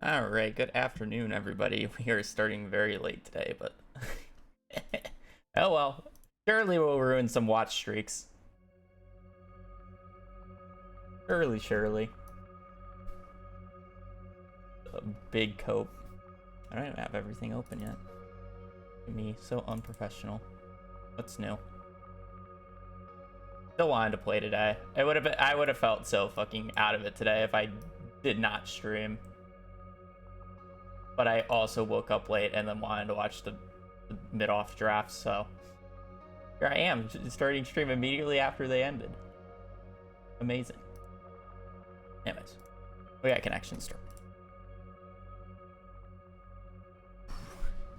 Alright, good afternoon, everybody. We are starting very late today, but... oh well. Surely we'll ruin some watch streaks. Surely. A big cope. I don't even have everything open yet. Me, so unprofessional. What's new? Still wanted to play today. I would have felt so fucking out of it today if I did not stream. But I also woke up late and then wanted to watch the mid-off drafts, so here I am, starting stream immediately after they ended. Amazing. Anyways, we got connection start.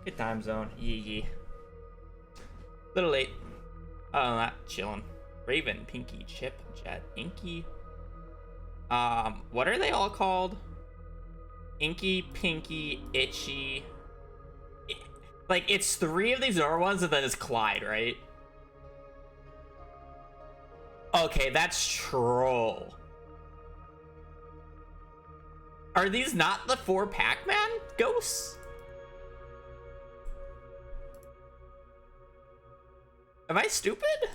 Good time zone. Yee. Little late. Oh, not chilling. Raven, Pinky, Chip, Jet, Inky. What are they all called? Inky, Pinky, Itchy. Like, it's three of these other ones, and then it's Clyde, right? Okay, that's Troll. Are these not the 4 Pac-Man ghosts? Am I stupid?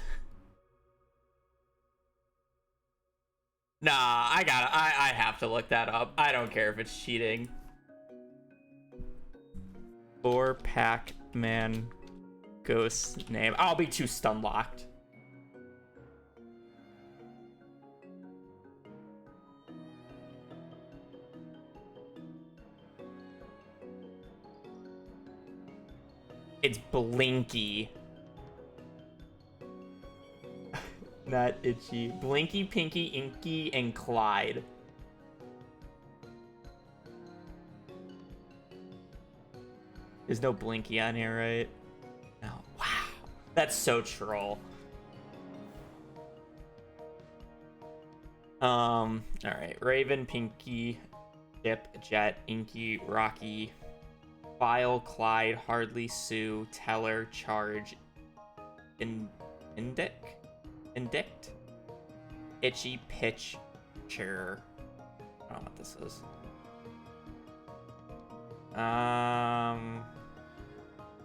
Nah, I have to look that up. I don't care if it's cheating. 4 Pac-Man ghost name. I'll be too stun locked. It's Blinky. Not Itchy. Blinky, Pinky, Inky, and Clyde. There's no Blinky on here, right? No. Wow. That's so troll. Alright. Raven, Pinky, Chip, Jet, Inky, Rocky, File, Clyde, Hardly, Sue, Teller, Charge, Indict, Itchy, Pitch, Chair. I don't know what this is.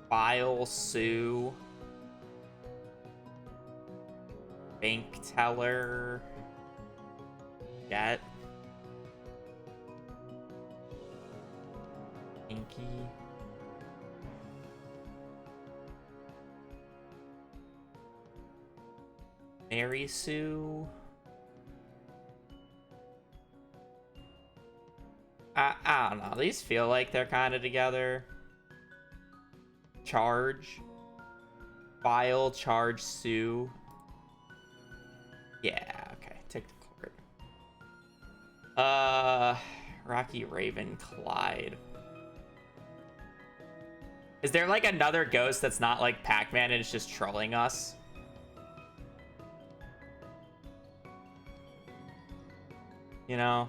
File, Sue, Bank Teller, Jet, Inky. Mary Sue. I don't know. These feel like they're kind of together. Charge. File, Charge, Sue. Yeah, okay. Take the card. Rocky, Raven, Clyde. Is there like another ghost that's not like Pac-Man and it's just trolling us? You know?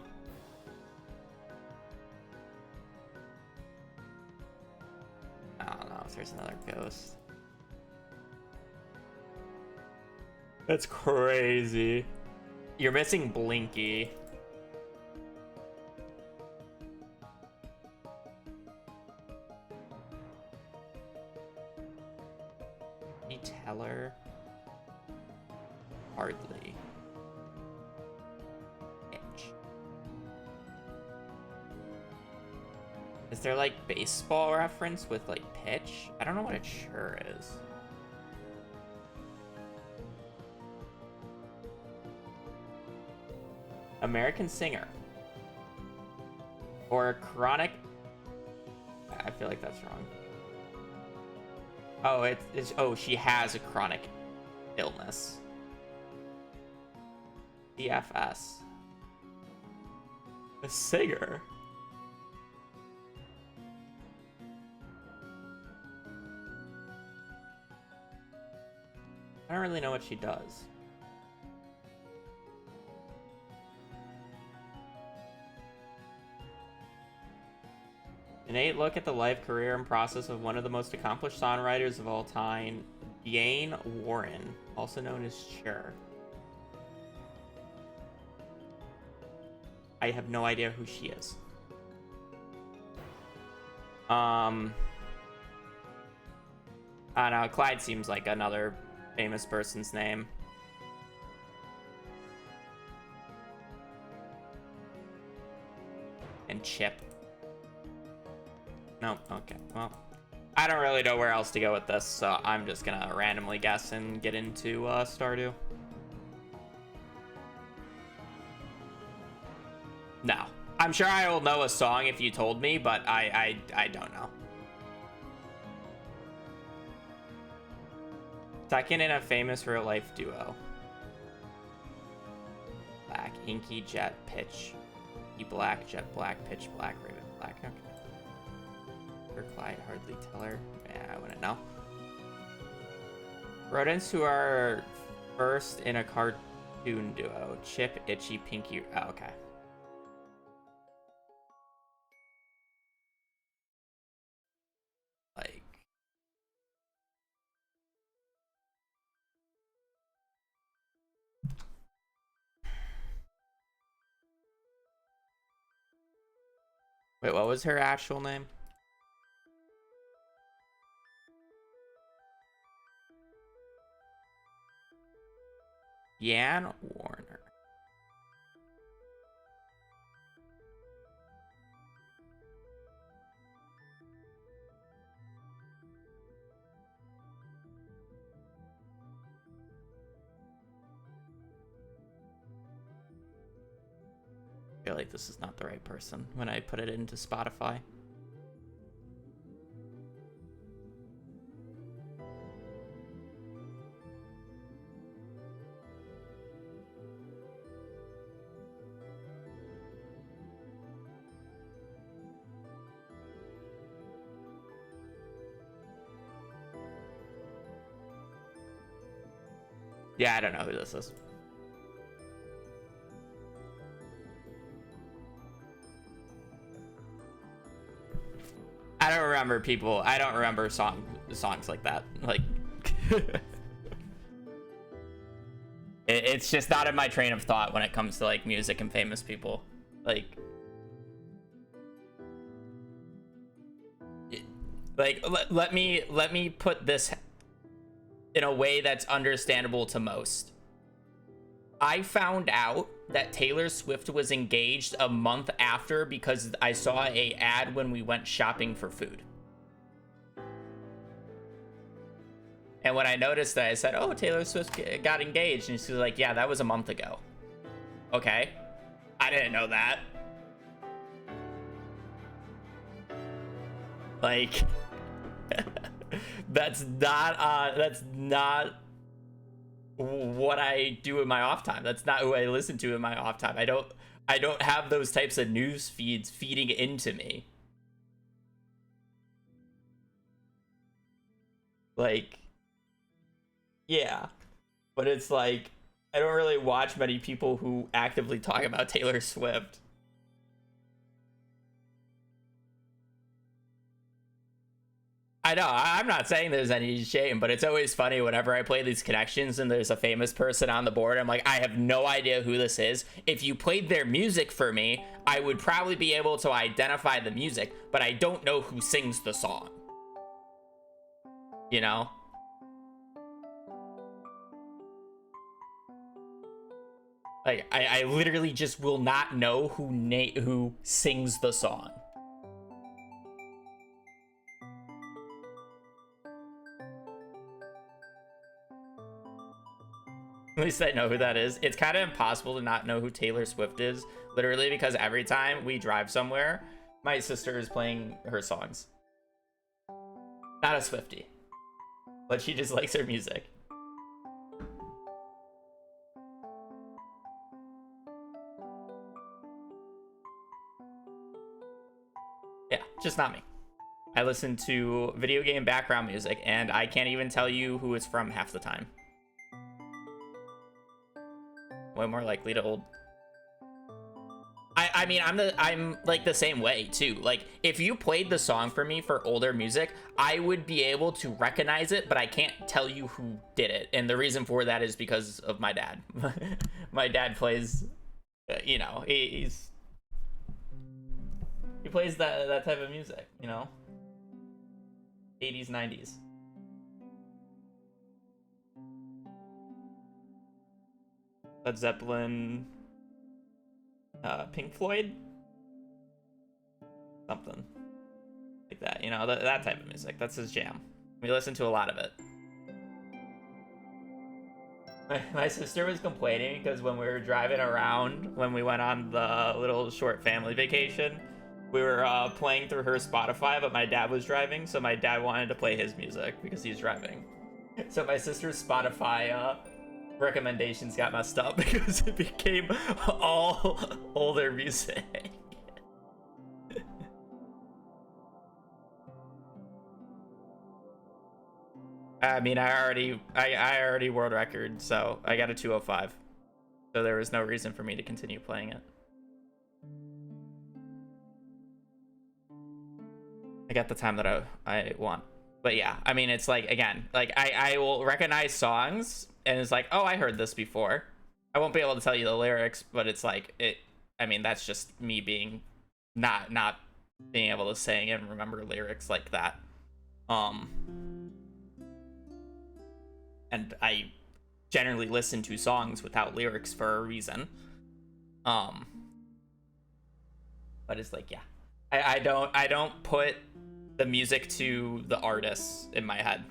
I don't know if there's another ghost. That's crazy. You're missing Blinky. Teller. Hardly. Pitch. Is there like baseball reference with like pitch? I don't know what it sure is. American singer. Or chronic. I feel like that's wrong. Oh, it's oh, she has a chronic illness. DFS. A singer. I don't really know what she does. An look at the life, career, and process of one of the most accomplished songwriters of all time, Diane Warren, also known as Cher. I have no idea who she is. I don't know. Clyde seems like another famous person's name. And Chip. Nope. Okay. Well, I don't really know where else to go with this, so I'm just gonna randomly guess and get into Stardew. No. I'm sure I will know a song if you told me, but I don't know. Second in a famous real-life duo. Black, inky, jet, pitch. E black, jet black, pitch black, raven black. Okay. Or Clyde, hardly teller. Yeah, I wouldn't know. Rodents who are first in a cartoon duo. Chip, Itchy, Pinky. Oh, okay. Like. Wait, what was her actual name? Yan Warner. I feel like this is not the right person when I put it into Spotify. Yeah, I don't know who this is. I don't remember people. I don't remember songs like that. Like, it's just not in my train of thought when it comes to like music and famous people. Like let me put this in a way that's understandable to most. I found out that Taylor Swift was engaged a month after because I saw a ad when we went shopping for food. And when I noticed that, I said, oh, Taylor Swift got engaged. And she was like, yeah, that was a month ago. Okay. I didn't know that. Like, that's not what I do in my off time. That's not who I listen to in my off time. I don't have those types of news feeds feeding into me. Like, yeah. But it's like, I don't really watch many people who actively talk about Taylor Swift. I know, I'm not saying there's any shame, but it's always funny whenever I play these connections and there's a famous person on the board. I'm like, I have no idea who this is. If you played their music for me, I would probably be able to identify the music, but I don't know who sings the song. You know? Like, I literally just will not know who sings the song. At least I know who that is. It's kind of impossible to not know who Taylor Swift is, literally, because every time we drive somewhere, my sister is playing her songs. Not a Swiftie, but she just likes her music. Yeah, just not me. I listen to video game background music, and I can't even tell you who it's from half the time. Way more likely to hold. I mean, I'm like the same way too. Like, if you played the song for me for older music, I would be able to recognize it, but I can't tell you who did it. And the reason for that is because of my dad. My dad plays, you know, he plays that type of music, you know, 80s, 90s. Led Zeppelin, Pink Floyd, something like that, you know, that type of music. That's his jam. We listen to a lot of it. My sister was complaining because when we were driving around, when we went on the little short family vacation, we were playing through her Spotify, but my dad was driving, so my dad wanted to play his music because he's driving. So my sister's Spotify recommendations got messed up because it became all older music. I mean, I already world record, so I got a 205. So there was no reason for me to continue playing it. I got the time that I want. But yeah, I mean, it's like, again, like I will recognize songs and it's like, oh, I heard this before. I won't be able to tell you the lyrics, but it's like, I mean, that's just me being not being able to sing and remember lyrics like that. And I generally listen to songs without lyrics for a reason. But it's like, yeah, I don't put the music to the artists in my head.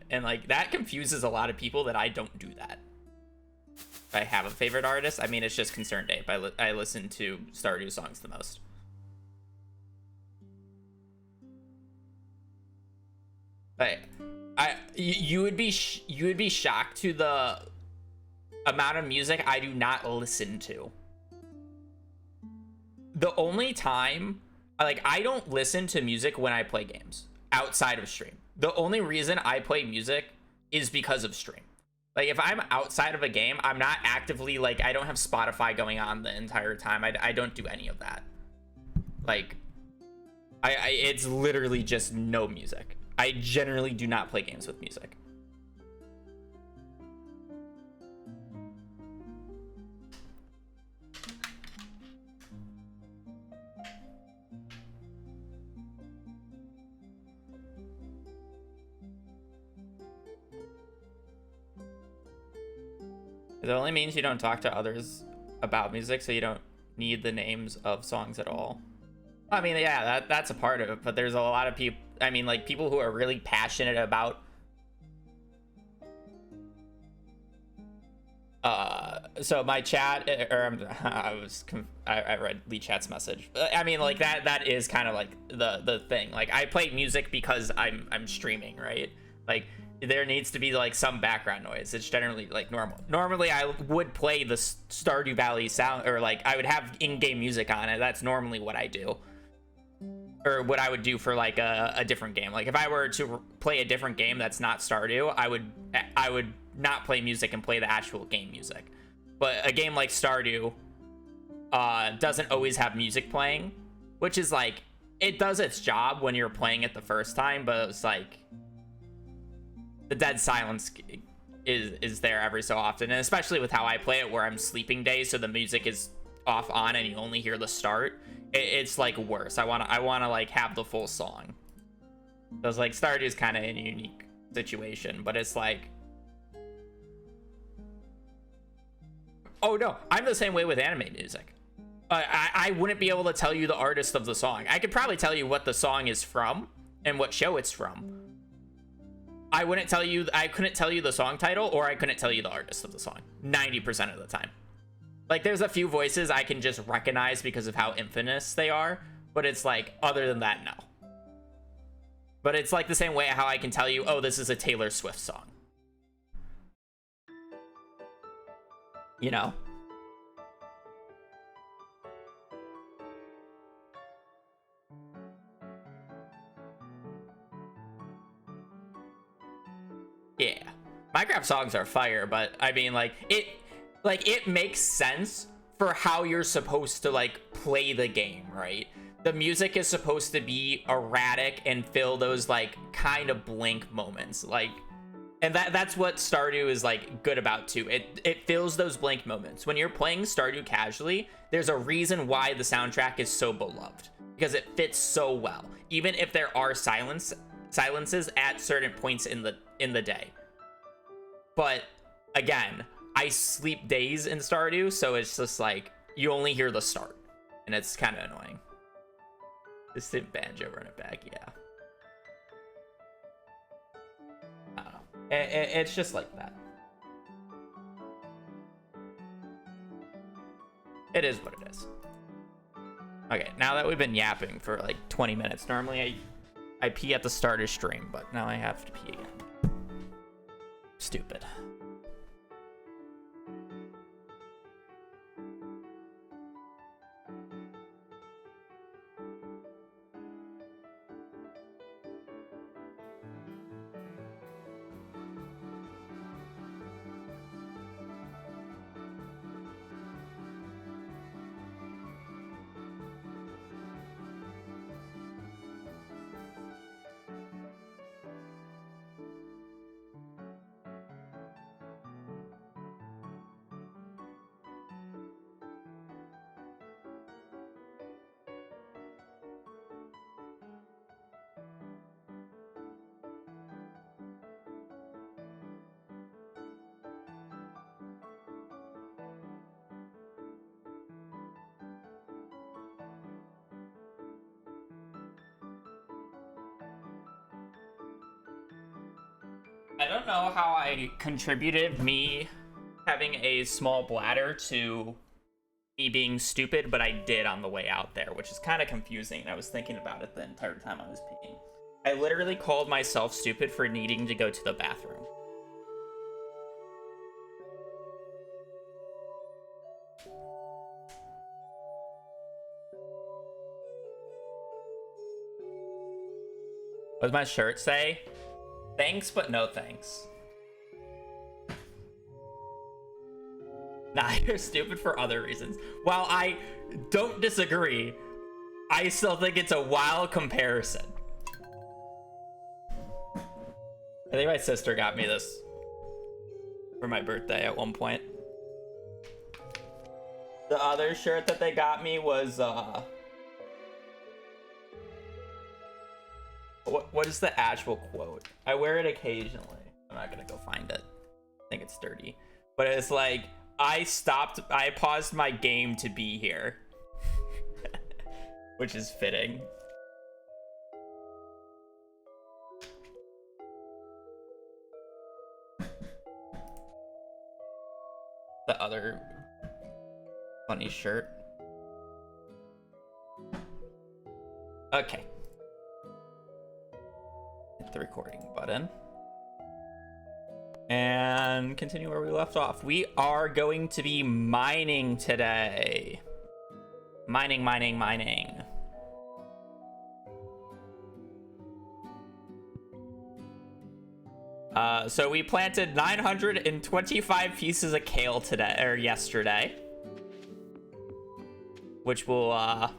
And like, that confuses a lot of people that I don't do that. If I have a favorite artist, I mean, it's just Concerned Ape. I listen to Stardew songs the most. But you would be shocked to the amount of music I do not listen to. The only time, like, I don't listen to music when I play games outside of stream. The only reason I play music is because of stream. Like, if I'm outside of a game, I'm not actively, like, I don't have Spotify going on the entire time. I don't do any of that. Like, it's literally just no music. I generally do not play games with music. It only means you don't talk to others about music, so you don't need the names of songs at all. I mean, yeah, that's a part of it, but there's a lot of people, I mean, like, people who are really passionate about so my chat, or I read Lee Chat's message. I mean, like, that is kind of like the thing. Like, I play music because I'm streaming, right? Like, there needs to be like some background noise. It's generally like normal. Normally I would play the Stardew Valley sound, or like I would have in-game music on it. That's normally what I do. or what I would do for like a different game. Like if I were to play a different game that's not Stardew, I would not play music and play the actual game music. But a game like Stardew doesn't always have music playing, which is like, it does its job when you're playing it the first time, but it's like the dead silence is there every so often, and especially with how I play it, where I'm sleeping days, so the music is off on and you only hear the start. It's like worse. I wanna like have the full song. So it's like Stardew is kind of in a unique situation, but it's like, oh no, I'm the same way with anime music. I wouldn't be able to tell you the artist of the song. I could probably tell you what the song is from and what show it's from. I couldn't tell you the song title, or I couldn't tell you the artist of the song 90% of the time. Like there's a few voices I can just recognize because of how infamous they are, but it's like, other than that, no. But it's like the same way how I can tell you, oh, this is a Taylor Swift song. You know? Yeah. Minecraft songs are fire, but I mean, like, it makes sense for how you're supposed to, like, play the game, right? The music is supposed to be erratic and fill those, like, kind of blank moments. Like, and that's what Stardew is, like, good about, too. It fills those blank moments. When you're playing Stardew casually, there's a reason why the soundtrack is so beloved. Because it fits so well. Even if there are silences at certain points in the day. But, again, I sleep days in Stardew, so it's just, like, you only hear the start. And it's kind of annoying. Distant banjo, run it back, yeah. I don't know. It's just like that. It is what it is. Okay, now that we've been yapping for like 20 minutes, normally I pee at the start of stream, but now I have to pee again. Stupid. I don't know how I contributed me having a small bladder to me being stupid, but I did on the way out there, which is kind of confusing. I was thinking about it the entire time I was peeing. I literally called myself stupid for needing to go to the bathroom. What does my shirt say? Thanks, but no thanks. Nah, you're stupid for other reasons. While I don't disagree, I still think it's a wild comparison. I think my sister got me this for my birthday at one point. The other shirt that they got me was, what is the actual quote? I wear it occasionally. I'm not gonna go find it. I think it's dirty. But it's like, I paused my game to be here. Which is fitting. The other funny shirt. Okay. Hit the recording button. And continue where we left off. We are going to be mining today. Mining. So we planted 925 pieces of kale today, or yesterday, which will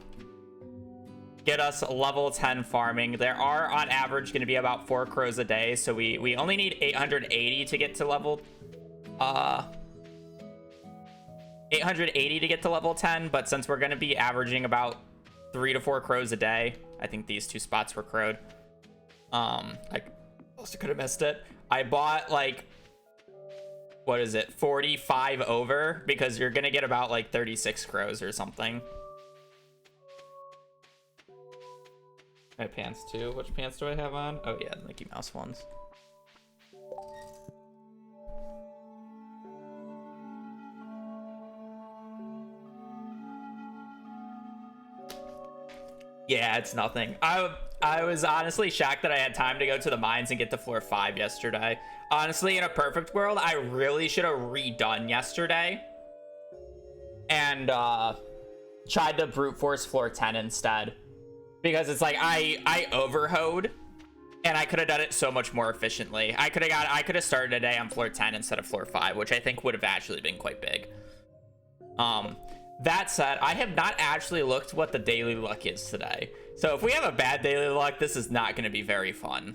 get us level 10 farming. There are on average going to be about 4 crows a day, so we only need 880 to get to level 880 to get to level 10, but since we're going to be averaging about 3 to 4 crows a day, I think these 2 spots were crowed. I also could have missed it. I bought like, what is it, 45 over, because you're gonna get about like 36 crows or something. My pants too. Which pants do I have on? Oh yeah, the Mickey Mouse ones. Yeah, it's nothing. I was honestly shocked that I had time to go to the mines and get to floor 5 yesterday. Honestly, in a perfect world, I really should have redone yesterday and tried to brute force floor 10 instead, because it's like I overhoed and I could have done it so much more efficiently. I could have started today on floor 10 instead of floor 5, which I think would have actually been quite big. That said, I have not actually looked what the daily luck is today. So if we have a bad daily luck, this is not going to be very fun.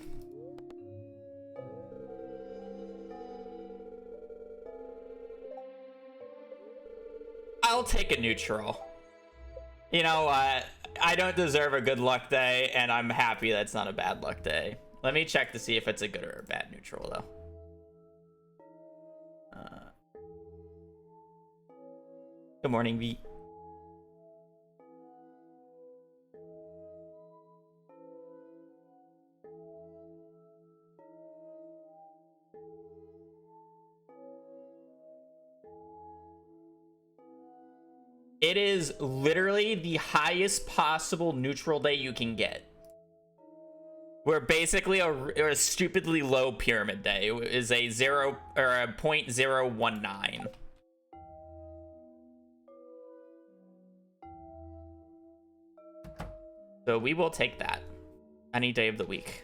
I'll take a neutral. You know what? I don't deserve a good luck day, and I'm happy that's not a bad luck day. Let me check to see if it's a good or a bad neutral, though. Good morning, V. It is literally the highest possible neutral day you can get. We're basically a stupidly low pyramid day. It is a 0 or a 0.019. So we will take that any day of the week.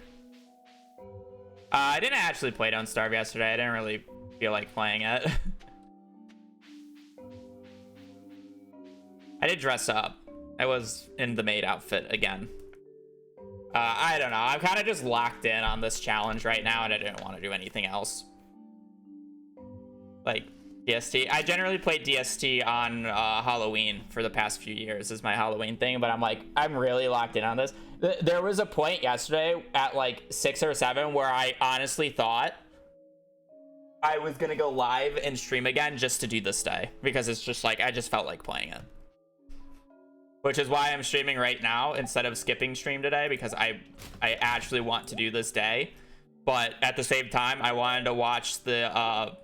I didn't actually play Don't Starve yesterday. I didn't really feel like playing it. I did dress up. I was in the maid outfit again. I don't know. I'm kind of just locked in on this challenge right now, and I didn't want to do anything else. Like DST. I generally play DST on Halloween for the past few years as my Halloween thing, but I'm really locked in on this. There was a point yesterday at like 6 or 7 where I honestly thought I was gonna go live and stream again just to do this day, because it's just like I just felt like playing it. Which is why I'm streaming right now instead of skipping stream today, because I actually want to do this day. But at the same time, I wanted to watch the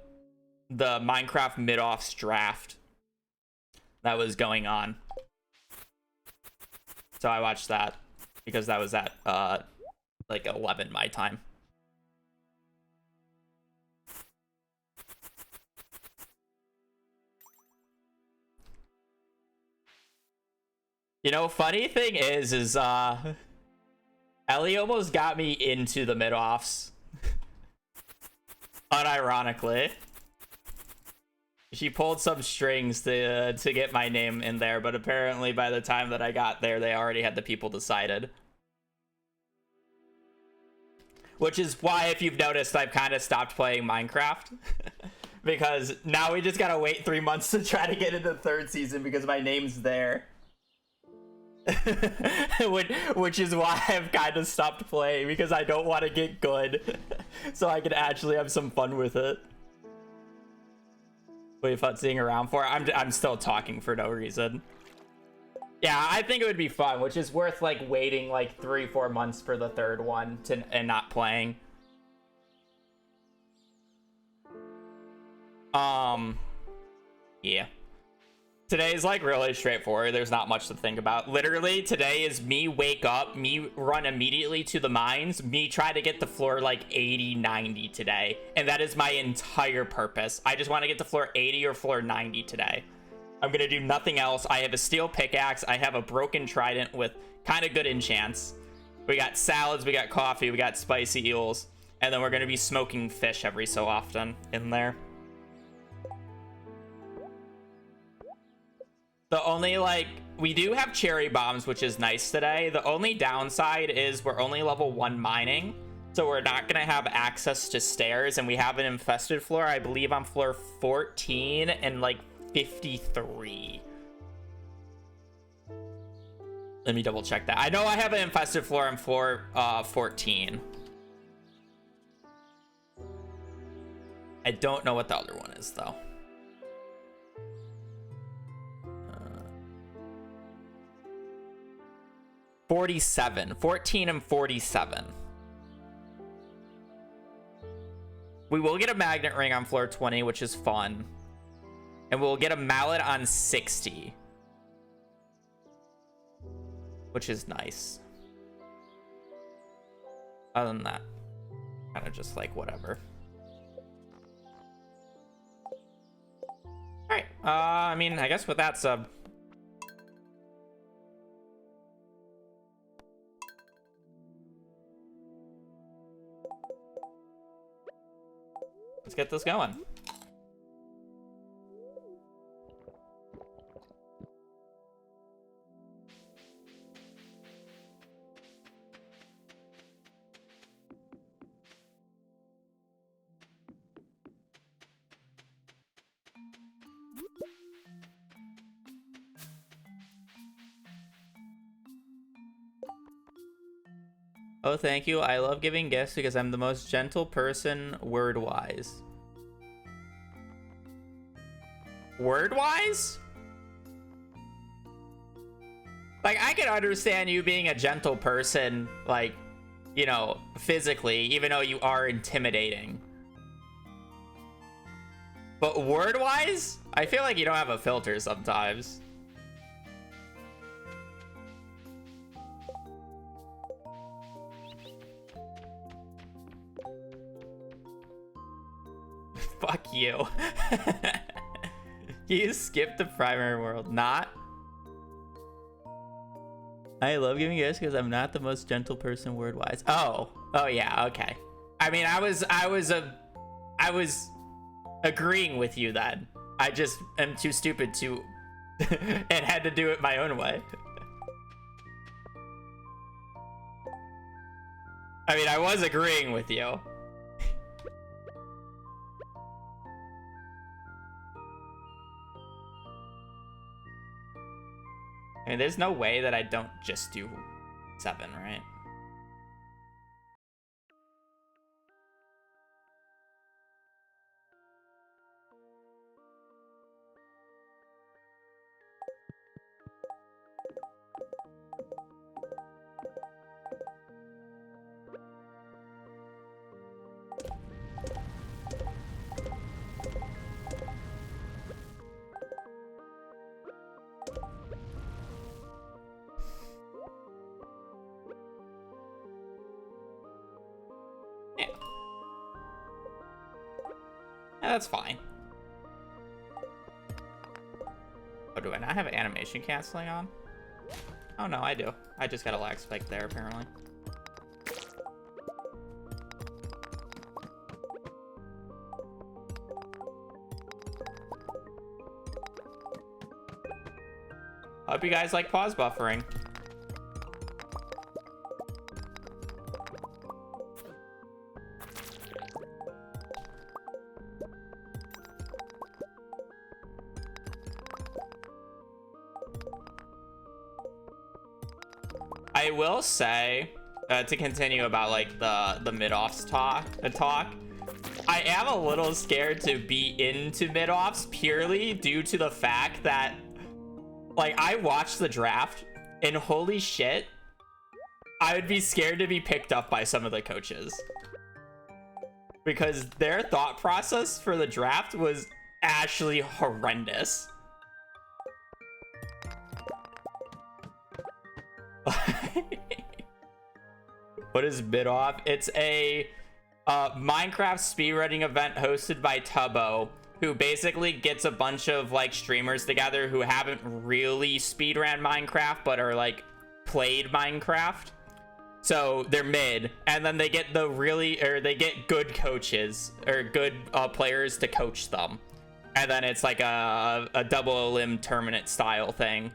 Minecraft mid-offs draft that was going on. So I watched that because that was at like 11 my time. You know, funny thing is Ellie almost got me into the mid-offs. Unironically. She pulled some strings to get my name in there, but apparently by the time that I got there, they already had the people decided. Which is why, if you've noticed, I've kind of stopped playing Minecraft. Because now we just gotta wait 3 months to try to get into the 3rd season because my name's there. which is why I've kind of stopped playing, because I don't want to get good so I can actually have some fun with it. What are you futzing around for? I'm still talking for no reason. Yeah, I think it would be fun, which is worth like waiting like 3-4 months for the 3rd one and not playing. Yeah. Today's like really straightforward. There's not much to think about. Literally, today is me wake up, me run immediately to the mines, me try to get to floor like 80, 90 today. And that is my entire purpose. I just want to get to floor 80 or floor 90 today. I'm going to do nothing else. I have a steel pickaxe. I have a broken trident with kind of good enchants. We got salads, we got coffee, we got spicy eels. And then we're going to be smoking fish every so often in there. The only, like, we do have cherry bombs, which is nice today. The only downside is we're only level 1 mining. So we're not going to have access to stairs. And we have an infested floor, I believe, on floor 14 and, like, 53. Let me double check that. I know I have an infested floor on floor 14. I don't know what the other one is, though. 47. 14 and 47. We will get a magnet ring on floor 20, which is fun. And we'll get a mallet on 60. Which is nice. Other than that, kind of just like whatever. Alright, I mean, I guess with that sub. Let's get this going. Oh, thank you. I love giving gifts because I'm the most gentle person word-wise. Word-wise? Like, I can understand you being a gentle person, like, you know, physically, even though you are intimidating. But word-wise, I feel like you don't have a filter sometimes. Fuck you. You skipped the primary world. Not. I love giving gifts because I'm not the most gentle person word-wise. Oh yeah, okay. I mean, I was agreeing with you then. I just am too stupid to and had to do it my own way. I mean, I was agreeing with you. I mean, there's no way that I don't just do 7, right? Yeah, that's fine. Oh, do I not have animation canceling on? Oh no, I do. I just got a lag spike there, apparently. I hope you guys like pause buffering. I will say, to continue about like the mid-offs talk, I am a little scared to be into mid-offs purely due to the fact that, like, I watched the draft and holy shit, I would be scared to be picked up by some of the coaches because their thought process for the draft was actually horrendous. What is mid-off? It's a Minecraft speedrunning event hosted by Tubbo, who basically gets a bunch of like streamers together who haven't really speedrun Minecraft but are like played Minecraft. So they're mid, and then they get they get good coaches or good players to coach them, and then it's like a double elim tournament style thing.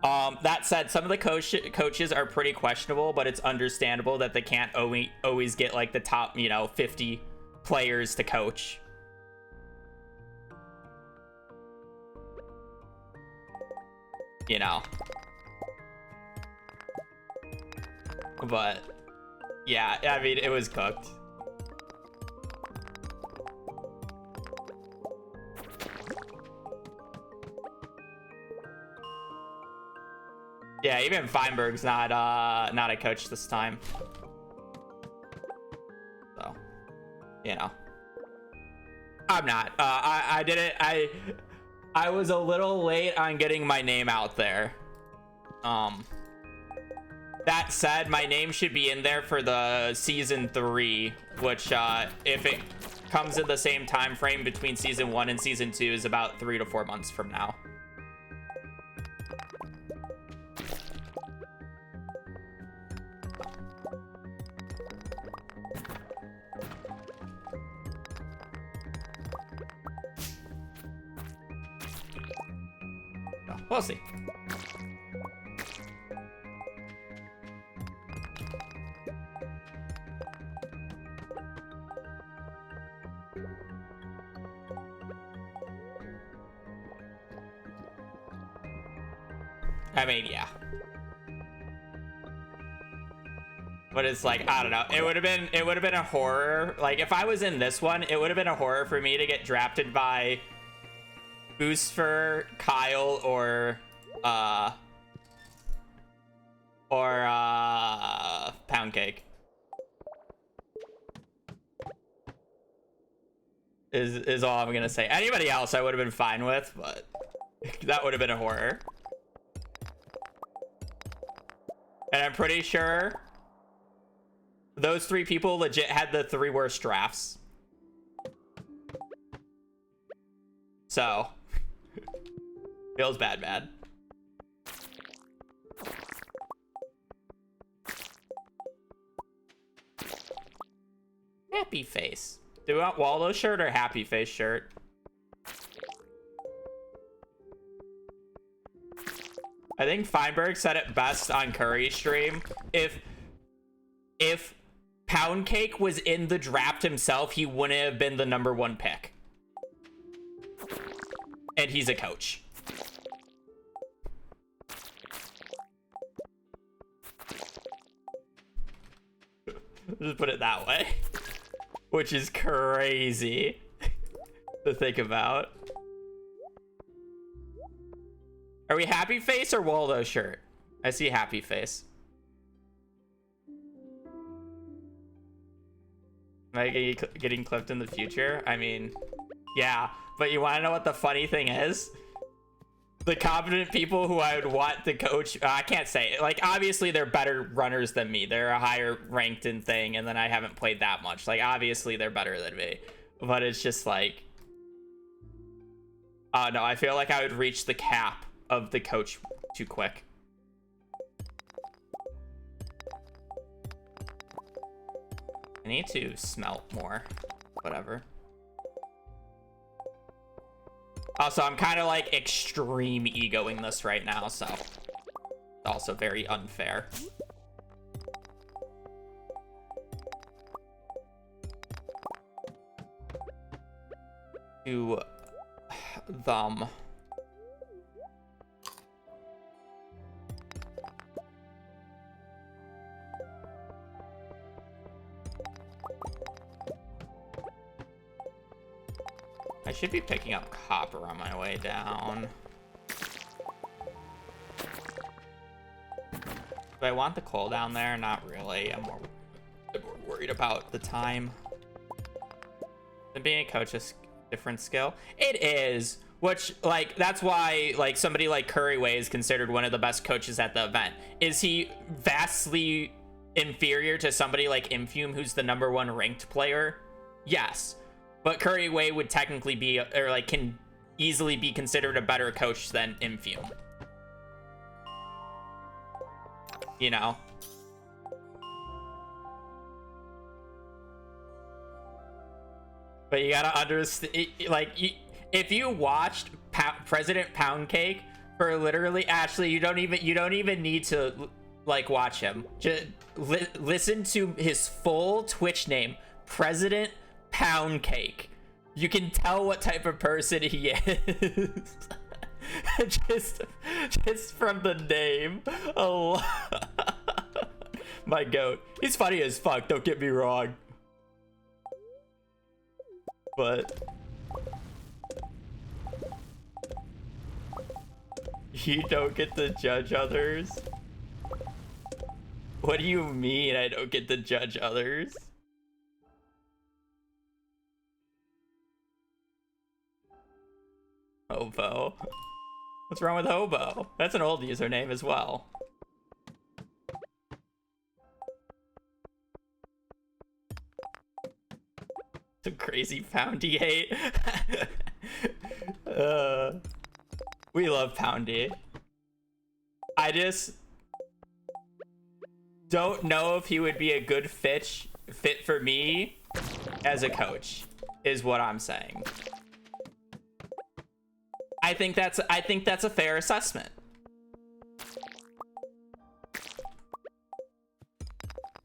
That said, some of the coaches are pretty questionable, but it's understandable that they can't always get like the top 50 players to coach. But yeah, I mean, it was cooked. Yeah, even Feinberg's not a coach this time. So, I'm not. I did it. I was a little late on getting my name out there. That said, my name should be in there for the season 3, which if it comes in the same time frame between season 1 and season 2 is about 3 to 4 months from now. We'll see. I mean, yeah. But it's like, I don't know. It would have been a horror. Like, if I was in this one, it would have been a horror for me to get drafted by Boostfer, Kyle, or Pound Cake. Is all I'm gonna say. Anybody else I would have been fine with, but that would have been a horror. And I'm pretty sure those 3 people legit had the 3 worst drafts. So, feels bad. Happy face. Do we want Waldo shirt or happy face shirt? I think Feinberg said it best on Curry's stream. If Pound Cake was in the draft himself, he wouldn't have been the #1 pick. And he's a coach. Just put it that way. Which is crazy to think about. Are we happy face or Waldo shirt? I see happy face. Am I getting clipped in the future? I mean, yeah. But you want to know what the funny thing is? The competent people who I would want to coach, I can't say it. Like, obviously they're better runners than me. They're a higher ranked in thing, and then I haven't played that much. Like, obviously they're better than me. But it's just like, no, I feel like I would reach the cap of the coach too quick. I need to smelt more. Whatever. Also, I'm kind of like extreme egoing this right now, so it's also very unfair. To them. I should be picking up copper on my way down. Do I want the coal down there? Not really. I'm more worried about the time. And being a coach is a different skill. It is. Which, like, that's why, like, somebody like Curryway is considered one of the best coaches at the event. Is he vastly inferior to somebody like Infume, who's the #1 ranked player? Yes. But Curryway would technically be, or like can easily be considered a better coach than Infume. You know? But you gotta understand, like, if you watched President Poundcake for literally, Ashley, you don't even need to like watch him. Just listen to his full Twitch name, President Poundcake. You can tell what type of person he is. just from the name. Oh, my goat. He's funny as fuck. Don't get me wrong. But you don't get to judge others? What do you mean I don't get to judge others? Hobo. What's wrong with Hobo? That's an old username as well. Some crazy Poundy hate. We love Poundy. I just don't know if he would be a good fit for me as a coach, is what I'm saying. I think that's a fair assessment.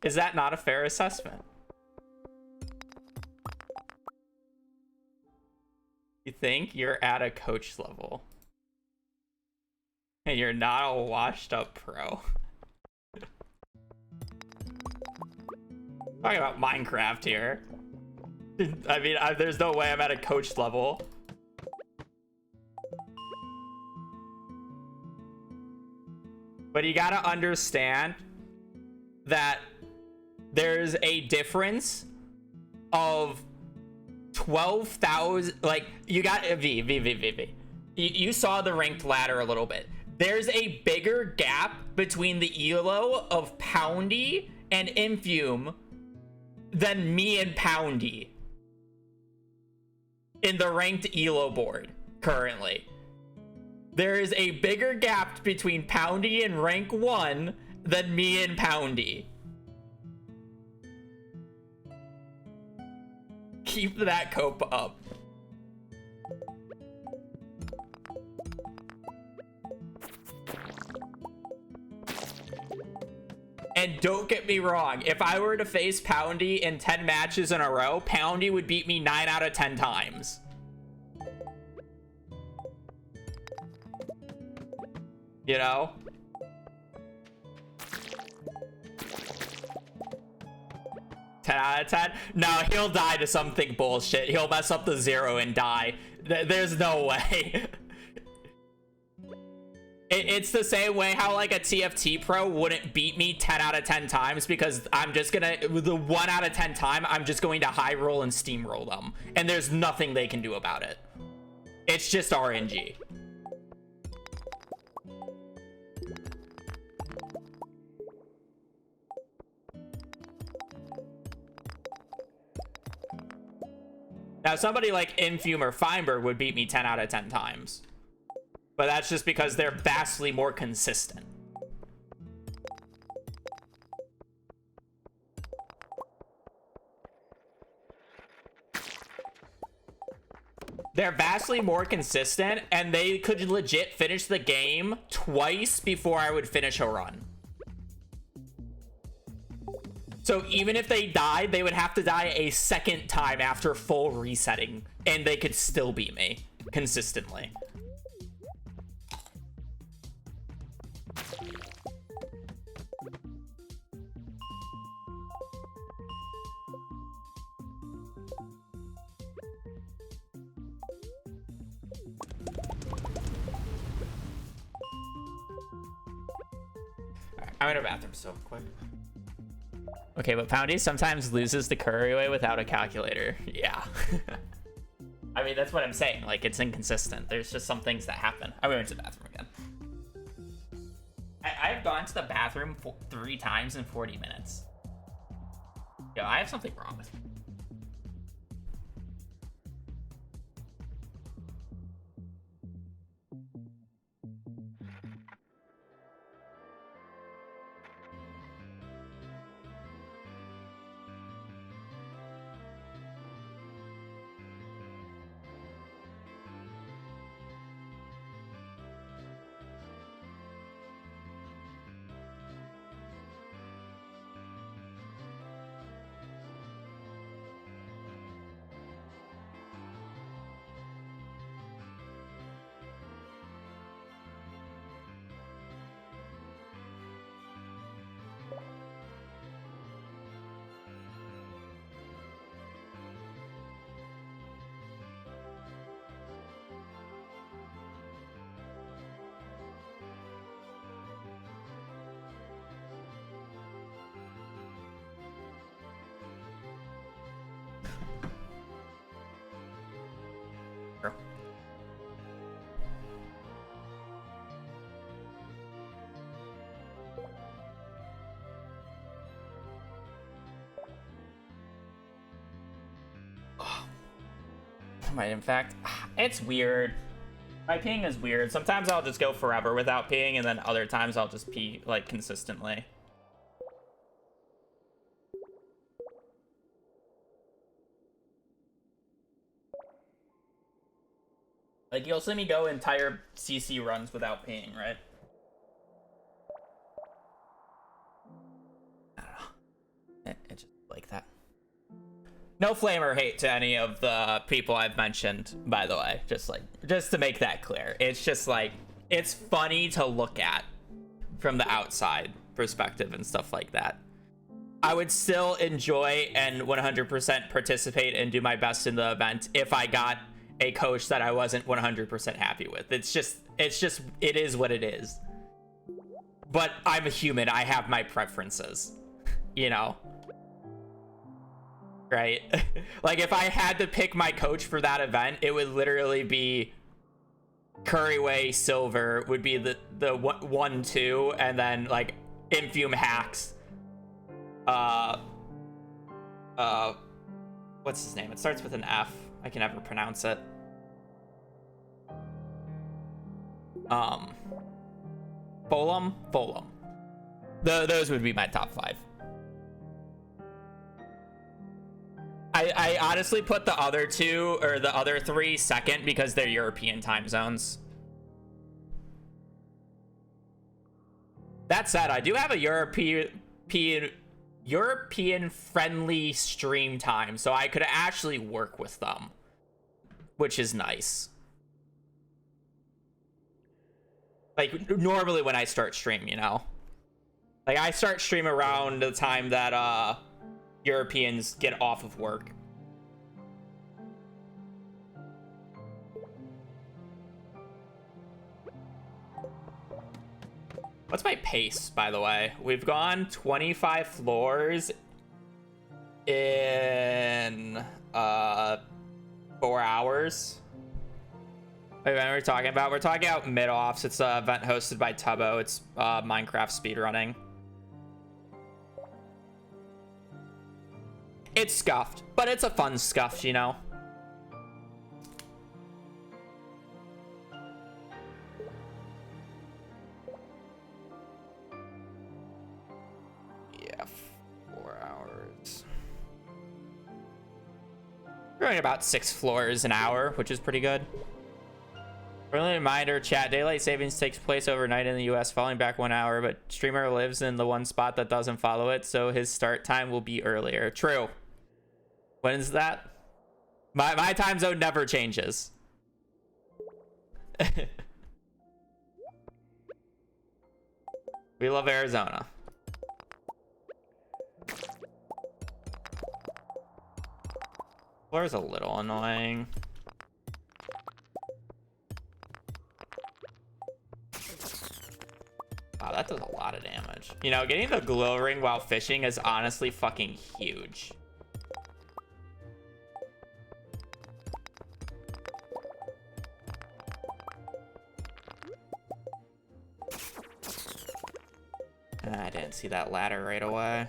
Is that not a fair assessment? You think you're at a coach level and you're not a washed up pro. Talking about Minecraft here. I mean, there's no way I'm at a coach level. But you gotta understand that there's a difference of 12,000. Like, you got V. You saw the ranked ladder a little bit. There's a bigger gap between the elo of Poundy and Infume than me and Poundy in the ranked elo board currently. There is a bigger gap between Poundy and rank 1 than me and Poundy. Keep that cope up. And don't get me wrong, if I were to face Poundy in 10 matches in a row, Poundy would beat me 9 out of 10 times. You know? Ten out of 10? No, he'll die to something bullshit. He'll mess up the 0 and die. There's no way. It's the same way how like a TFT pro wouldn't beat me 10 out of 10 times, because I'm just gonna, with the 1 out of 10 time, I'm just going to high roll and steamroll them. And there's nothing they can do about it. It's just RNG. Now, somebody like Infume or Feinberg would beat me 10 out of 10 times. But that's just because they're vastly more consistent. They're vastly more consistent, and they could legit finish the game twice before I would finish a run. So even if they died, they would have to die a second time after full resetting, and they could still beat me consistently. I'm in a bathroom so quick. Okay, but Poundy sometimes loses the curry way without a calculator. Yeah. I mean, that's what I'm saying. Like, it's inconsistent. There's just some things that happen. I went to the bathroom again. I've gone to the bathroom 3 times in 40 minutes. Yo, I have something wrong with me. Might, in fact, it's weird. My peeing is weird. Sometimes I'll just go forever without peeing, and then other times I'll just pee, like, consistently. Like, you'll see me go entire CC runs without peeing, right? I don't know. It just like that. No flame or hate to any of the people I've mentioned, by the way. Just to make that clear. It's just like, it's funny to look at from the outside perspective and stuff like that. I would still enjoy and 100% participate and do my best in the event if I got a coach that I wasn't 100% happy with. It is what it is. But I'm a human. I have my preferences, you know? Right? Like, if I had to pick my coach for that event, it would literally be Curryway Silver would be the 1-2, and then like Infume Hacks. What's his name? It starts with an F. I can never pronounce it. Fulham. Those would be my top 5. I honestly put the other 2 or the other 3 second because they're European time zones. That said, I do have a European friendly stream time, so I could actually work with them, which is nice. Like, normally when I start stream, you know, like I start stream around the time that Europeans get off of work. What's my pace, by the way? We've gone 25 floors in 4 hours. Wait, what are we talking about? We're talking about mid-offs. It's an event hosted by Tubbo. It's Minecraft speedrunning. It's scuffed, but it's a fun scuff, you know? Yeah, 4 hours. We're doing about 6 floors an hour, which is pretty good. Friendly reminder, chat, daylight savings takes place overnight in the US, falling back 1 hour, but streamer lives in the one spot that doesn't follow it, so his start time will be earlier. True. When is that? My time zone never changes. We love Arizona. Floor's a little annoying. Wow, that does a lot of damage. You know, getting the glow ring while fishing is honestly fucking huge. I didn't see that ladder right away.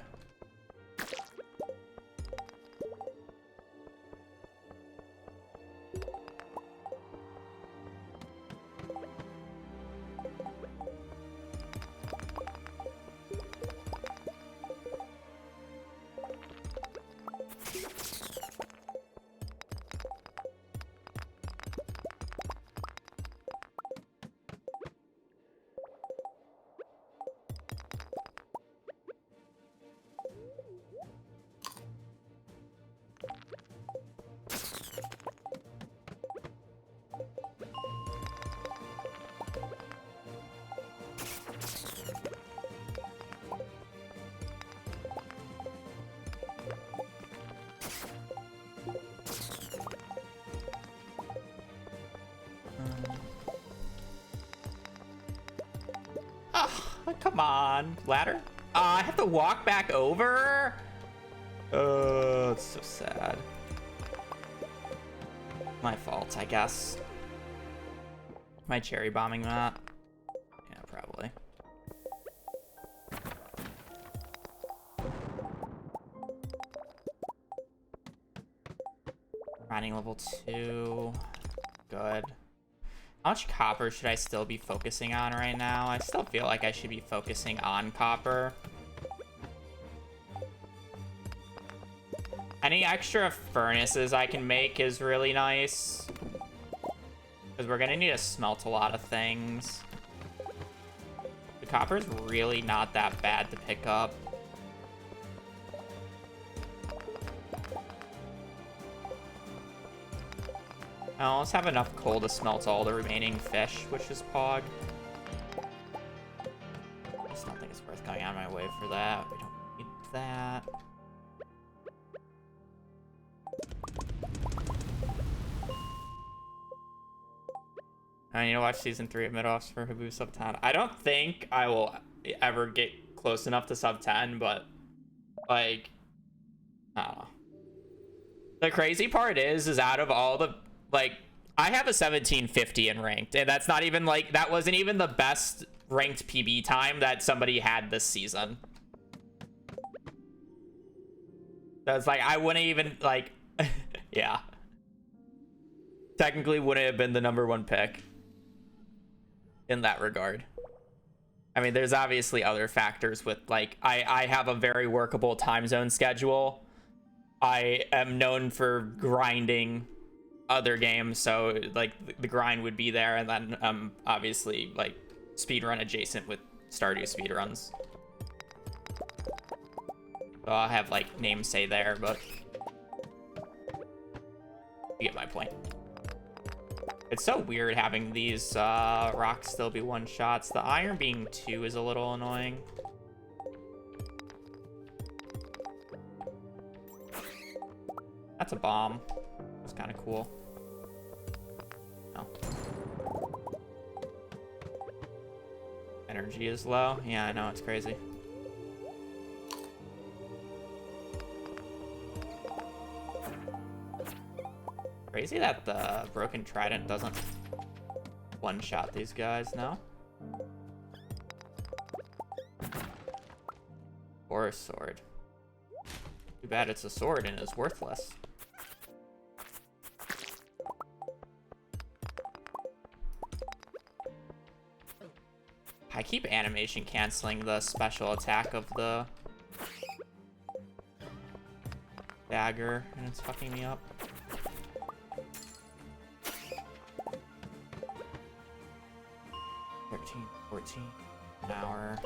Come on, ladder. I have to walk back over. Oh, it's so sad. My fault, I guess. Am I cherry bombing that? Yeah, probably. Grinding level 2. Good. How much copper should I still be focusing on right now? I still feel like I should be focusing on copper. Any extra furnaces I can make is really nice. Because we're going to need to smelt a lot of things. The copper's really not that bad to pick up. Oh, let's have enough coal to smelt all the remaining fish, which is Pog. I just don't think it's worth going out of my way for that. We don't need that. I need to watch season 3 of Mid-Offs for Habu sub 10. I don't think I will ever get close enough to sub 10, but like, I don't know. The crazy part is out of all the, like, I have a 1750 in ranked, and that's not even like, that wasn't even the best ranked PB time that somebody had this season. That's like, I wouldn't even like, yeah. Technically wouldn't have been the #1 pick in that regard. I mean, there's obviously other factors with, like, I have a very workable time zone schedule. I am known for grinding other games, so like the grind would be there, and then obviously like speedrun adjacent with Stardew speedruns. So I'll have like namesay there, but you get my point. It's so weird having these rocks still be one-shots. The iron being 2 is a little annoying. That's a bomb. It's kind of cool. No. Energy is low. Yeah, I know, it's crazy. Crazy that the broken trident doesn't one-shot these guys now. Or a sword. Too bad it's a sword and is worthless. I keep animation canceling the special attack of the dagger, and it's fucking me up. 13, 14, an hour.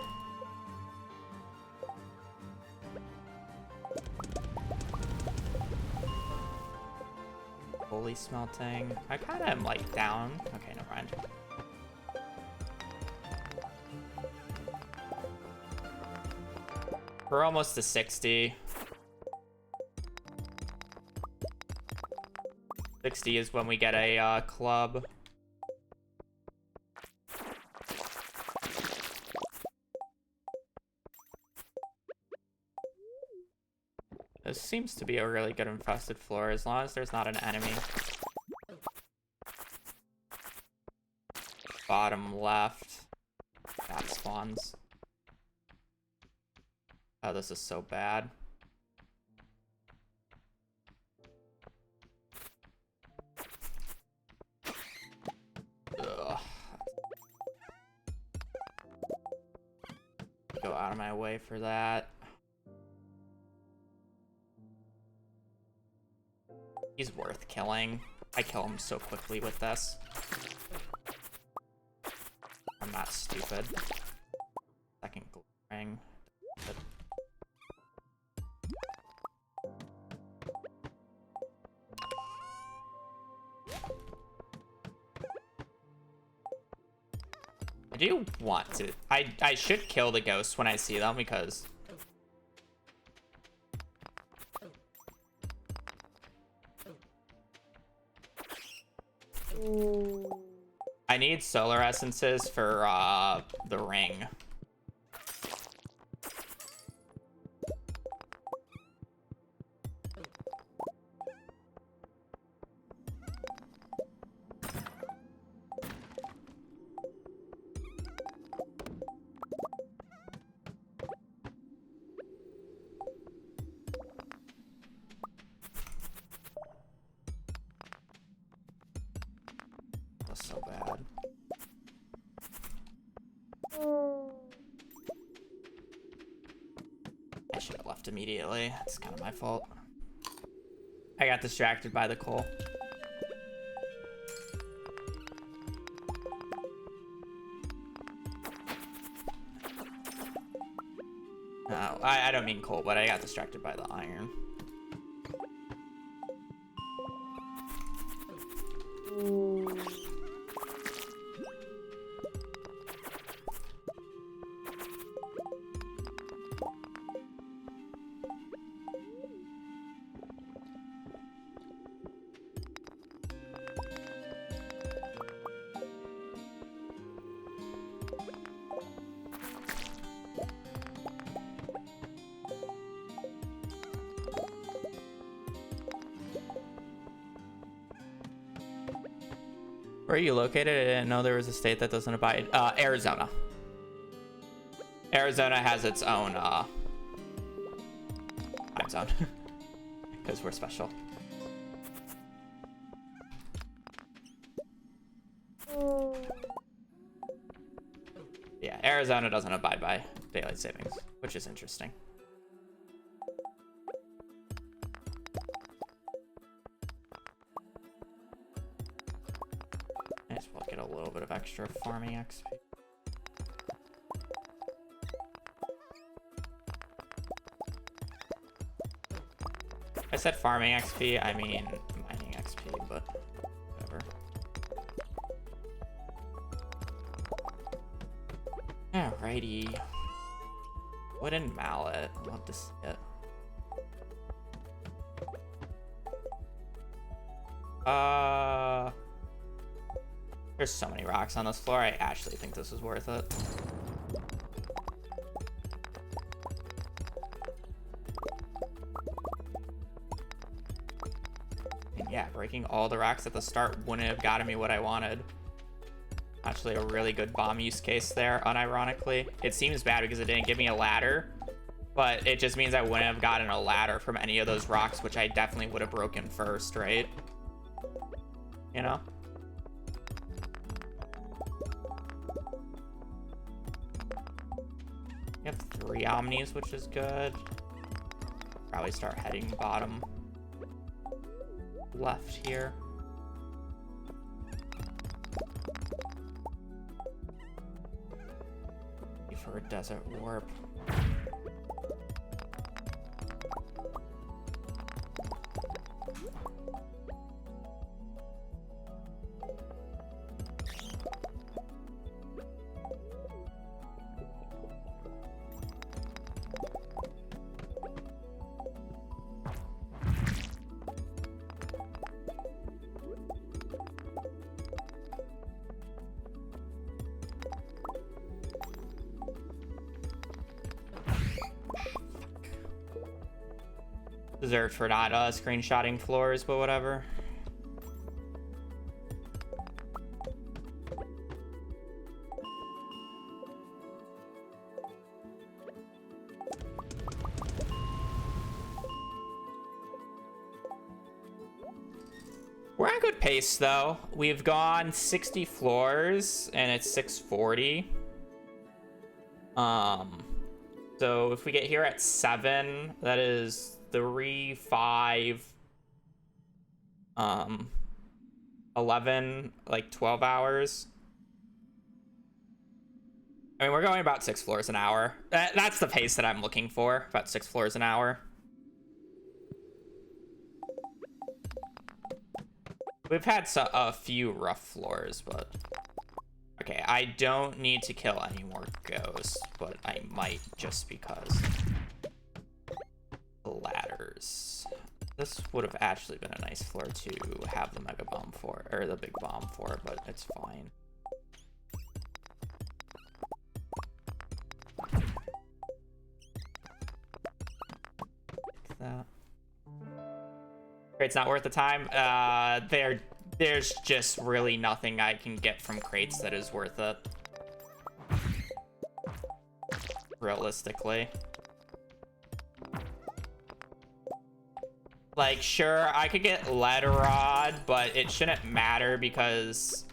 Fully smelting. I kind of am like down. Okay, never mind. We're almost to 60. 60 is when we get a club. This seems to be a really good infested floor as long as there's not an enemy. Bottom left. That spawns. Oh, this is so bad. Ugh. Go out of my way for that. He's worth killing. I kill him so quickly with this. I'm not stupid. Second ring. I do want to. I should kill the ghosts when I see them because I need solar essences for the ring. was so bad. I should have left immediately. It's kind of my fault. I got distracted by the coal. No, I don't mean coal, but I got distracted by the iron. Where are you located? I didn't know there was a state that doesn't abide. Arizona. Arizona has its own time zone because we're special. Yeah, Arizona doesn't abide by daylight savings, which is interesting. I just will get a little bit of extra farming XP. I said farming XP, I mean mining XP, but whatever. Alrighty. Wooden mallet. I'd love to see it. There's so many rocks on this floor. I actually think this is worth it. And yeah, breaking all the rocks at the start wouldn't have gotten me what I wanted. Actually, a really good bomb use case there, unironically. It seems bad because it didn't give me a ladder, but it just means I wouldn't have gotten a ladder from any of those rocks, which I definitely would have broken first, right? You know? We have 3 omnis, which is good. Probably start heading bottom left here. For a desert warp. Deserved for not screenshotting floors, but whatever. We're at good pace though. We've gone 60 floors and it's 640. So if we get here at 7, that is 3, 5, 11, like 12 hours. I mean, we're going about 6 floors an hour. That's the pace that I'm looking for, about 6 floors an hour. We've had a few rough floors, but... Okay, I don't need to kill any more ghosts, but I might just because... ladders. This would have actually been a nice floor to have the mega bomb for, or the big bomb for, but it's fine. Like that. Crate's not worth the time. There's just really nothing I can get from crates that is worth it. Realistically. Like, sure, I could get lead rod, but it shouldn't matter because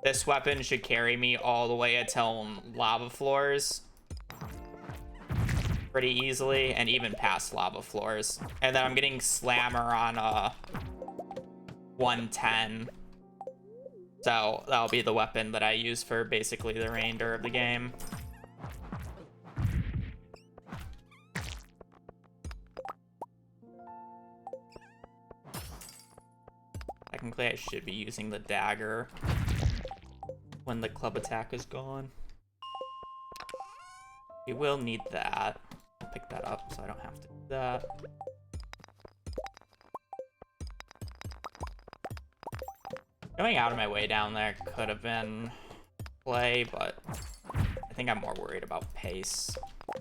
This weapon should carry me all the way until lava floors pretty easily, and even past lava floors. And then I'm getting slammer on 110. So that'll be the weapon that I use for basically the remainder of the game. Technically, I should be using the dagger when the club attack is gone. We will need that. I'll pick that up so I don't have to do that. Going out of my way down there could have been play, but I think I'm more worried about pace. I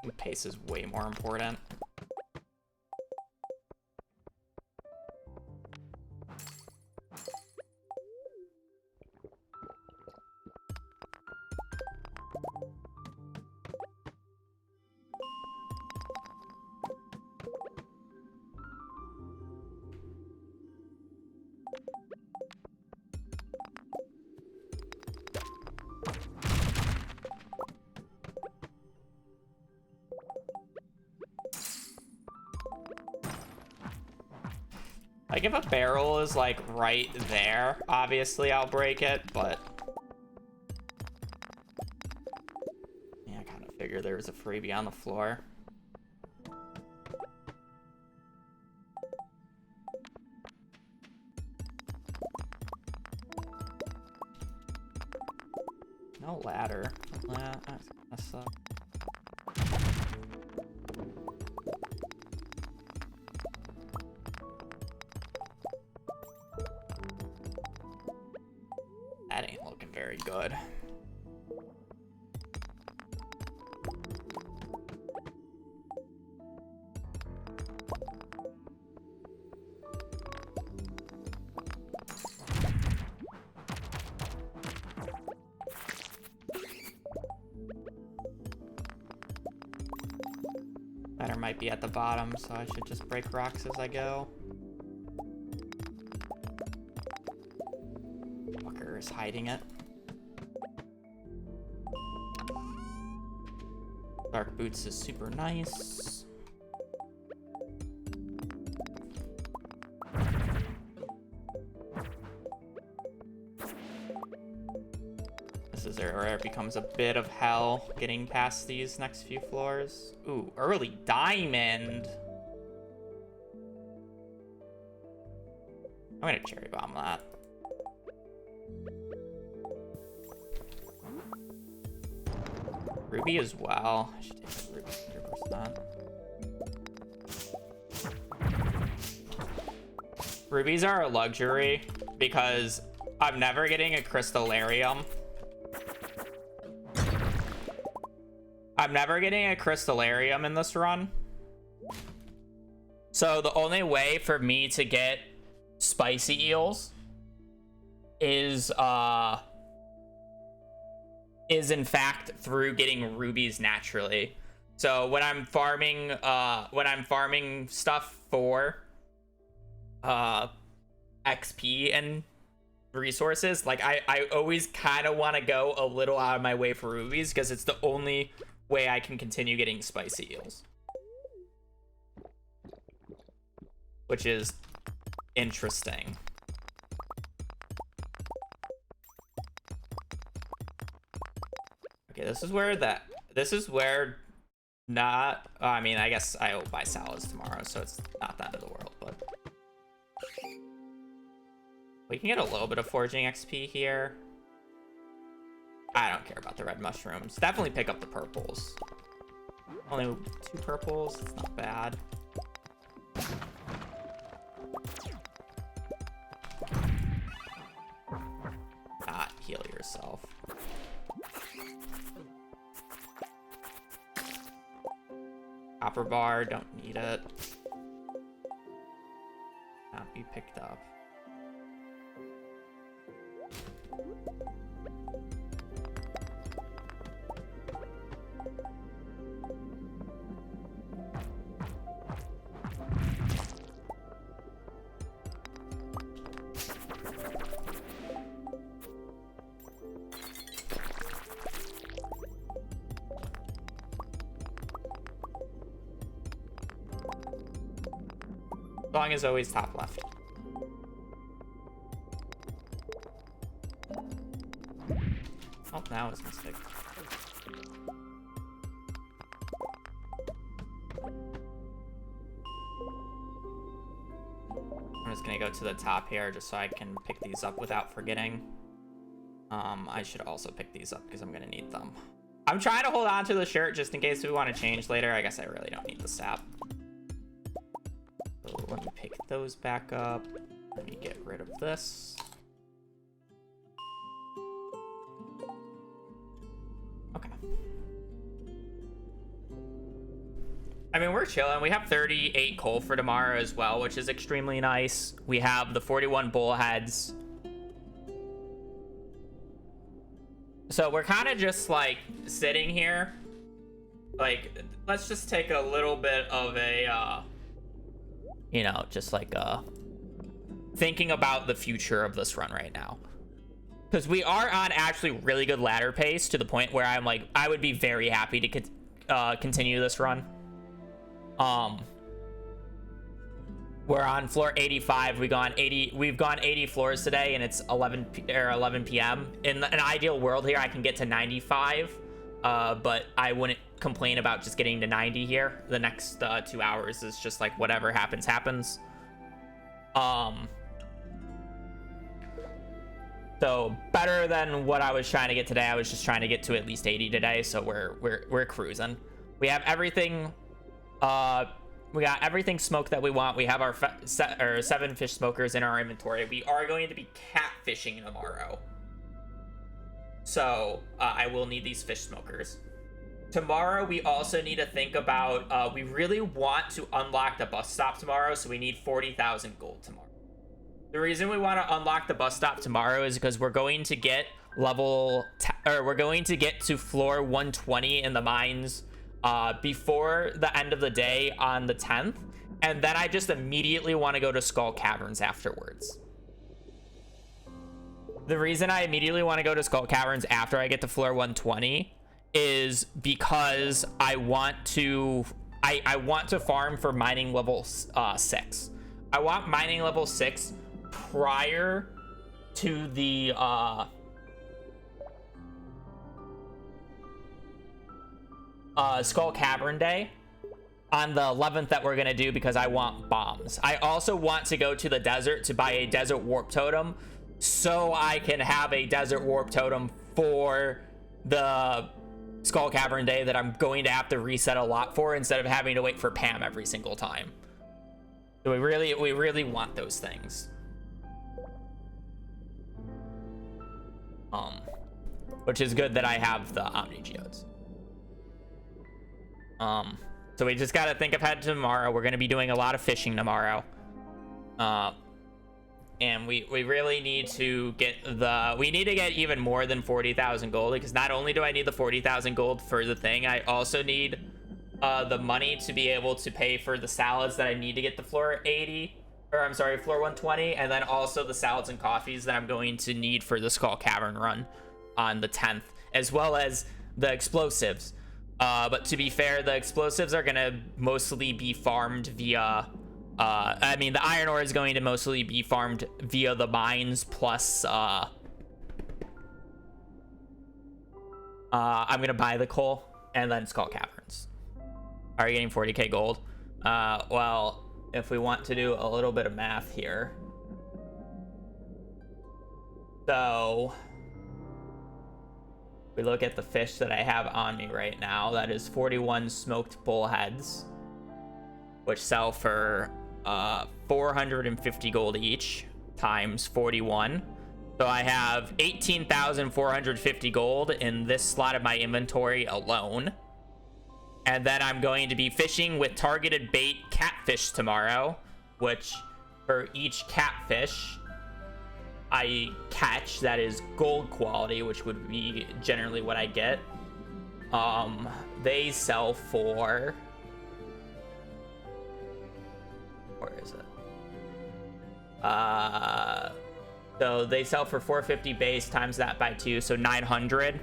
think pace is way more important. Like, if a barrel is, like, right there, obviously I'll break it, but... yeah, I kind of figured there was a freebie on the floor. No ladder. That's gonna suck. That ain't looking very good. Ladder might be at the bottom, so I should just break rocks as I go. Fucker is hiding it. Dark boots is super nice. This is where it becomes a bit of hell getting past these next few floors. Ooh, early diamond. I'm gonna cherry bomb that. Ruby as well. I should take a ruby 100%. Rubies are a luxury because I'm never getting a crystallarium. I'm never getting a crystallarium in this run. So the only way for me to get spicy eels is in fact through getting rubies naturally. So when I'm farming stuff for XP and resources, like I always kind of want to go a little out of my way for rubies because it's the only way I can continue getting spicy eels, which is interesting. Okay, this is where not, I mean, I guess I will buy salads tomorrow, so it's not the end of the world, but we can get a little bit of foraging XP here. I don't care about the red mushrooms. Definitely pick up the purples. Only 2 purples, it's not bad. Not heal yourself. Copper bar, don't need it. Not be picked up. As long as always top left. Oh, now it's a mistake. I'm just gonna go to the top here just so I can pick these up without forgetting. I should also pick these up because I'm gonna need them. I'm trying to hold on to the shirt just in case we want to change later. I guess I really don't need the sap. So let me pick those back up. Let me get rid of this. Okay. I mean, we're chilling. We have 38 coal for tomorrow as well, which is extremely nice. We have the 41 bullheads. So we're kind of just like sitting here. Like, let's just take a little bit of a, you know, just like thinking about the future of this run right now. Because we are on actually really good ladder pace to the point where I'm like, I would be very happy to continue this run. We're on floor 85. We've gone 80 floors today, and it's 11 p.m. In an ideal world here, I can get to 95, but I wouldn't complain about just getting to 90 here. The next 2 hours is just like whatever happens, happens. So better than what I was trying to get today. I was just trying to get to at least 80 today, so we're cruising. We have everything. We got everything smoked that we want. We have our 7 fish smokers in our inventory. We are going to be catfishing tomorrow, so I will need these fish smokers. Tomorrow, we also need to think about, we really want to unlock the bus stop tomorrow, so we need 40,000 gold tomorrow. The reason we want to unlock the bus stop tomorrow is because we're going to get we're going to get to floor 120 in the mines before the end of the day on the 10th, and then I just immediately want to go to Skull Caverns afterwards. The reason I immediately want to go to Skull Caverns after I get to floor 120 is because I want to farm for mining level 6. I want mining level 6 prior to the Skull Cavern Day on the 11th that we're gonna do, because I want bombs. I also want to go to the desert to buy a desert warp totem so I can have a desert warp totem for the Skull Cavern Day that I'm going to have to reset a lot for, instead of having to wait for Pam every single time. So we really want those things. Which is good that I have the Omni Geodes. So we just gotta think ahead to tomorrow. We're gonna be doing a lot of fishing tomorrow. And we really need to get even more than 40,000 gold, because not only do I need the 40,000 gold for the thing, I also need the money to be able to pay for the salads that I need to get to floor 80, or I'm sorry, floor 120, and then also the salads and coffees that I'm going to need for the Skull Cavern run on the 10th, as well as the explosives. But to be fair, the explosives are gonna mostly be farmed via I mean, the iron ore is going to mostly be farmed via the mines, plus I'm gonna buy the coal and then Skull Caverns. Are you getting 40k gold? Well, if we want to do a little bit of math here, so we look at the fish that I have on me right now. That is 41 smoked bullheads, which sell for 450 gold each times 41. So I have 18,450 gold in this slot of my inventory alone. And then I'm going to be fishing with targeted bait catfish tomorrow, which for each catfish I catch that is gold quality, which would be generally what I get, they sell for, where is it? So they sell for 450 base, times that by 2, so 900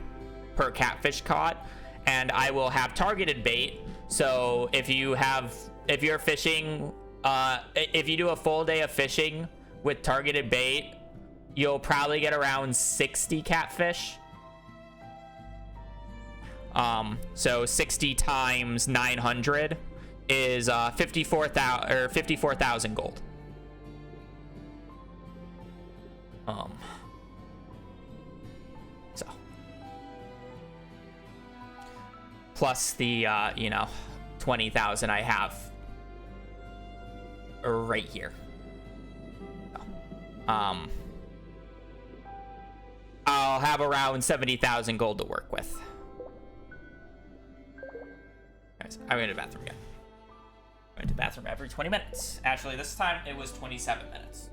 per catfish caught. And I will have targeted bait. So if you're fishing If you do a full day of fishing with targeted bait, you'll probably get around 60 catfish. So 60 times 900 is 54,000 gold. So plus the 20,000 I have right here. I'll have around 70,000 gold to work with. Guys, I'm going to the bathroom again. I went to the bathroom every 20 minutes. Actually, this time it was 27 minutes.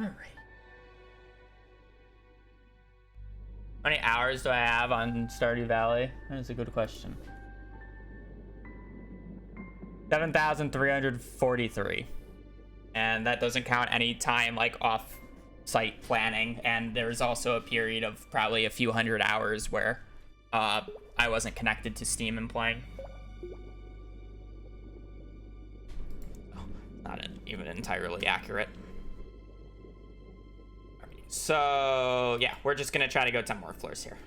All right. How many hours do I have on Stardew Valley? That's a good question. 7,343. And that doesn't count any time like off-site planning. And there's also a period of probably a few hundred hours where I wasn't connected to Steam and playing. Oh, not even entirely accurate. So, yeah, we're just going to try to go 10 more floors here.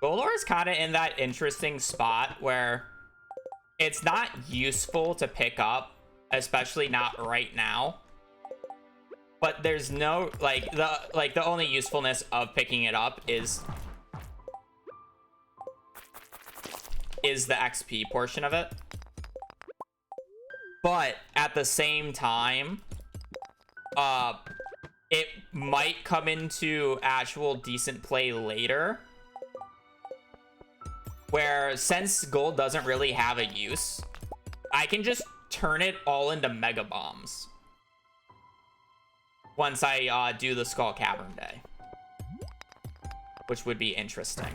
Golor is kind of in that interesting spot where it's not useful to pick up, especially not right now. But there's no the only usefulness of picking it up is the XP portion of it. But at the same time, it might come into actual decent play later. Where since gold doesn't really have a use, I can just turn it all into mega bombs. Once I do the Skull Cavern Day, which would be interesting.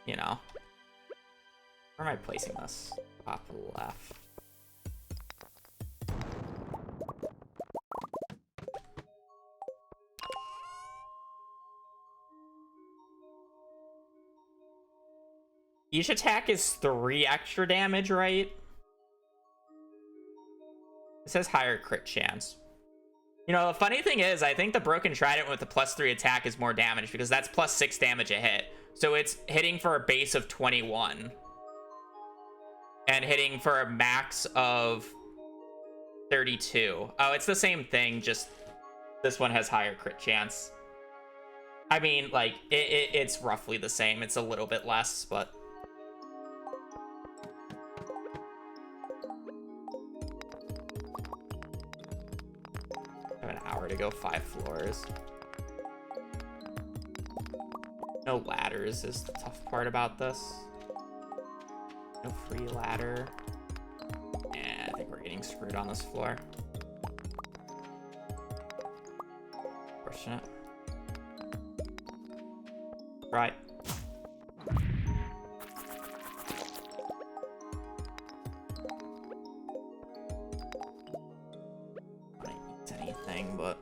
You know, where am I placing this? Top left. Each attack is 3 extra damage, right? It says higher crit chance. You know, the funny thing is, I think the Broken Trident with the +3 attack is more damage because that's +6 damage a hit. So it's hitting for a base of 21. And hitting for a max of 32. Oh, it's the same thing, just this one has higher crit chance. I mean, like, it's roughly the same. It's a little bit less, but... I have an hour to go 5 floors. No ladders is the tough part about this. No free ladder. Yeah, I think we're getting screwed on this floor. Fortunate. Right. anything, but...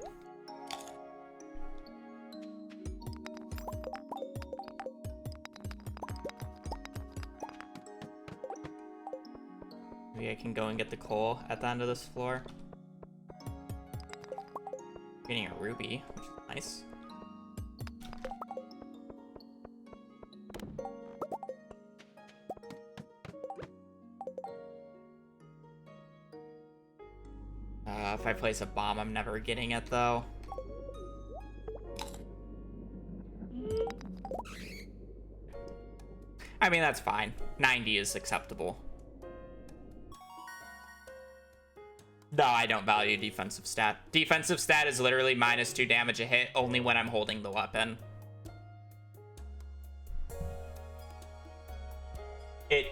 Maybe I can go and get the coal at the end of this floor. Getting a ruby, which is nice. If I place a bomb, I'm never getting it, though. I mean, that's fine. 90 is acceptable. No, I don't value defensive stat. Defensive stat is literally -2 damage a hit only when I'm holding the weapon.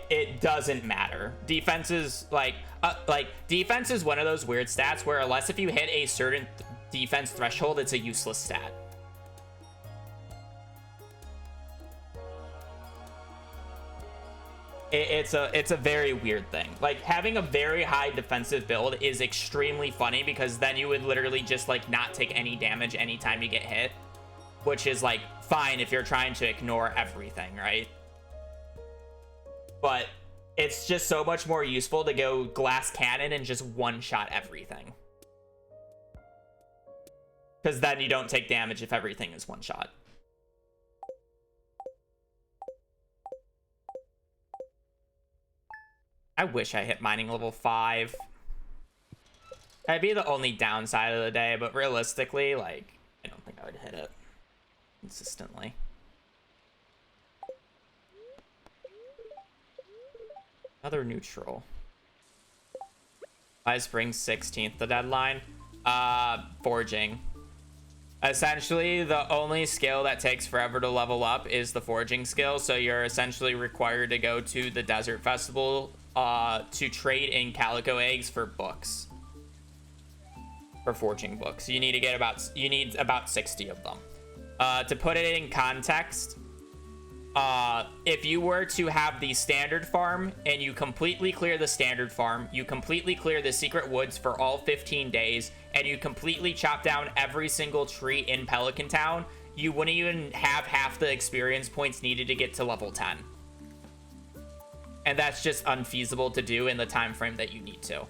It doesn't matter. Defense is defense is one of those weird stats where unless if you hit a certain defense threshold, it's a useless stat. It's a very weird thing. Like, having a very high defensive build is extremely funny because then you would literally just like not take any damage anytime you get hit, which is like fine if you're trying to ignore everything, right? But it's just so much more useful to go glass cannon and just one-shot everything, because then you don't take damage if everything is one shot. I wish I hit mining level 5. That'd be the only downside of the day, but realistically, like, I don't think I would hit it consistently. Another neutral. By spring 16th, the deadline. Forging. Essentially, the only skill that takes forever to level up is the forging skill, so you're essentially required to go to the desert festival to trade in calico eggs for books. For forging books. You need about 60 of them. To put it in context, if you were to have the standard farm and you completely clear the standard farm, you completely clear the secret woods for all 15 days, and you completely chop down every single tree in Pelican Town, you wouldn't even have half the experience points needed to get to level 10. And that's just unfeasible to do in the time frame that you need to,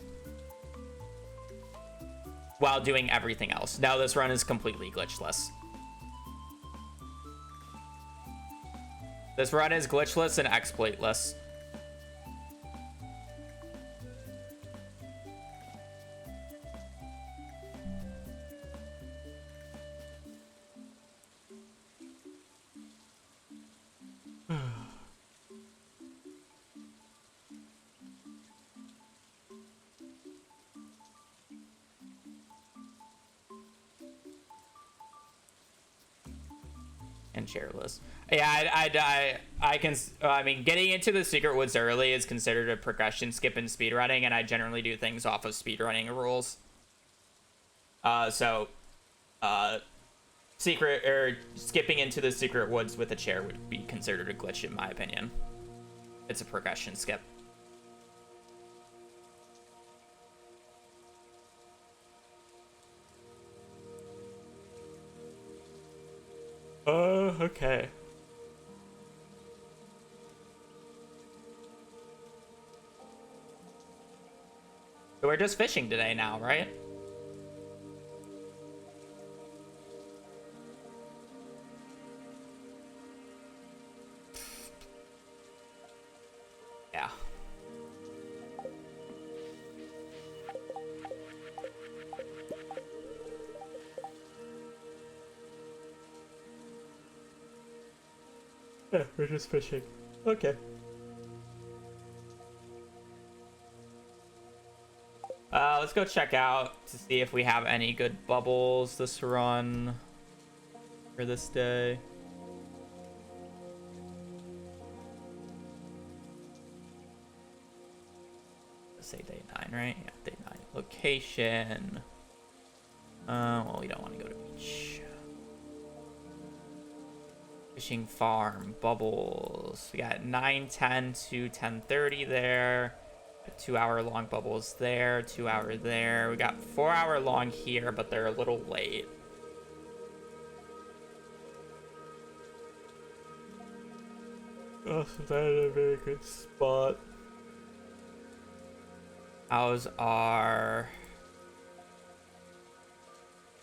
while doing everything else. Now this run is completely glitchless. This run is glitchless and exploitless. And chairless. Yeah, I mean, getting into the secret woods early is considered a progression skip in speedrunning, and I generally do things off of speedrunning rules. Secret or skipping into the secret woods with a chair would be considered a glitch in my opinion. It's a progression skip. Okay. So we're just fishing today now, right? Yeah. Yeah, we're just fishing. Okay. Let's go check out to see if we have any good bubbles this run for this day. Let's say day 9, right? Yeah, day 9. Location. Well, we don't want to go to beach. Fishing farm, bubbles. We got 9:10 to 10:30 there. 2-hour long bubbles there, 2 hour there. We got 4 hour long here, but they're a little late. Oh, that's a very good spot. How's our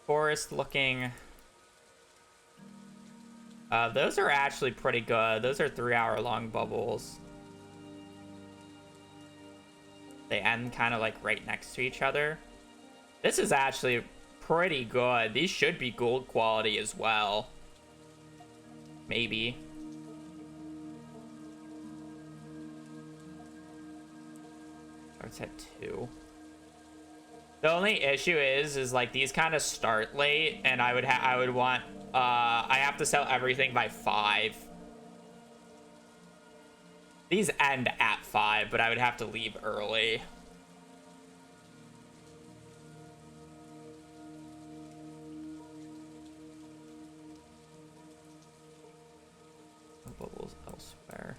forest looking? Those are actually pretty good. Those are 3 hour long bubbles. They end kind of like right next to each other. This is actually pretty good. These should be gold quality as well. Maybe. Or it's at 2. The only issue is like these kind of start late, and I would want I have to sell everything by 5. These end at 5, but I would have to leave early. Bubbles elsewhere.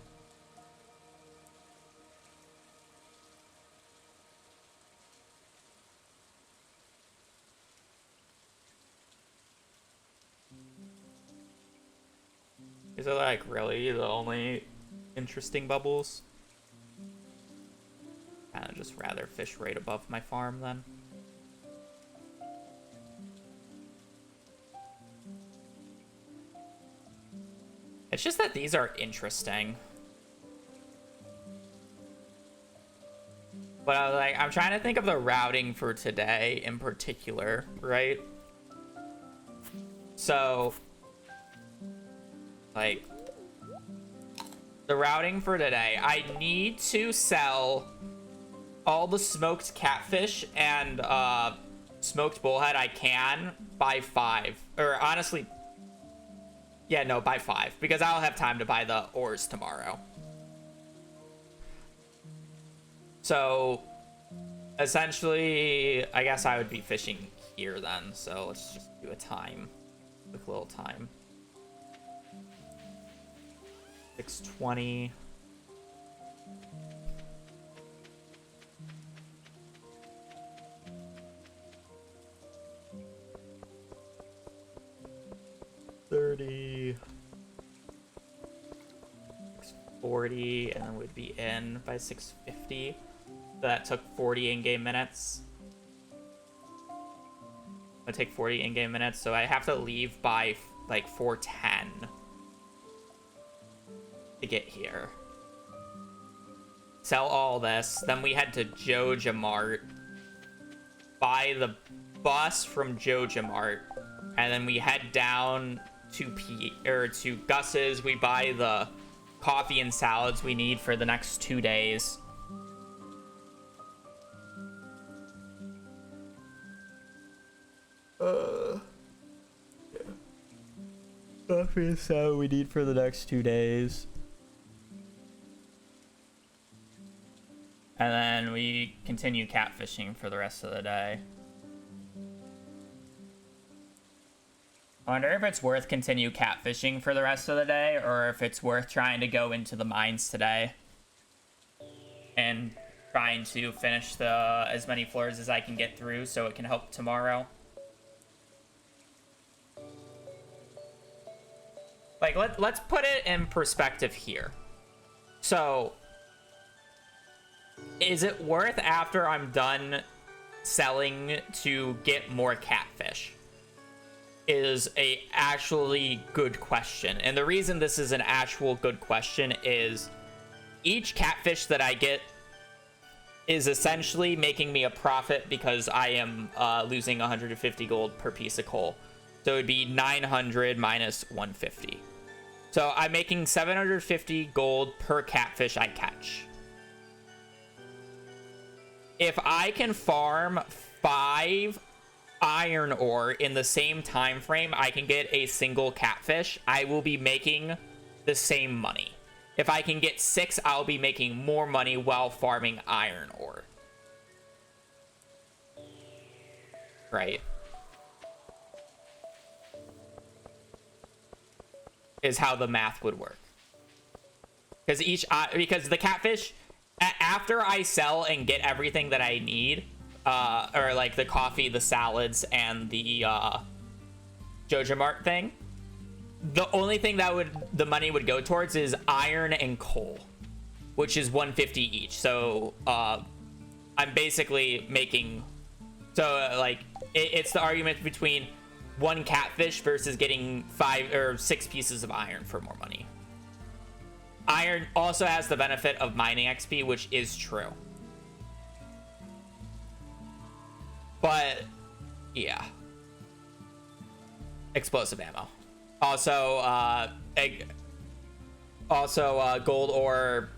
Is it like really the only interesting bubbles? Kind of just rather fish right above my farm then. It's just that these are interesting. But I'm trying to think of the routing for today in particular, right? So, like, the routing for today, I need to sell all the smoked catfish and smoked bullhead I can by 5. Or honestly, yeah, no, by 5. Because I'll have time to buy the ores tomorrow. So, essentially, I guess I would be fishing here then. So let's just do a time. Quick little time. 6:20. $30. 6:40, and then we'd be in by 6:50. So that took 40 in-game minutes. It'll take 40 in-game minutes, so I have to leave by like 4:10 to get here. Sell all this, then we head to Joja Mart, buy the bus from Joja Mart, and then we head down to Gus's. We buy the coffee and salads we need for the next 2 days. Yeah. Coffee and salad we need for the next 2 days. And then we continue catfishing for the rest of the day. I wonder if it's worth continue catfishing for the rest of the day, or if it's worth trying to go into the mines today and trying to finish as many floors as I can get through so it can help tomorrow. Like, let's put it in perspective here. So, is it worth after I'm done selling to get more catfish? Is a actually good question. And the reason this is an actual good question is each catfish that I get is essentially making me a profit because I am losing 150 gold per piece of coal. So it would be 900 minus 150. So I'm making 750 gold per catfish I catch. If I can farm 5 iron ore in the same time frame I can get a single catfish, I will be making the same money. If I can get 6, I'll be making more money while farming iron ore. Right? Is how the math would work. Because the catfish After I sell and get everything that I need, or like the coffee, the salads, and the Jojo Mart thing, the only thing that the money would go towards is iron and coal, which is 150 each. So I'm basically making, so like it's the argument between one catfish versus getting 5 or 6 pieces of iron for more money. Iron also has the benefit of mining XP, which is true. But yeah, explosive ammo. Also, gold ore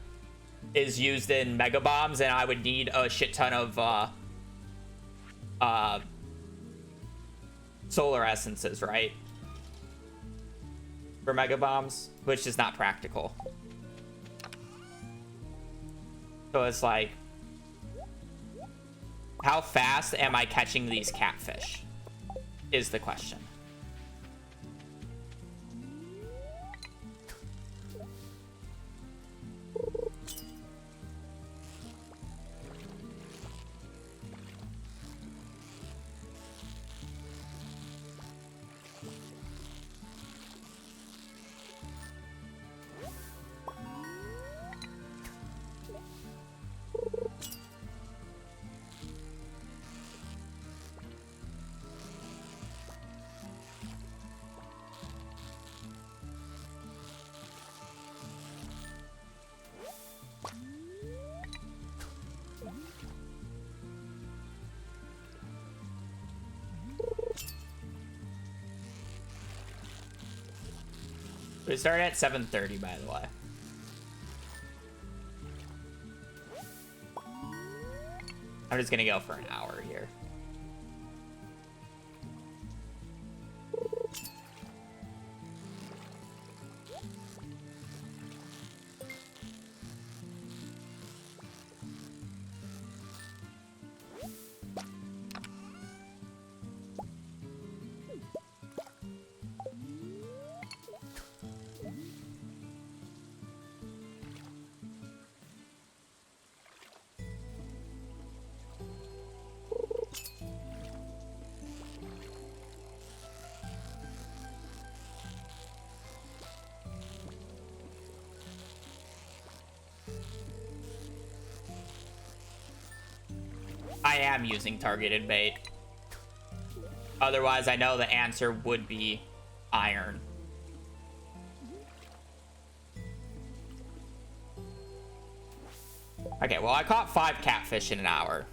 is used in mega bombs, and I would need a shit ton of solar essences, right? For mega bombs, which is not practical. So it's like, how fast am I catching these catfish is the question. We started at 7:30, by the way. I'm just gonna go for an hour here. I am using targeted bait. Otherwise, I know the answer would be iron. Okay, well, I caught 5 catfish in an hour.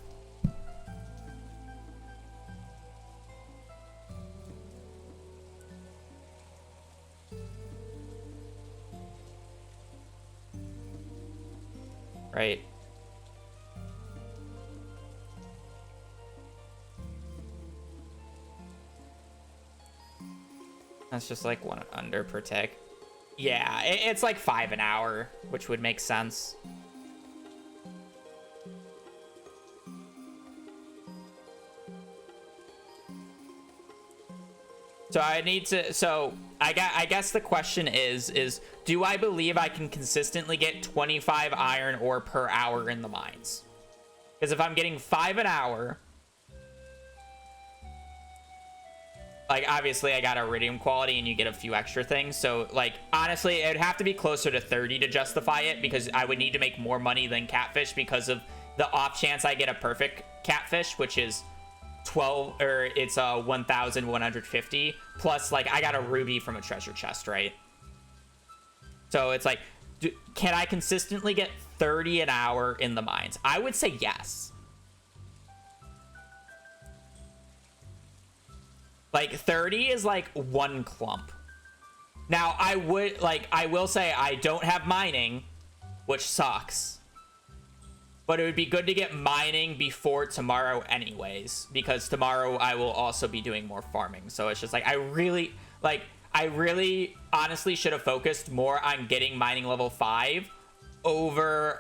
Right. That's just like 1 under per tick. Yeah, it's like 5 an hour, which would make sense. So I need to, so I guess the question is do I believe I can consistently get 25 iron ore per hour in the mines? Because if I'm getting 5 an hour, like, obviously I got iridium quality and you get a few extra things. So, like, honestly, it'd have to be closer to 30 to justify it, because I would need to make more money than catfish because of the off chance I get a perfect catfish, which is 12, or it's 1,150. Plus, like, I got a ruby from a treasure chest, right? So it's like, can I consistently get 30 an hour in the mines? I would say yes. Like, 30 is like 1 clump. Now, I will say I don't have mining, which sucks. But it would be good to get mining before tomorrow anyways, because tomorrow I will also be doing more farming. So it's just like, I really honestly should have focused more on getting mining level 5 over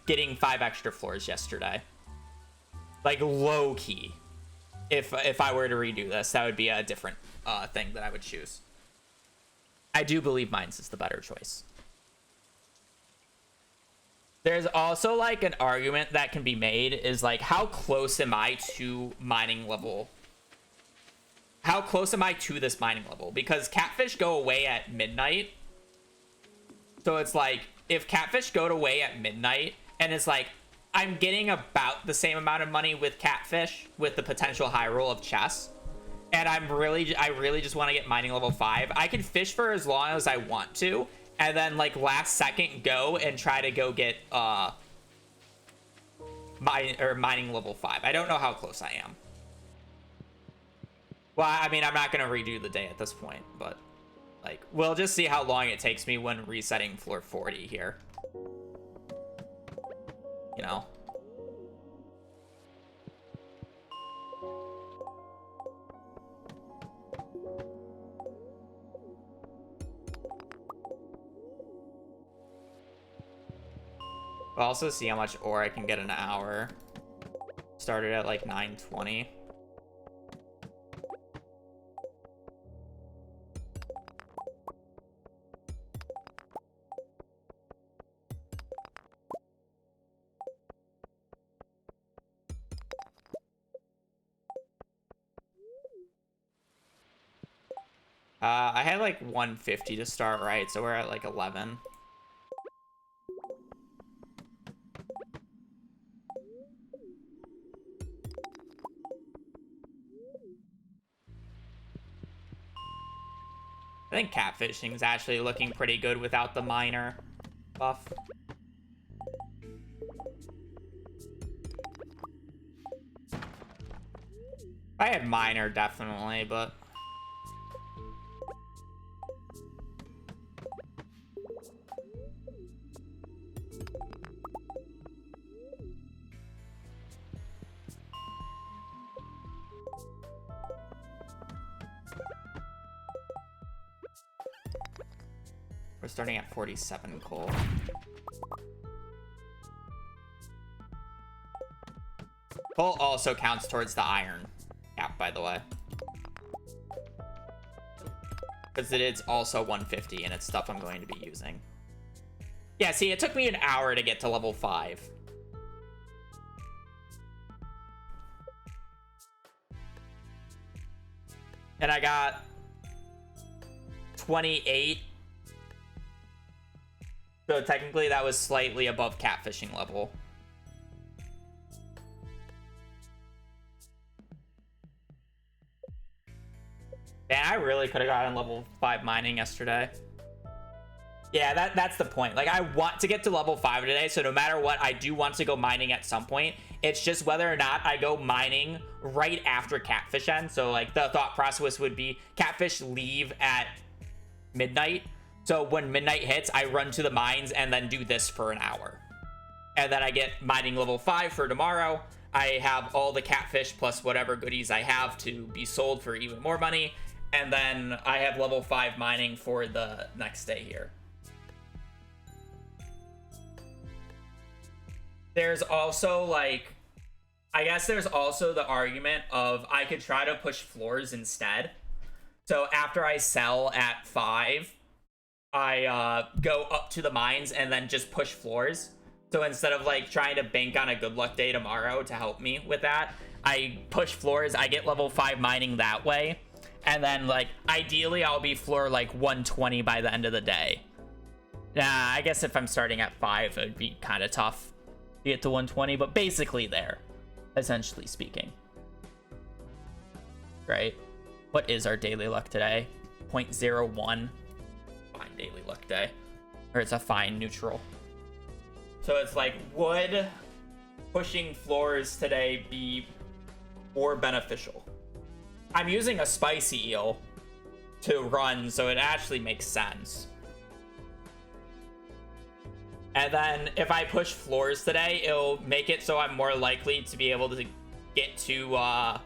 getting 5 extra floors yesterday. Like, low key. If I were to redo this, that would be a different thing that I would choose. I do believe mines is the better choice. There's also like an argument that can be made is like, how close am I to mining level? How close am I to this mining level? Because catfish go away at midnight. So it's like, if catfish go away at midnight, and it's like, I'm getting about the same amount of money with catfish with the potential high roll of chess. And I really just want to get mining level 5. I can fish for as long as I want to. And then like last second go and try to go get mining level 5. I don't know how close I am. Well, I mean, I'm not going to redo the day at this point, but like, we'll just see how long it takes me when resetting floor 40 here. You know? I'll also see how much ore I can get in an hour. Started at like 9:20. I had like 150 to start, right? So we're at like 11. I think catfishing is actually looking pretty good without the miner buff. I had miner definitely, but we're starting at 47 coal. Coal also counts towards the iron cap, by the way. Because it is also 150 and it's stuff I'm going to be using. Yeah, see, it took me an hour to get to level 5. And I got 28. So technically that was slightly above catfishing level. Man, I really could have gotten level 5 mining yesterday. Yeah, that's the point. Like, I want to get to level 5 today, so no matter what, I do want to go mining at some point. It's just whether or not I go mining right after catfish ends. So, like, the thought process would be catfish leave at midnight. So when midnight hits, I run to the mines and then do this for an hour. And then I get mining level 5 for tomorrow. I have all the catfish plus whatever goodies I have to be sold for even more money. And then I have level 5 mining for the next day here. There's also, like, I guess there's also the argument of I could try to push floors instead. So after I sell at 5, I go up to the mines and then just push floors. So instead of like trying to bank on a good luck day tomorrow to help me with that, I push floors, I get level 5 mining that way. And then like ideally I'll be floor like 120 by the end of the day. Nah, I guess if I'm starting at 5, it'd be kind of tough to get to 120, but basically there, essentially speaking. Right? What is our daily luck today? 0.01. Fine daily luck day. Or it's a fine neutral. So it's like, would pushing floors today be more beneficial? I'm using a spicy eel to run, so it actually makes sense. And then if I push floors today, it'll make it so I'm more likely to be able to get to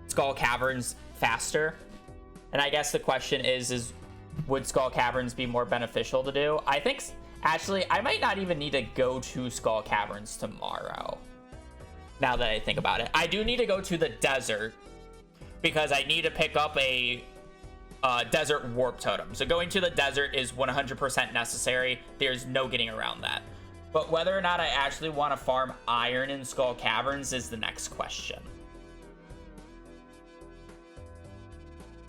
Skull Caverns faster. And I guess the question is would Skull Caverns be more beneficial to do? I think, actually, I might not even need to go to Skull Caverns tomorrow. Now that I think about it. I do need to go to the desert because I need to pick up a desert warp totem. So going to the desert is 100% necessary. There's no getting around that. But whether or not I actually want to farm iron in Skull Caverns is the next question.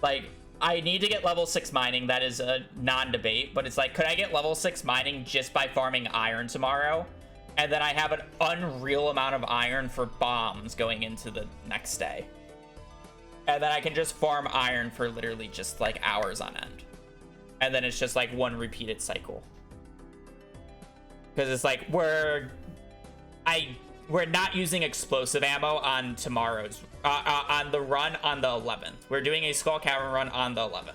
Like, I need to get level 6 mining. That is a non-debate. But it's like, could I get level 6 mining just by farming iron tomorrow? And then I have an unreal amount of iron for bombs going into the next day. And then I can just farm iron for literally just like hours on end. And then it's just like one repeated cycle. Because it's like, we're not using explosive ammo on tomorrow's, on the run on the 11th. We're doing a Skull Cavern run on the 11th.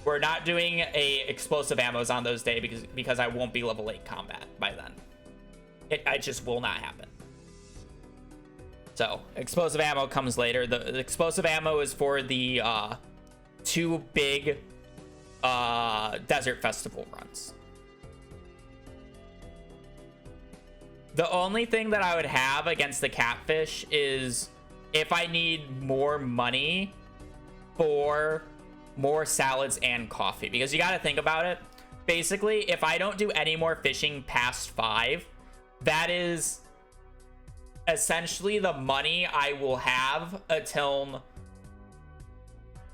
We're not doing a explosive ammos on those days because I won't be level 8 combat by then. It just will not happen. So, explosive ammo comes later. The explosive ammo is for the 2 big Desert Festival runs. The only thing that I would have against the catfish is if I need more money for more salads and coffee. Because you got to think about it. Basically, if I don't do any more fishing past 5, that is essentially the money I will have until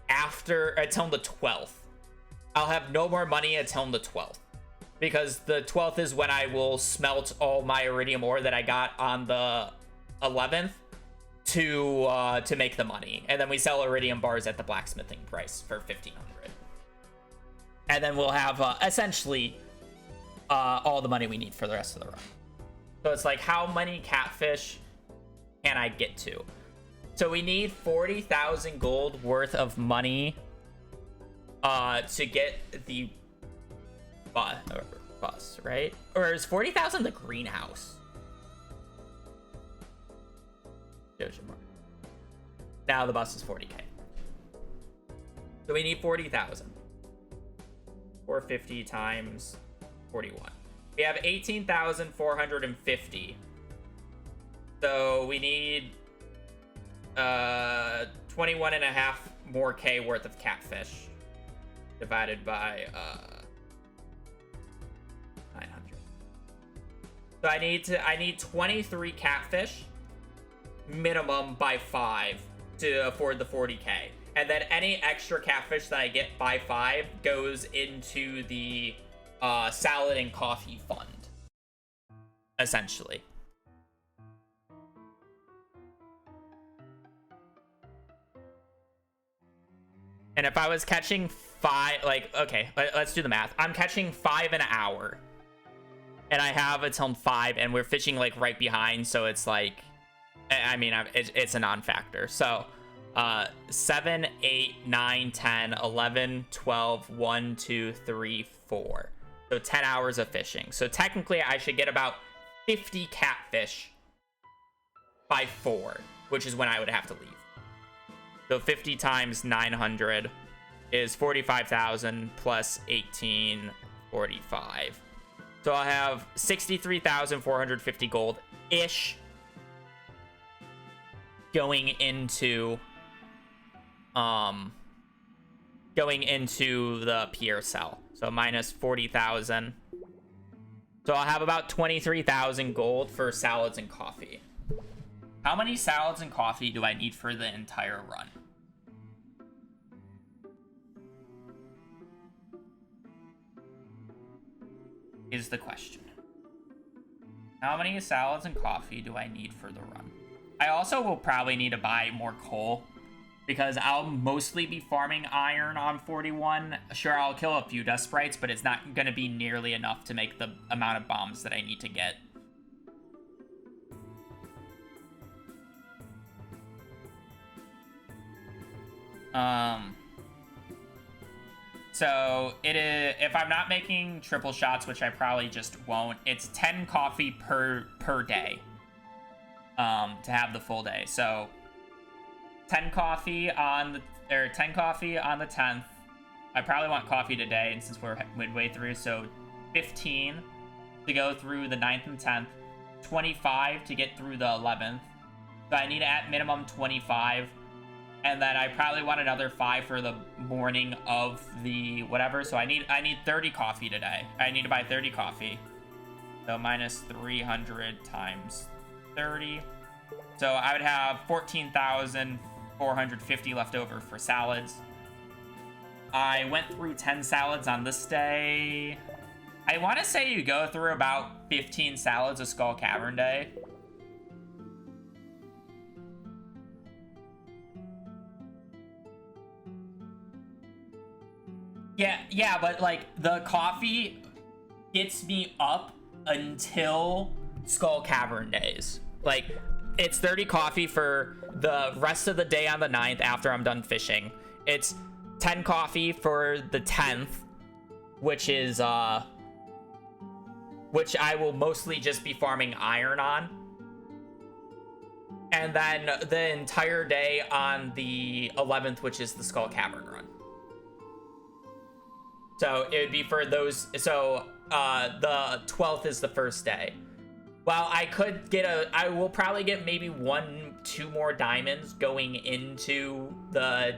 the 12th. I'll have no more money until the 12th. Because the 12th is when I will smelt all my iridium ore that I got on the 11th to make the money. And then we sell iridium bars at the blacksmithing price for 1,500. And then we'll have essentially all the money we need for the rest of the run. So it's like, how many catfish can I get to? So we need 40,000 gold worth of money to get the bus, right? Or is 40,000 the greenhouse? Now the bus is 40k. So we need 40,000. 450 times 41. We have 18,450. So we need 21 and a half more K worth of catfish divided by 900. So I need 23 catfish minimum by 5 to afford the 40k. And then any extra catfish that I get by 5 goes into the salad and coffee fund, essentially. And if I was catching 5, like, okay, let's do the math. I'm catching 5 an hour. And I have until 5, and we're fishing, like, right behind, so it's like, I mean, it's a non-factor. So, 7, 8, 9, 10, 11, 12, 1, 2, 3, 4. So 10 hours of fishing. So technically, I should get about 50 catfish by 4, which is when I would have to leave. So 50 times 900 is 45,000 plus 1845. So I'll have 63,450 gold-ish going into the Pierre cell. So minus 40,000. So I'll have about 23,000 gold for salads and coffee. How many salads and coffee do I need for the entire run? Is the question. How many salads and coffee do I need for the run? I also will probably need to buy more coal, because I'll mostly be farming iron on 41. Sure, I'll kill a few dust sprites, but it's not going to be nearly enough to make the amount of bombs that I need to get. So it is, if I'm not making triple shots, which I probably just won't, it's 10 coffee per day to have the full day. So 10 coffee on the 10th. I probably want coffee today, and since we're midway through, so 15 to go through the 9th and 10th, 25 to get through the 11th. So I need at minimum 25. And then I probably want another 5 for the morning of the whatever. So I need 30 coffee today. I need to buy 30 coffee. So minus 300 times 30. So I would have 14,450 left over for salads. I went through 10 salads on this day. I want to say you go through about 15 salads a Skull Cavern day. Yeah, but like the coffee gets me up until Skull Cavern days. Like, it's 30 coffee for the rest of the day on the 9th after I'm done fishing. It's 10 coffee for the 10th, which is which I will mostly just be farming iron on. And then the entire day on the 11th, which is the Skull Cavern run. So it would be for those. So the 12th is the first day. Well, I will probably get maybe 1-2 more diamonds going into the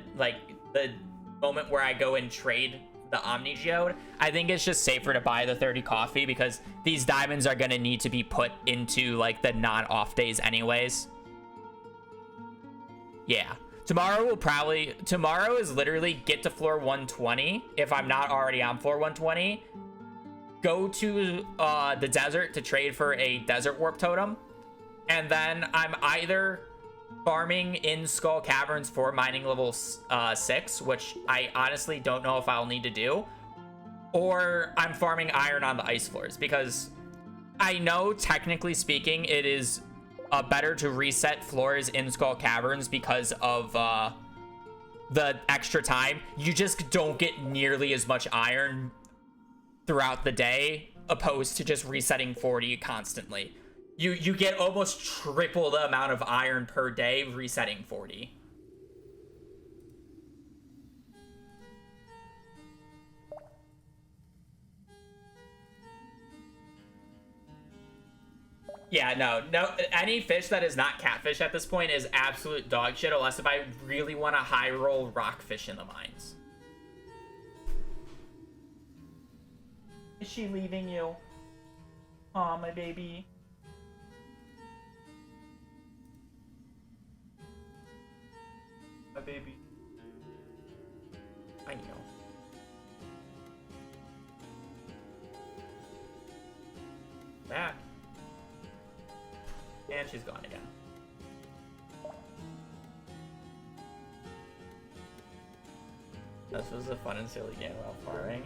moment where I go and trade the Omni Geode. I think it's just safer to buy the 30 coffee because these diamonds are going to need to be put into like the non-off days anyways. Yeah. Tomorrow is literally get to floor 120 if I'm not already on floor 120. Go to the desert to trade for a desert warp totem, and then I'm either farming in Skull Caverns for mining level 6, which I honestly don't know if I'll need to do, or I'm farming iron on the ice floors, because I know technically speaking it is better to reset floors in Skull Caverns because of the extra time. You just don't get nearly as much iron throughout the day opposed to just resetting 40 constantly. You get almost triple the amount of iron per day resetting 40. Yeah, no, any fish that is not catfish at this point is absolute dog shit, unless if I really want to high roll rockfish in the mines. Is she leaving you? Aw, my baby. My baby. I know. Back. And she's gone again. This was a fun and silly game about farming.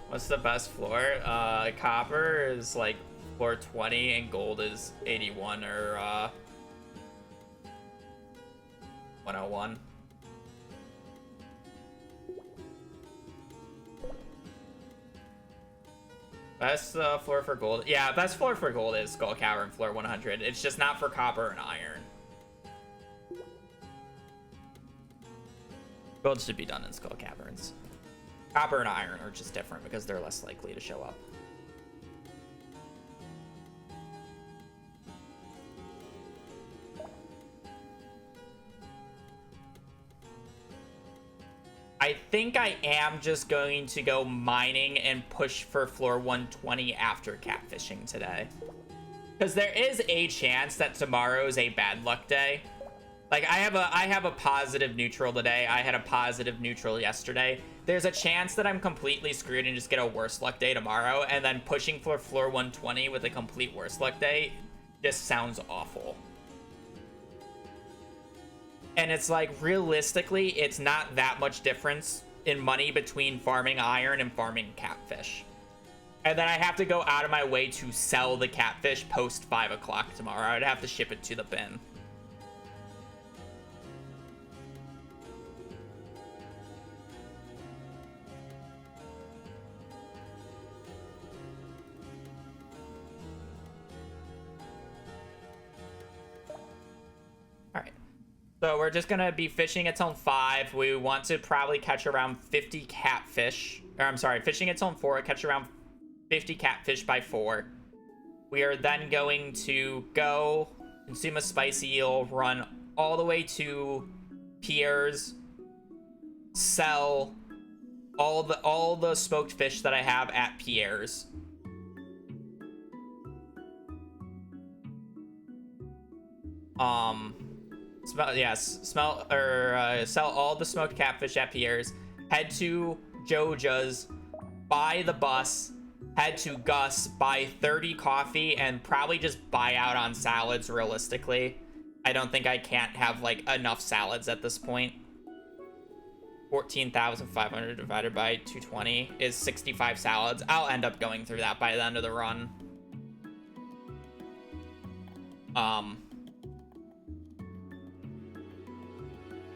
What's the best floor? Copper is like floor 20 and gold is 81 or 101. Best floor for gold. Yeah, best floor for gold is Skull Cavern floor 100. It's just not for copper and iron. Gold should be done in Skull Caverns. Copper and iron are just different because they're less likely to show up. I think I am just going to go mining and push for floor 120 after catfishing today. Because there is a chance that tomorrow is a bad luck day. Like, I have a positive neutral today. I had a positive neutral yesterday. There's a chance that I'm completely screwed and just get a worse luck day tomorrow, and then pushing for floor 120 with a complete worse luck day just sounds awful. And it's like, realistically, it's not that much difference in money between farming iron and farming catfish. And then I have to go out of my way to sell the catfish post 5 o'clock tomorrow. I'd have to ship it to the bin. So we're just gonna be fishing at zone 5. We want to probably catch around 50 catfish. Or I'm sorry, fishing at zone 4, catch around 50 catfish by 4. We are then going to go consume a spicy eel, run all the way to Pierre's, sell all the smoked fish that I have at Pierre's. Sell all the smoked catfish at Pierre's. Head to Joja's, buy the bus, head to Gus, buy 30 coffee, and probably just buy out on salads realistically. I don't think I can't have like enough salads at this point. 14,500 divided by 220 is 65 salads. I'll end up going through that by the end of the run.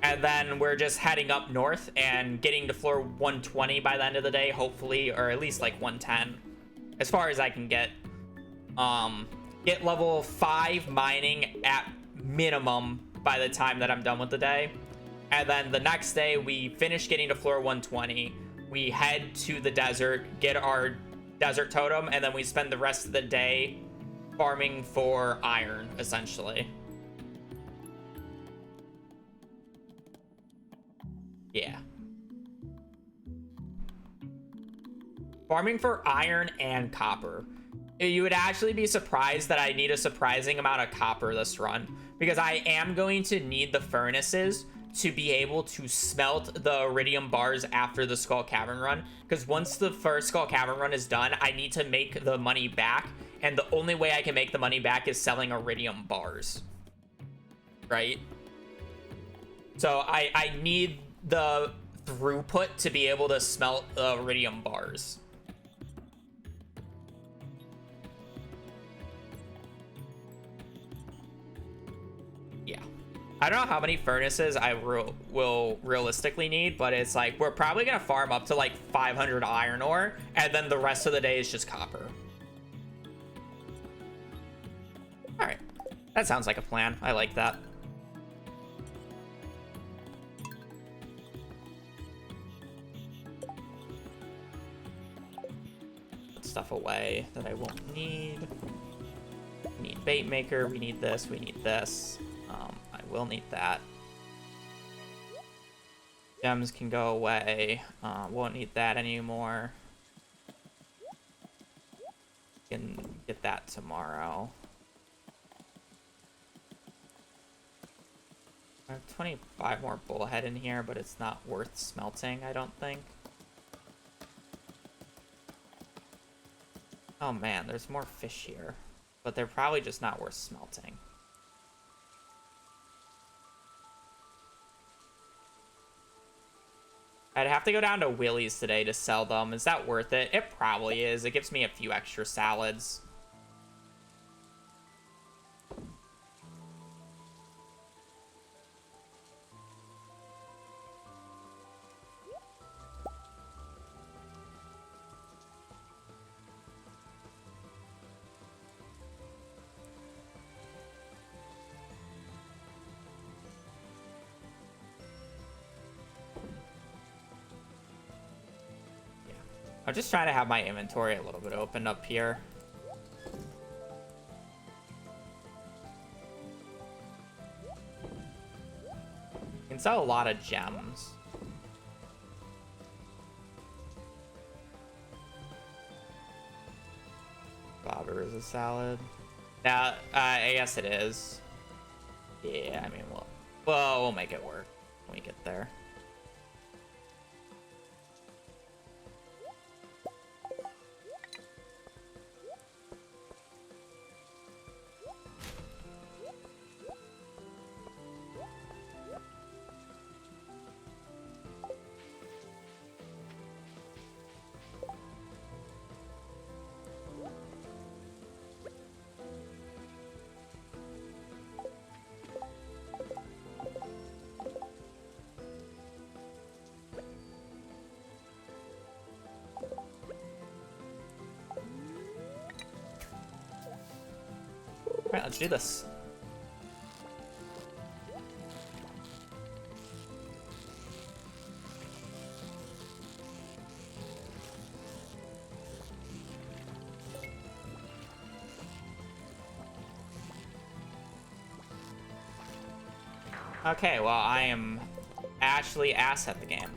And then we're just heading up north and getting to floor 120 by the end of the day, hopefully, or at least like 110, as far as I can get. Get level 5 mining at minimum by the time that I'm done with the day. And then the next day, we finish getting to floor 120. We head to the desert, get our desert totem, and then we spend the rest of the day farming for iron, essentially. Yeah. Farming for iron and copper. You would actually be surprised that I need a surprising amount of copper this run, because I am going to need the furnaces to be able to smelt the iridium bars after the Skull Cavern run, because once the first Skull Cavern run is done, I need to make the money back, and the only way I can make the money back is selling iridium bars, right? So I need the throughput to be able to smelt the iridium bars. Yeah. I don't know how many furnaces I will realistically need, but it's like we're probably gonna farm up to like 500 iron ore, and then the rest of the day is just copper. All right, that sounds like a plan. I like that. Put stuff away that I won't need. We need bait maker. We need this. We need this. I will need that. Gems can go away. Won't need that anymore. Can get that tomorrow. I have 25 more bullhead in here, but it's not worth smelting, I don't think. Oh man, there's more fish here, but they're probably just not worth smelting. I'd have to go down to Willie's today to sell them. Is that worth it? It probably is. It gives me a few extra salads. I'm just trying to have my inventory a little bit open up here. You can sell a lot of gems. Bobber is a salad. Yeah, I guess it is. Yeah, I mean, we'll make it work when we get there. Alright, let's do this. Okay, well, I am actually ass at the game.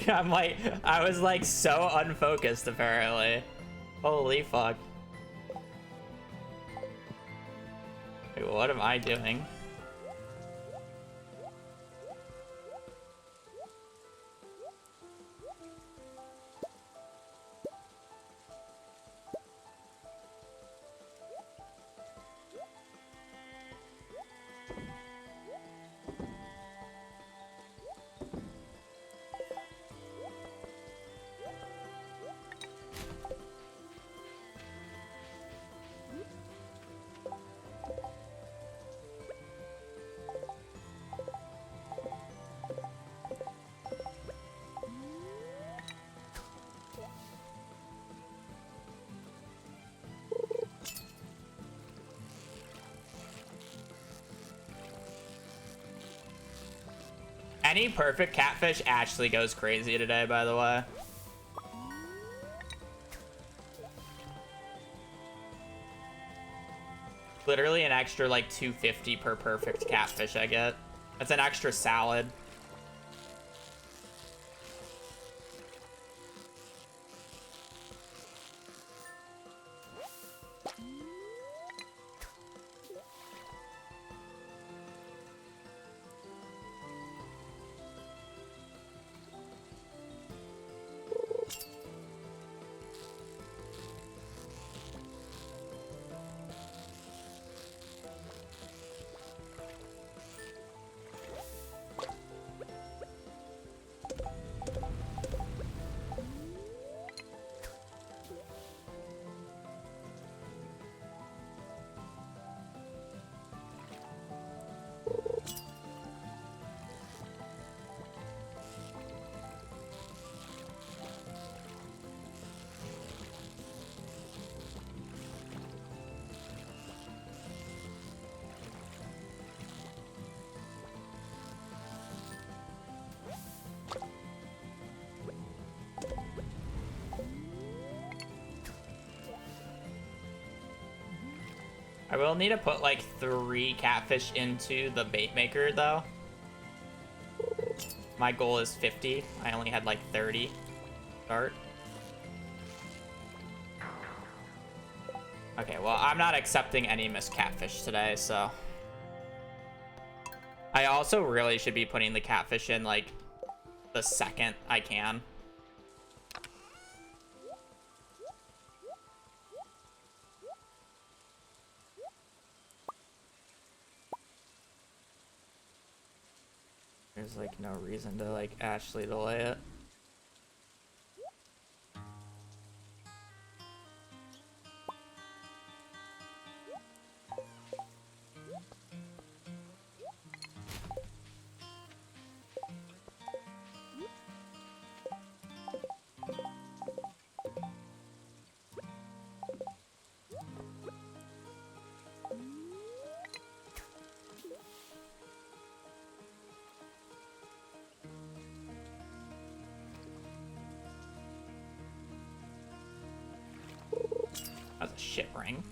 I'm like, I was like so unfocused apparently. Holy fuck. Wait, what am I doing? Any perfect catfish actually goes crazy today, by the way. Literally an extra like 250 per perfect catfish I get. That's an extra salad. I will need to put like 3 catfish into the bait maker though. My goal is 50. I only had like 30 start. Okay, well, I'm not accepting any missed catfish today, so. I also really should be putting the catfish in like the second I can. There's like no reason to like actually delay it. That's a shit ring.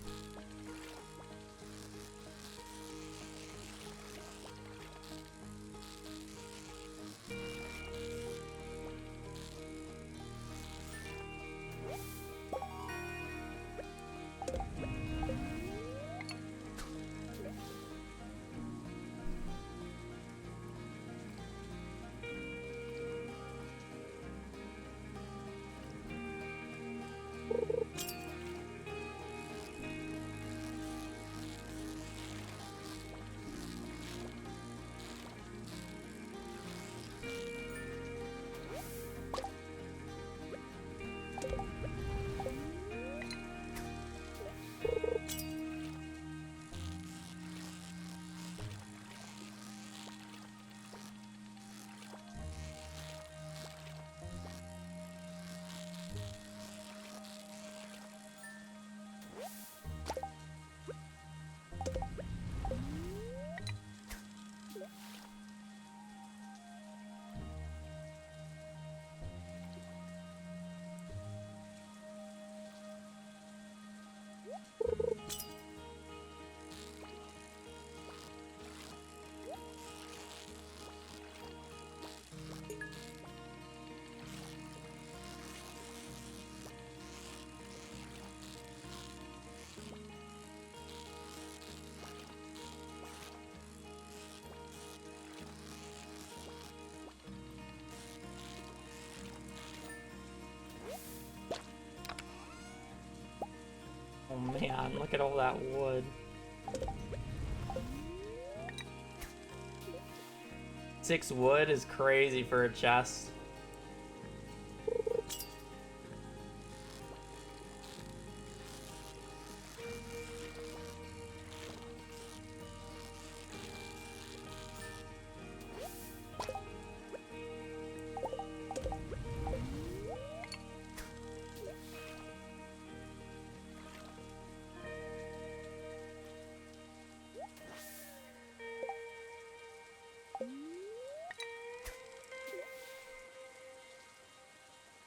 Oh man, look at all that wood. 6 wood is crazy for a chest.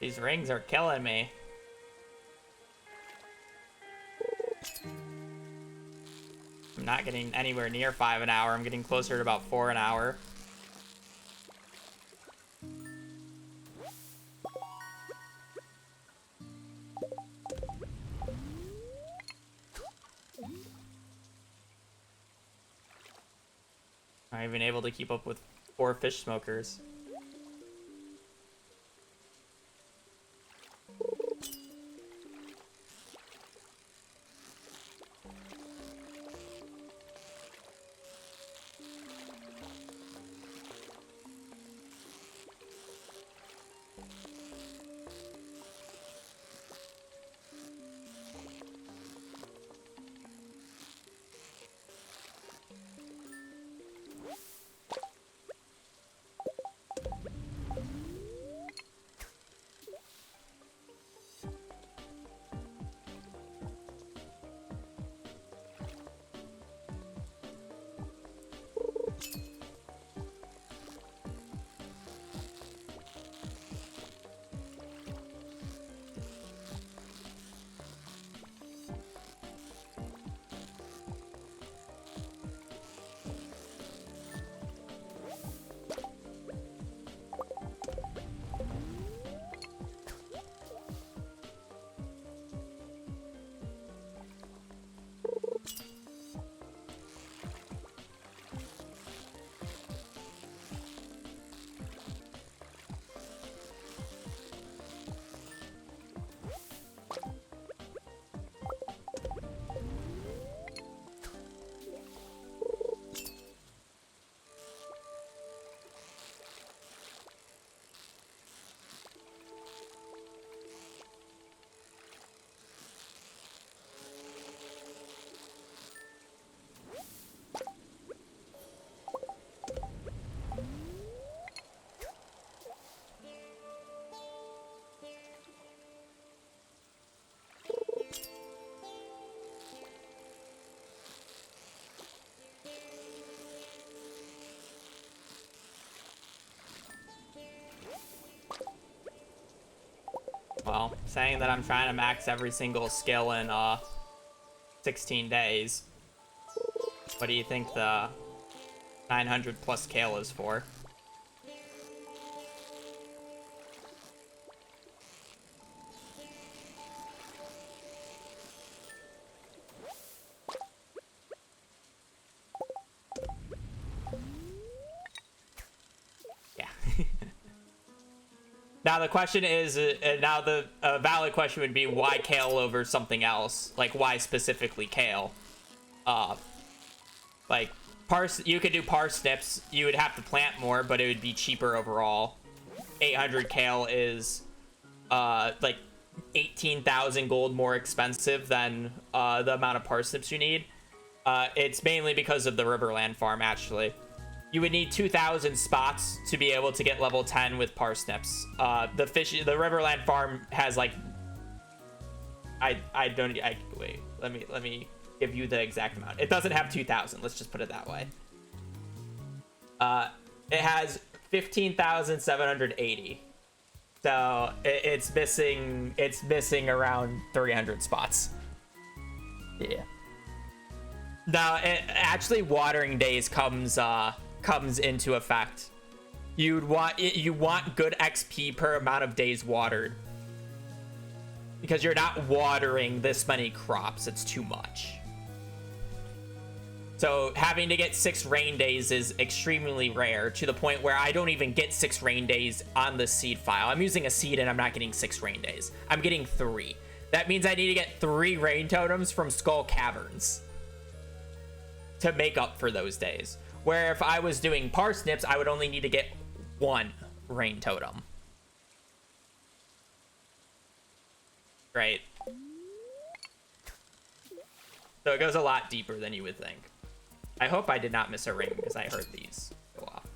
These rings are killing me. I'm not getting anywhere near 5 an hour. I'm getting closer to about 4 an hour. I'm even able to keep up with 4 fish smokers. Well, saying that I'm trying to max every single skill in 16 days. What do you think the 900 plus kale is for? Yeah. Now the question is, now the valid question would be, why kale over something else? Like, why specifically kale? Like, you could do parsnips. You would have to plant more, but it would be cheaper overall. 800 kale is, like, 18,000 gold more expensive than the amount of parsnips you need. It's mainly because of the Riverland farm, actually. You would need 2,000 spots to be able to get level 10 with parsnips. The Riverland farm has like, wait, let me give you the exact amount. It doesn't have 2,000. Let's just put it that way. It has 15,780. So it's missing around 300 spots. Yeah. Now, actually, watering days comes into effect. You want good XP per amount of days watered, because you're not watering this many crops. It's too much. So having to get 6 rain days is extremely rare, to the point where I don't even get 6 rain days on the seed file. I'm using a seed and I'm not getting 6 rain days. I'm getting 3. That means I need to get 3 rain totems from Skull Caverns to make up for those days. Where if I was doing parsnips, I would only need to get 1 rain totem. Right? So it goes a lot deeper than you would think. I hope I did not miss a ring because I heard these go off.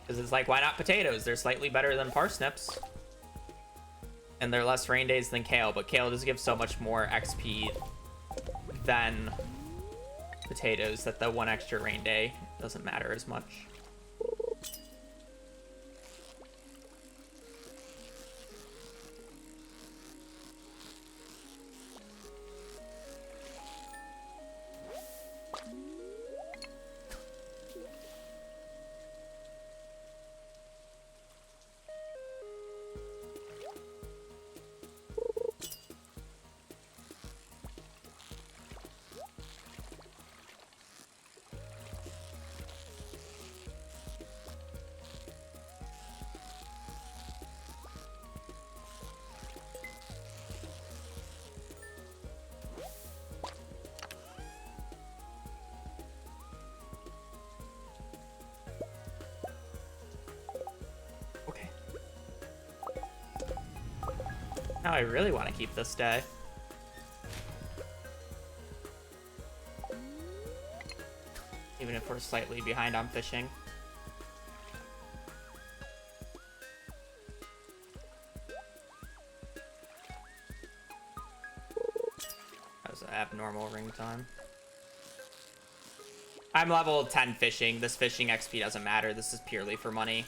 Because it's like, why not potatoes? They're slightly better than parsnips. And they're less rain days than kale, but kale does give so much more XP than potatoes that the 1 extra rain day doesn't matter as much. Now I really want to keep this day. Even if we're slightly behind on fishing. That was an abnormal ring time. I'm level 10 fishing. This fishing XP doesn't matter. This is purely for money.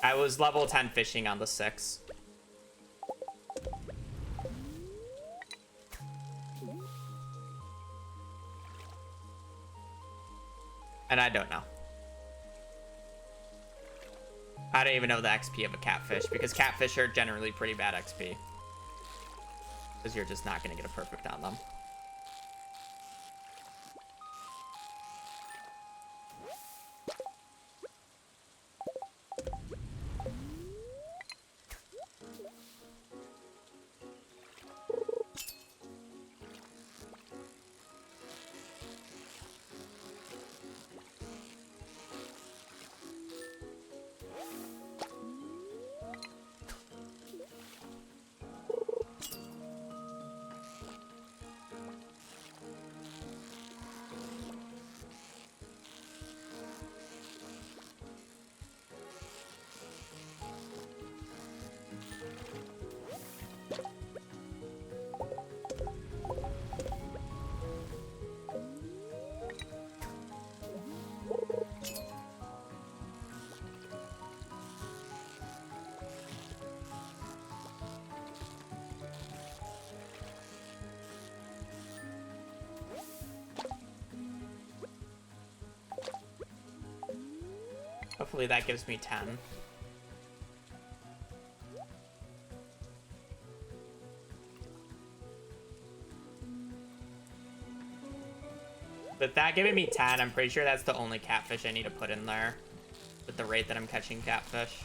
I was level 10 fishing on the 6. And I don't know. I don't even know the XP of a catfish, because catfish are generally pretty bad XP. Because you're just not going to get a perfect on them. Hopefully that gives me 10. With that giving me 10, I'm pretty sure that's the only catfish I need to put in there with the rate that I'm catching catfish.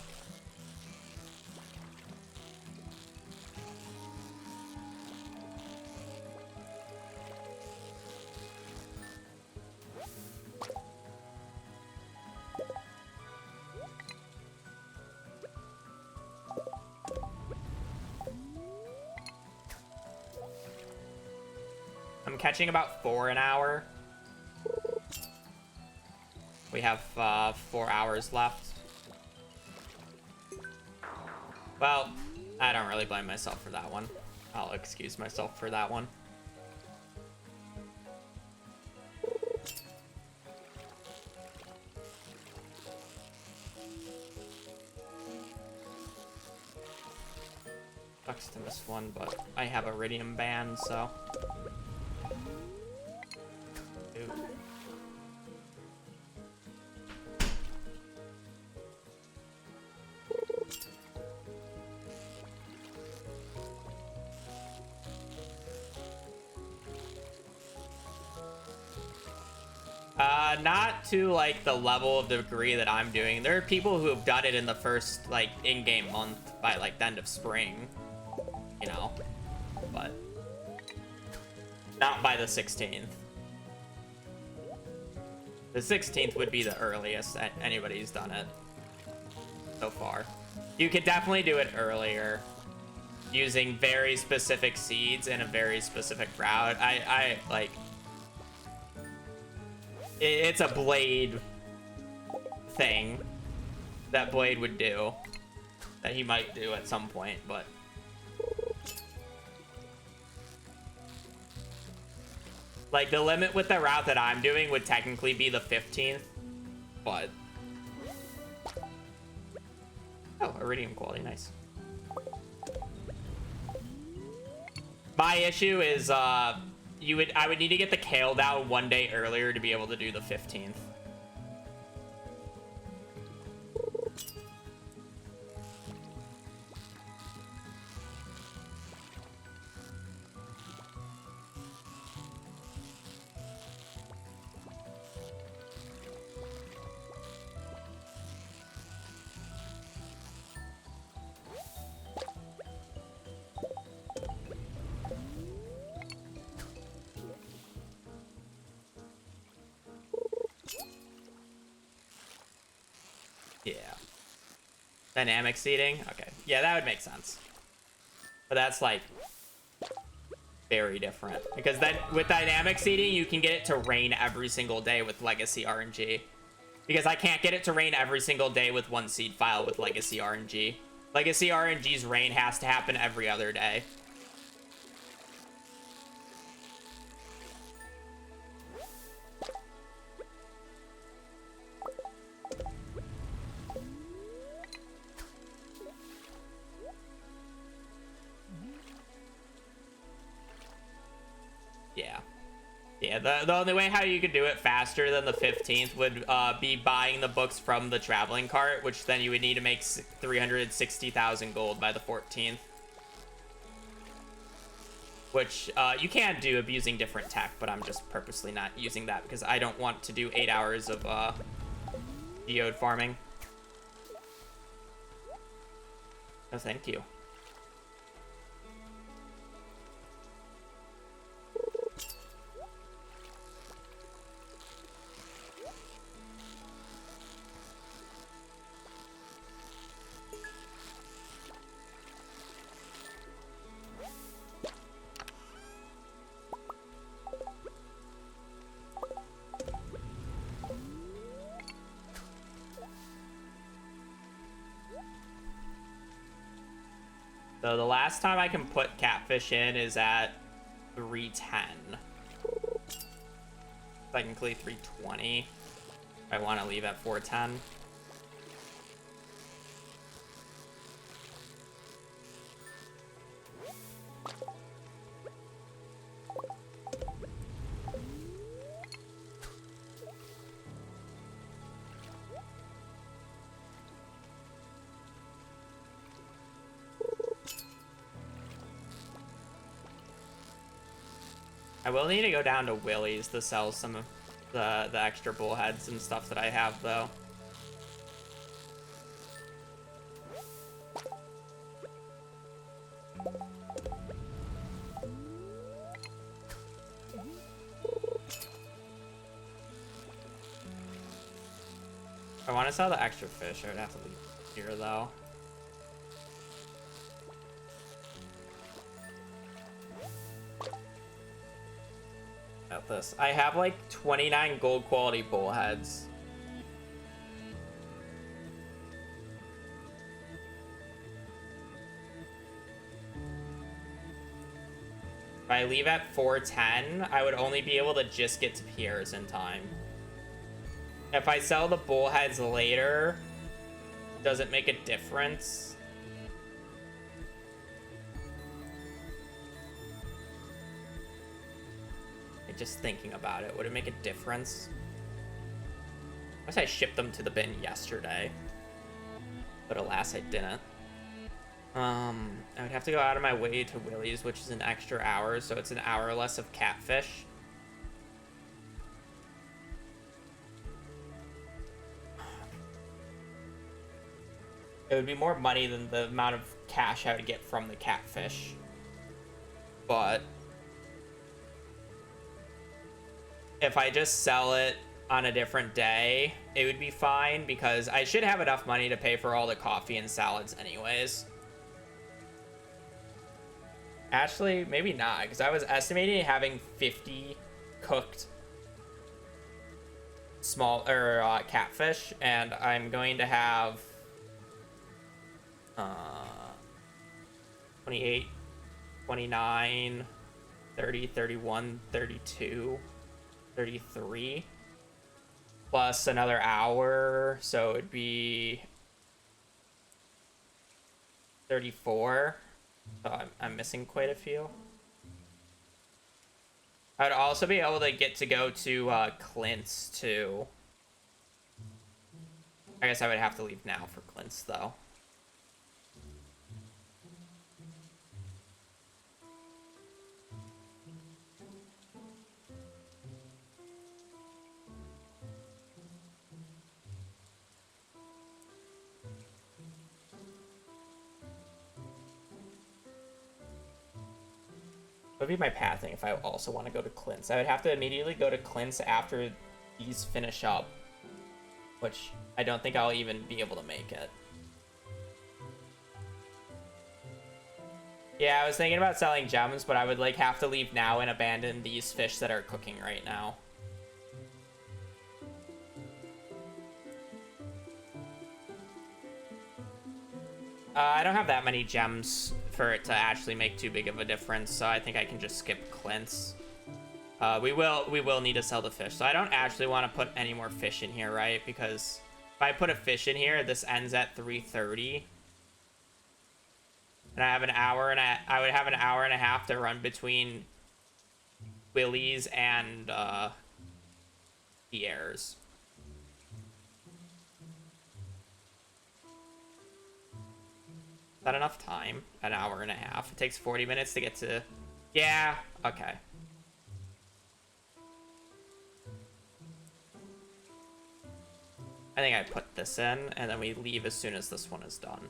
I'm catching about 4 an hour. We have 4 hours left. Well, I don't really blame myself for that one. I'll excuse myself for that one. Sucks to miss one, but I have Iridium banned, so. Ooh. Not to like the level of degree that I'm doing. There are people who have done it in the first like in-game month by like the end of spring, you know, but not by the 16th. The 16th would be the earliest that anybody's done it so far. You could definitely do it earlier using very specific seeds in a very specific route. I like, it's a Blade thing that Blade would do, that he might do at some point, but like the limit with the route that I'm doing would technically be the 15th, but oh, iridium quality, nice. My issue is I would need to get the kale down one day earlier to be able to do the 15th. Yeah. Dynamic seeding? Okay. Yeah, that would make sense. But that's like very different. Because then with dynamic seeding, you can get it to rain every single day with legacy RNG. Because I can't get it to rain every single day with one seed file with legacy RNG. Legacy RNG's rain has to happen every other day. Yeah, the only way how you could do it faster than the 15th would be buying the books from the traveling cart, which then you would need to make 360,000 gold by the 14th. Which you can do abusing different tech, but I'm just purposely not using that because I don't want to do 8 hours of geode farming. Oh, thank you. So the last time I can put catfish in is at 310. Technically 320. I want to leave at 410. I will need to go down to Willie's to sell some of the extra bullheads and stuff that I have, though. If I want to sell the extra fish, I would have to leave here, though. This. I have like 29 gold quality bullheads. If I leave at 410, I would only be able to just get to Pierre's in time. If I sell the bullheads later, does it make a difference? Just thinking about it, would it make a difference? I guess I shipped them to the bin yesterday, but alas, I didn't. I would have to go out of my way to Willie's, which is an extra hour, so it's an hour less of catfish. It would be more money than the amount of cash I would get from the catfish. But if I just sell it on a different day, it would be fine because I should have enough money to pay for all the coffee and salads anyways. Actually, maybe not, because I was estimating having 50 cooked small catfish, and I'm going to have 28, 29, 30, 31, 32, 33 plus another hour, so it'd be 34. So I'm missing quite a few. I'd also be able to get to go to Clint's too. I guess I would have to leave now for Clint's though. What would be my pathing if I also want to go to Clint's? I would have to immediately go to Clint's after these finish up, which I don't think I'll even be able to make it. Yeah, I was thinking about selling gems, but I would like have to leave now and abandon these fish that are cooking right now. I don't have that many gems for it to actually make too big of a difference, so I think I can just skip Clint's. We will need to sell the fish, so I don't actually want to put any more fish in here, right? Because if I put a fish in here, this ends at 3:30, and I have I would have an hour and a half to run between Willie's and Pierre's. Is that enough time? An hour and a half. It takes 40 minutes to get to... Yeah, okay. I think I put this in, and then we leave as soon as this one is done.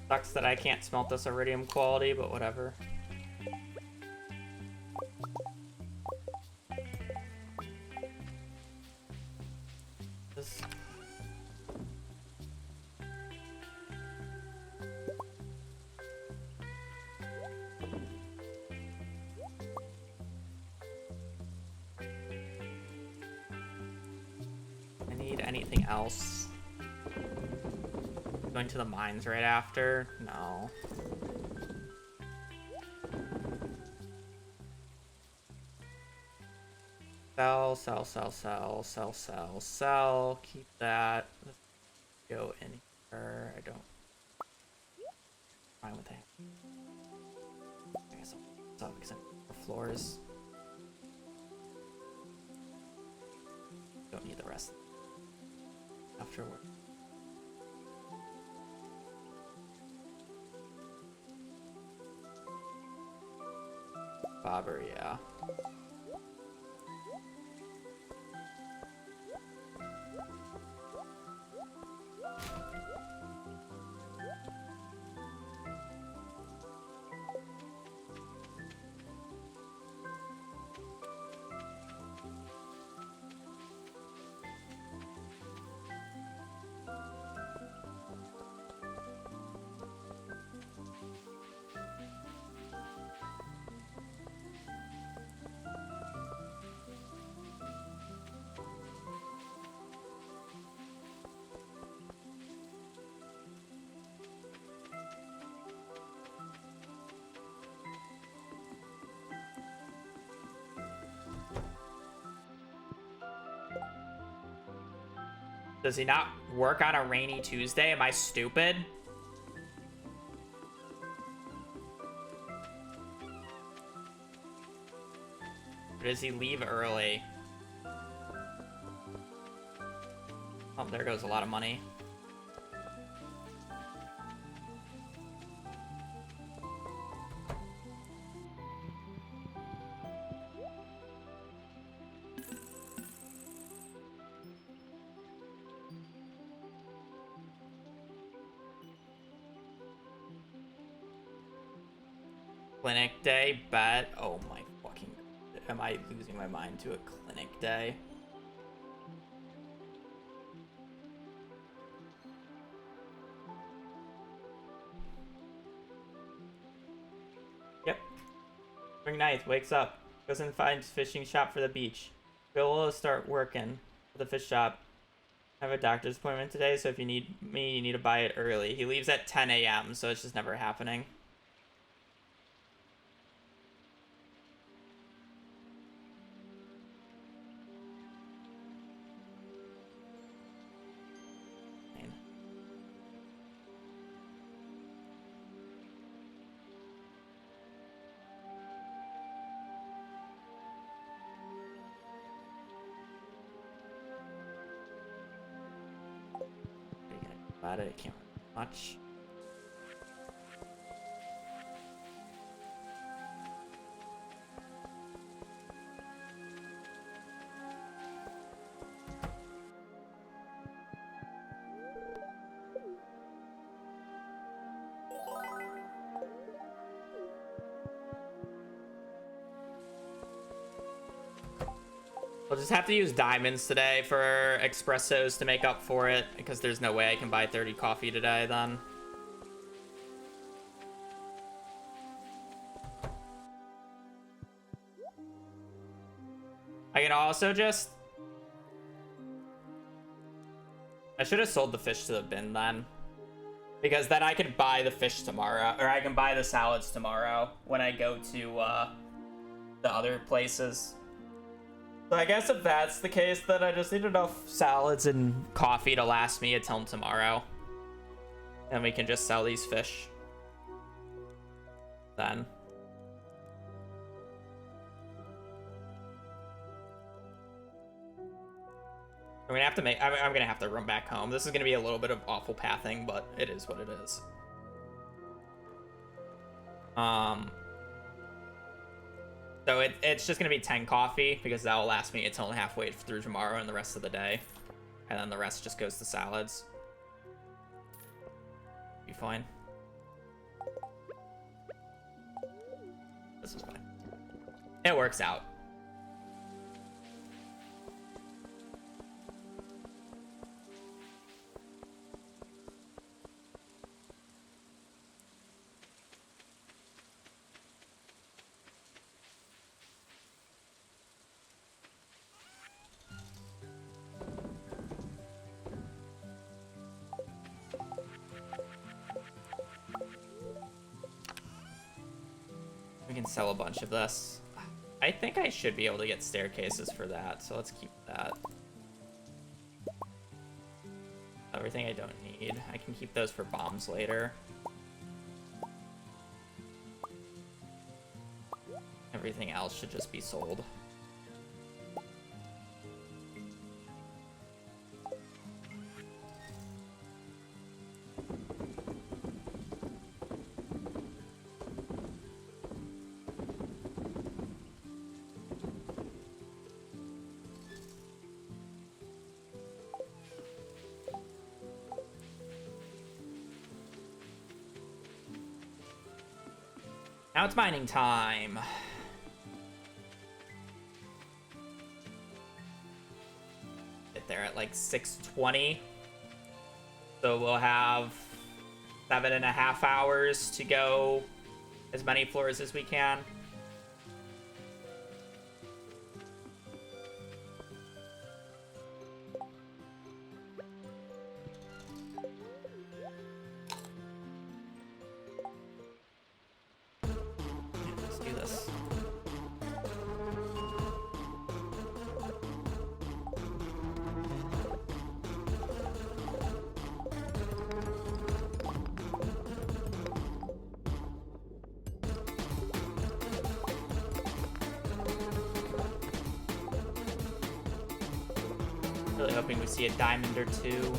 Sucks that I can't smelt this iridium quality, but whatever. This... I need anything else. Going to the mines right after? No. Sell, sell, sell, sell, sell, sell, sell. Keep that. Let's go in here. I don't. Fine with that. I guess I'll sell because I'm for floors. Don't need the rest. Afterward. Bobber, yeah. Does he not work on a rainy Tuesday? Am I stupid? Or does he leave early? Oh, there goes a lot of money. Clinic day, bet. Oh my fucking... Am I losing my mind to a clinic day? Yep. Spring 9th, wakes up. Goes and finds fishing shop for the beach. Bill will start working at the fish shop. I have a doctor's appointment today, so if you need me, you need to buy it early. He leaves at 10 a.m., so it's just never happening. About it, can't much. We'll just have to use diamonds today for espressos to make up for it, because there's no way I can buy 30 coffee today then. I can also just... I should have sold the fish to the bin then. Because then I could buy the fish tomorrow, or I can buy the salads tomorrow when I go to the other places. So I guess if that's the case, then I just need enough salads and coffee to last me until tomorrow. And we can just sell these fish then. I'm gonna have to run back home. This is gonna be a little bit of awful pathing, but it is what it is. So it's just gonna be 10 coffee, because that will last me until halfway through tomorrow and the rest of the day. And then the rest just goes to salads. Be fine. This is fine. It works out. We can sell a bunch of this. I think I should be able to get staircases for that, so let's keep that. Everything I don't need. I can keep those for bombs later. Everything else should just be sold. Now it's mining time. Get there at like 6:20. So we'll have 7.5 hours to go as many floors as we can. Let's do this. Really hoping we see a diamond or two.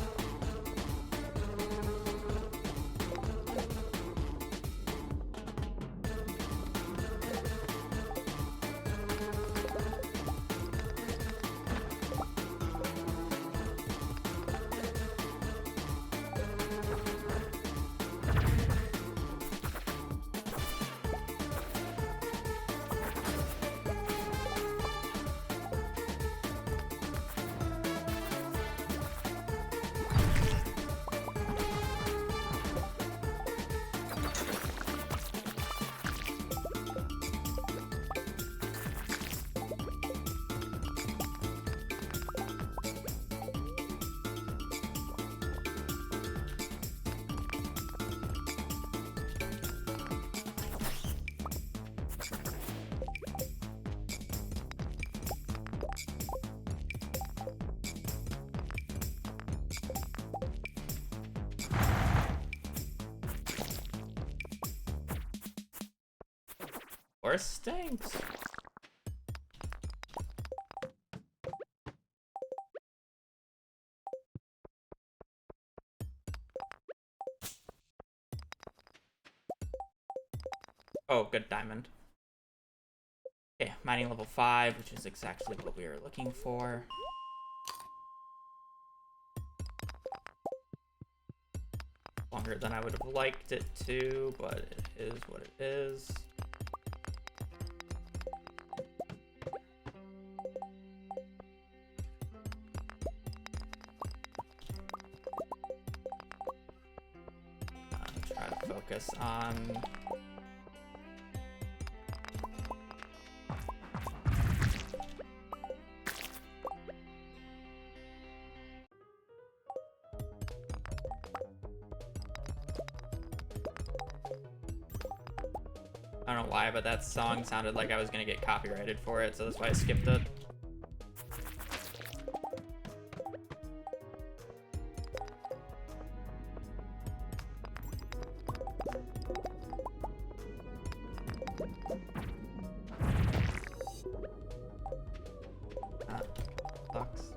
Or stinks. Oh, good diamond. Okay, mining level 5, which is exactly what we were looking for. Longer than I would have liked it to, but it is what it is. Try to focus on I don't know why, but that song sounded like I was gonna get copyrighted for it, so that's why I skipped it. Sucks.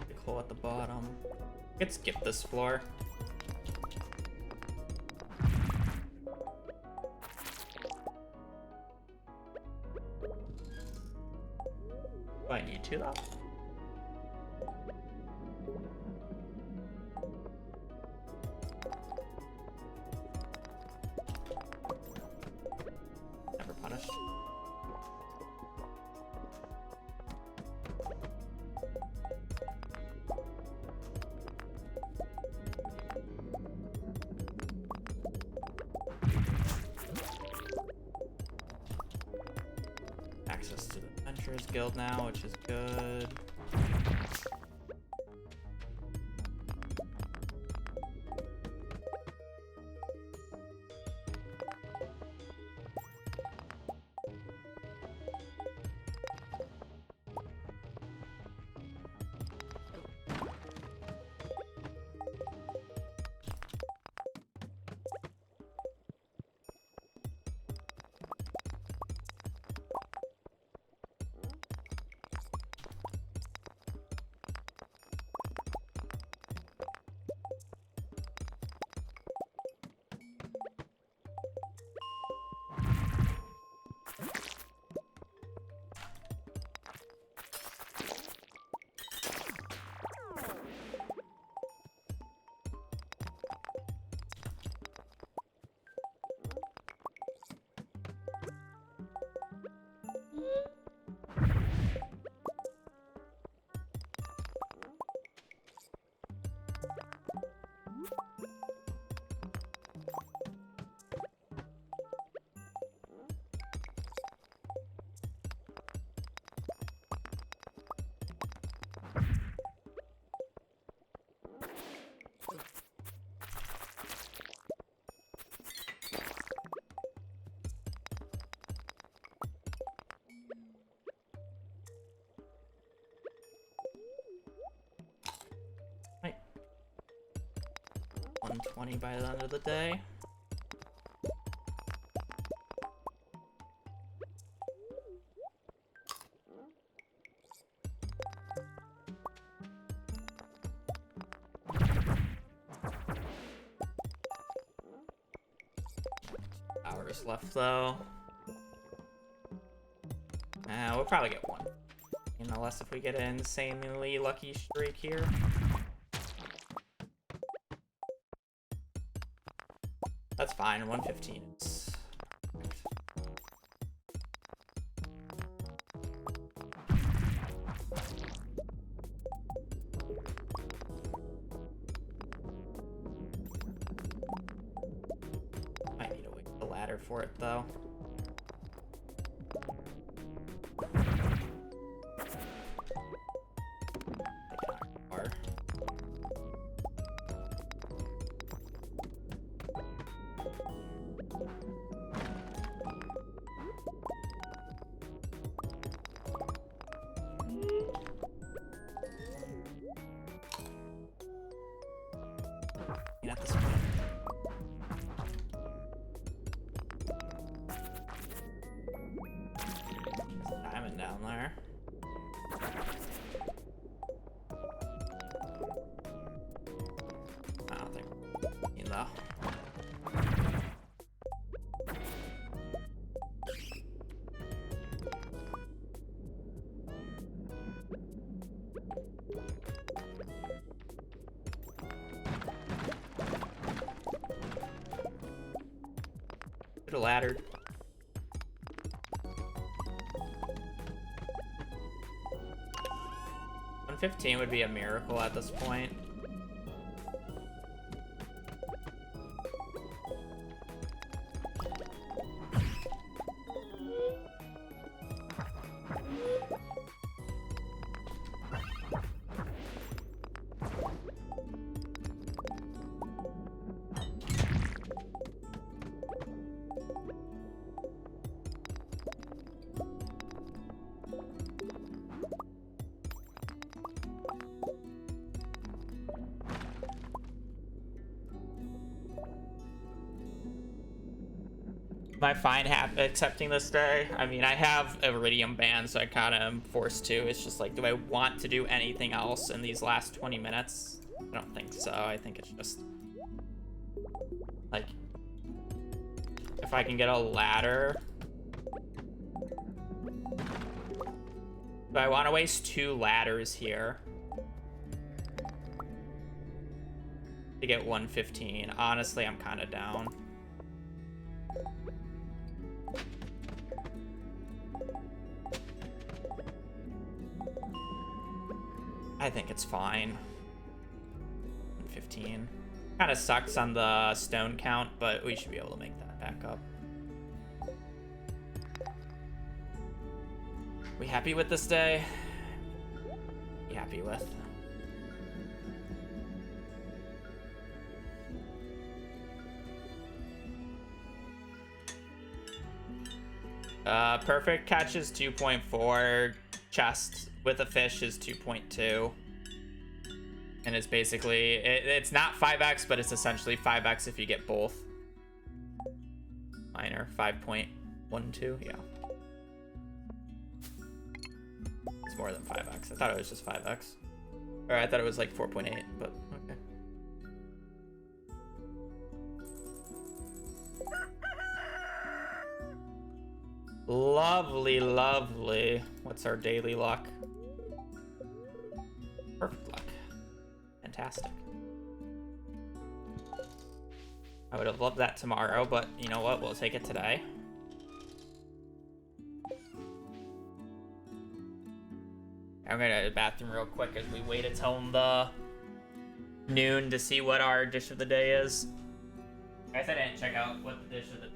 Big hole at the bottom. I could skip this floor. Do I need to though? Never punished. Access to the Adventurers Guild now, which is good. 120 by the end of the day. Hours left though. We'll probably get one. Unless if we get an insanely lucky streak here. That's fine, 115 is... Might need to wait for the ladder for it though. At this point. There's a diamond down there. I don't think you know. Laddered. 115 would be a miracle at this point. Am I fine accepting this day? I mean, I have Iridium banned, so I kind of am forced to. It's just like, do I want to do anything else in these last 20 minutes? I don't think so. I think it's just like, if I can get a ladder. Do I want to waste 2 ladders here to get 115? Honestly, I'm kind of down. I think it's fine. 15. Kind of sucks on the stone count, but we should be able to make that back up. We happy with this day? Be happy with. Perfect catch is 2.4. Chest with a fish is 2.2. And it's basically, it's not 5x, but it's essentially 5x if you get both. Minor, 5.12, yeah. It's more than 5x. I thought it was just 5x. Or I thought it was like 4.8, but okay. Lovely, lovely. What's our daily luck? Perfect luck. Fantastic. I would have loved that tomorrow, but you know what? We'll take it today. I'm gonna go to the bathroom real quick as we wait until the noon to see what our dish of the day is. Guys, I didn't check out what the dish of the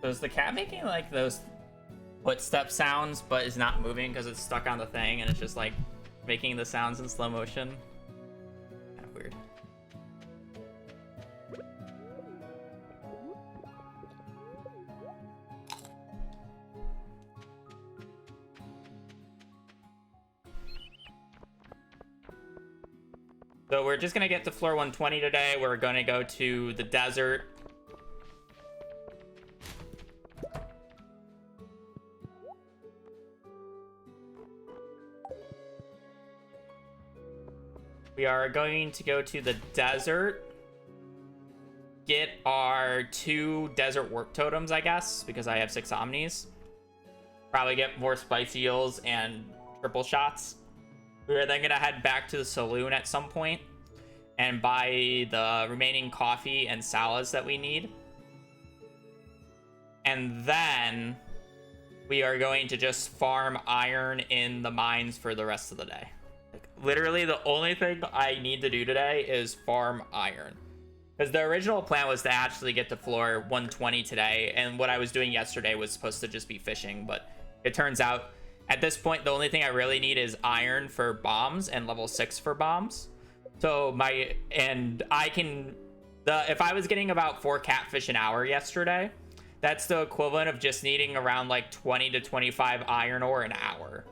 So is the cat making like those footstep sounds, but is not moving because it's stuck on the thing and it's just like making the sounds in slow motion? Kind of weird. So we're just gonna get to floor 120 today. We're gonna go to the desert. We are going to go to the desert, get our 2 desert work totems, I guess, because I have 6 omnis. Probably get more spicy eels and triple shots. We're then gonna head back to the saloon at some point and buy the remaining coffee and salads that we need. And then we are going to just farm iron in the mines for the rest of the day. Like, literally the only thing I need to do today is farm iron. Because the original plan was to actually get to floor 120 today, and what I was doing yesterday was supposed to just be fishing, but it turns out at this point the only thing I really need is iron for bombs and level 6 for bombs. So if I was getting about 4 catfish an hour yesterday, that's the equivalent of just needing around like 20 to 25 iron ore an hour,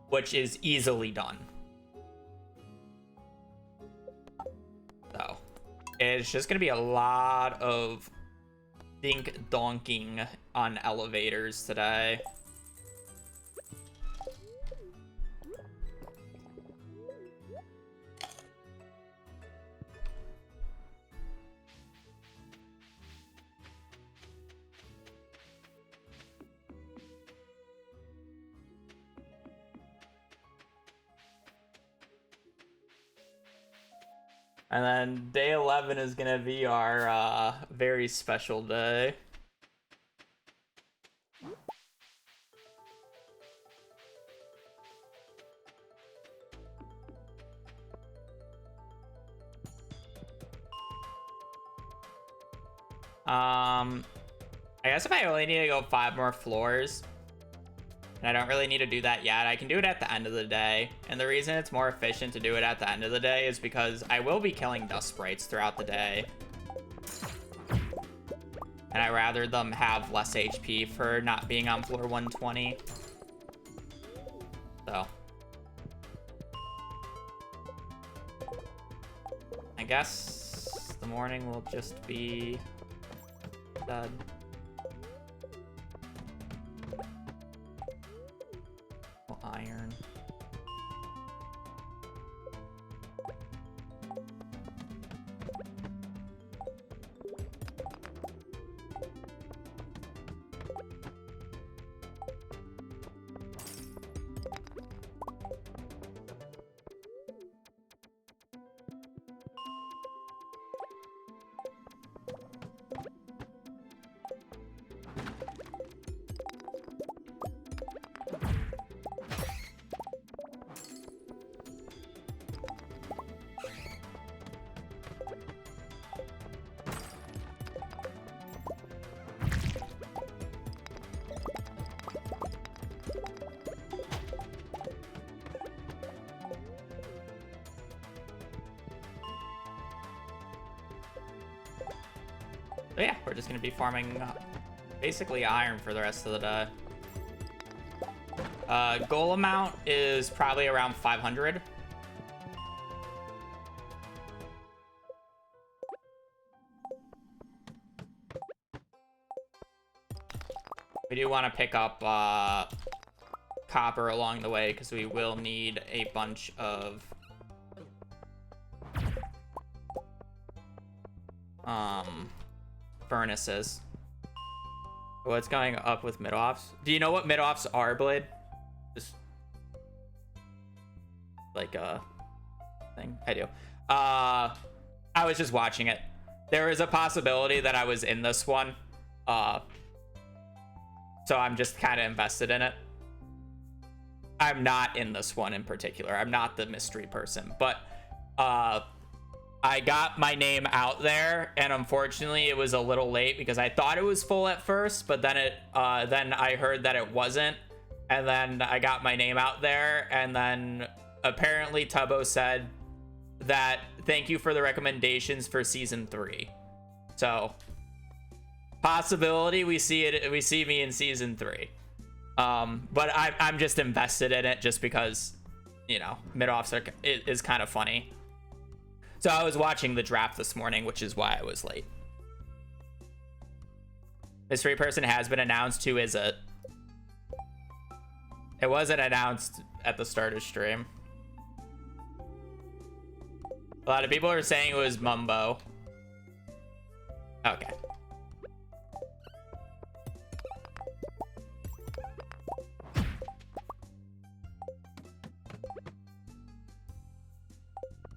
which is easily done. So it's just gonna be a lot of dink donking on elevators today. And then day 11 is gonna be our very special day. I guess if I only need to go 5 more floors, and I don't really need to do that yet, I can do it at the end of the day. And the reason it's more efficient to do it at the end of the day is because I will be killing dust sprites throughout the day. And I rather them have less HP for not being on floor 120. So I guess the morning will just be done. Iron. So yeah, we're just gonna be farming basically iron for the rest of the day. Goal amount is probably around 500. We do want to pick up copper along the way because we will need a bunch of furnaces. What's going up with mid-offs? Do you know what mid-offs are, Blade? Just like a thing. I do. I was just watching it. There is a possibility that I was in this one. So I'm just kind of invested in it. I'm not in this one in particular. I'm not the mystery person, but I got my name out there, and unfortunately it was a little late because I thought it was full at first, but then then I heard that it wasn't, and then I got my name out there, and then apparently Tubbo said that thank you for the recommendations for season 3. So possibility we see me in season 3. But I'm just invested in it just because, you know, mid-offs is kind of funny. So I was watching the draft this morning, which is why I was late. Mystery person has been announced. Who is it? It wasn't announced at the start of stream. A lot of people are saying it was Mumbo. Okay.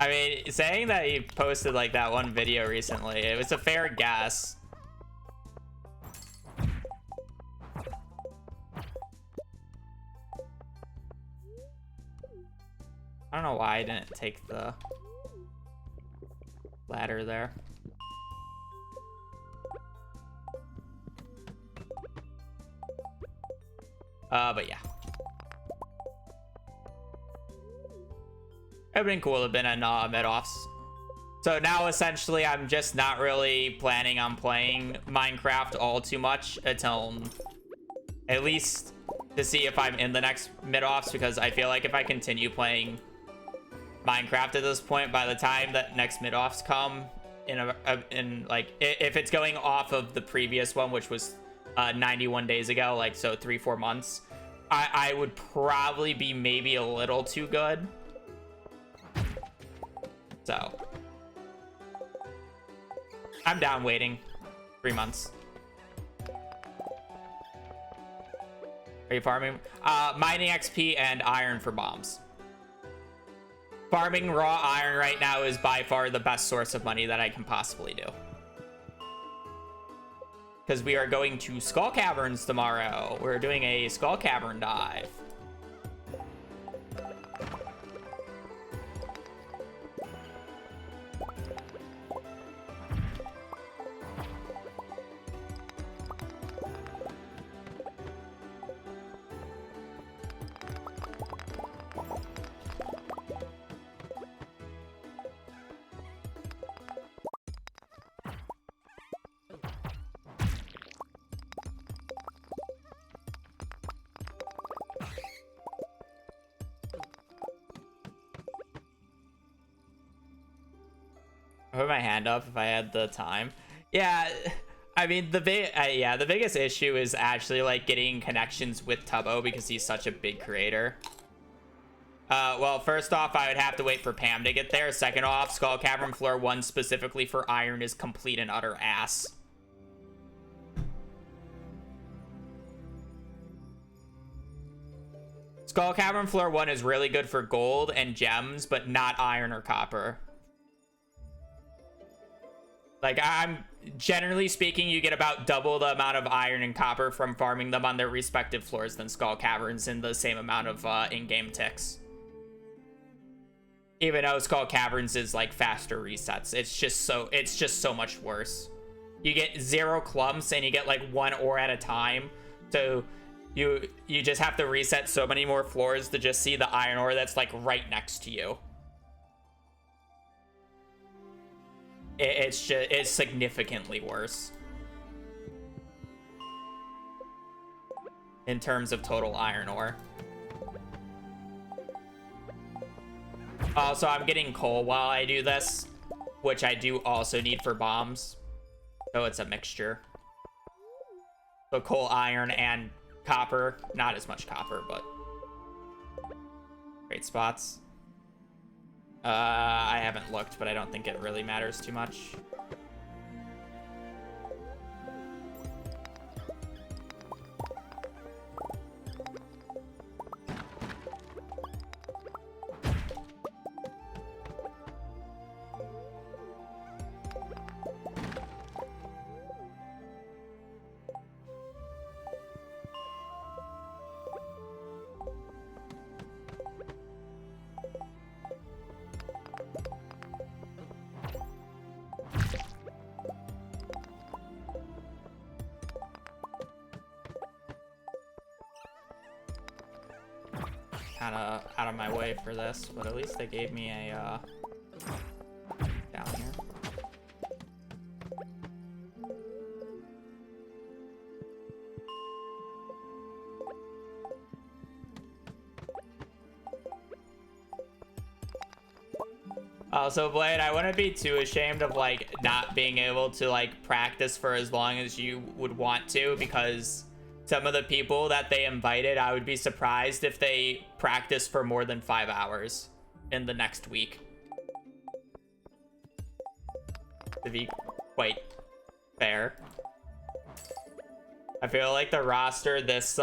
I mean, saying that he posted like that one video recently, it was a fair guess. I don't know why I didn't take the ladder there. But yeah. It would have been cool to have been in mid-offs. So now essentially I'm just not really planning on playing Minecraft all too much until at least to see if I'm in the next mid-offs, because I feel like if I continue playing Minecraft at this point, by the time that next mid-offs come in like if it's going off of the previous one, which was 91 days ago, like so 3-4 months, I would probably be maybe a little too good. So I'm down waiting 3 months. Are you farming? Mining XP and iron for bombs. Farming raw iron right now is by far the best source of money that I can possibly do. Because we are going to Skull Caverns tomorrow. We're doing a Skull Cavern dive. I put my hand up if I had the time. Yeah, I mean the biggest issue is actually like getting connections with Tubbo because he's such a big creator. Well, first off, I would have to wait for Pam to get there. Second off, Skull Cavern Floor 1 specifically for iron is complete and utter ass. Skull Cavern Floor 1 is really good for gold and gems, but not iron or copper. Like, I'm generally speaking, you get about double the amount of iron and copper from farming them on their respective floors than Skull Caverns in the same amount of in-game ticks. Even though Skull Caverns is like faster resets, it's just so much worse. You get 0 clumps and you get like 1 ore at a time. So you just have to reset so many more floors to just see the iron ore that's like right next to you. It's significantly worse in terms of total iron ore. Also, I'm getting coal while I do this, which I do also need for bombs. So it's a mixture. So coal, iron, and copper. Not as much copper, but great spots. I haven't looked, but I don't think it really matters too much. kind of out of my way for this, but at least they gave me a down here. Also, Blade, I wouldn't be too ashamed of like not being able to like practice for as long as you would want to, because some of the people that they invited, I would be surprised if they practice for more than 5 hours in the next week. To be quite fair. I feel like the roster this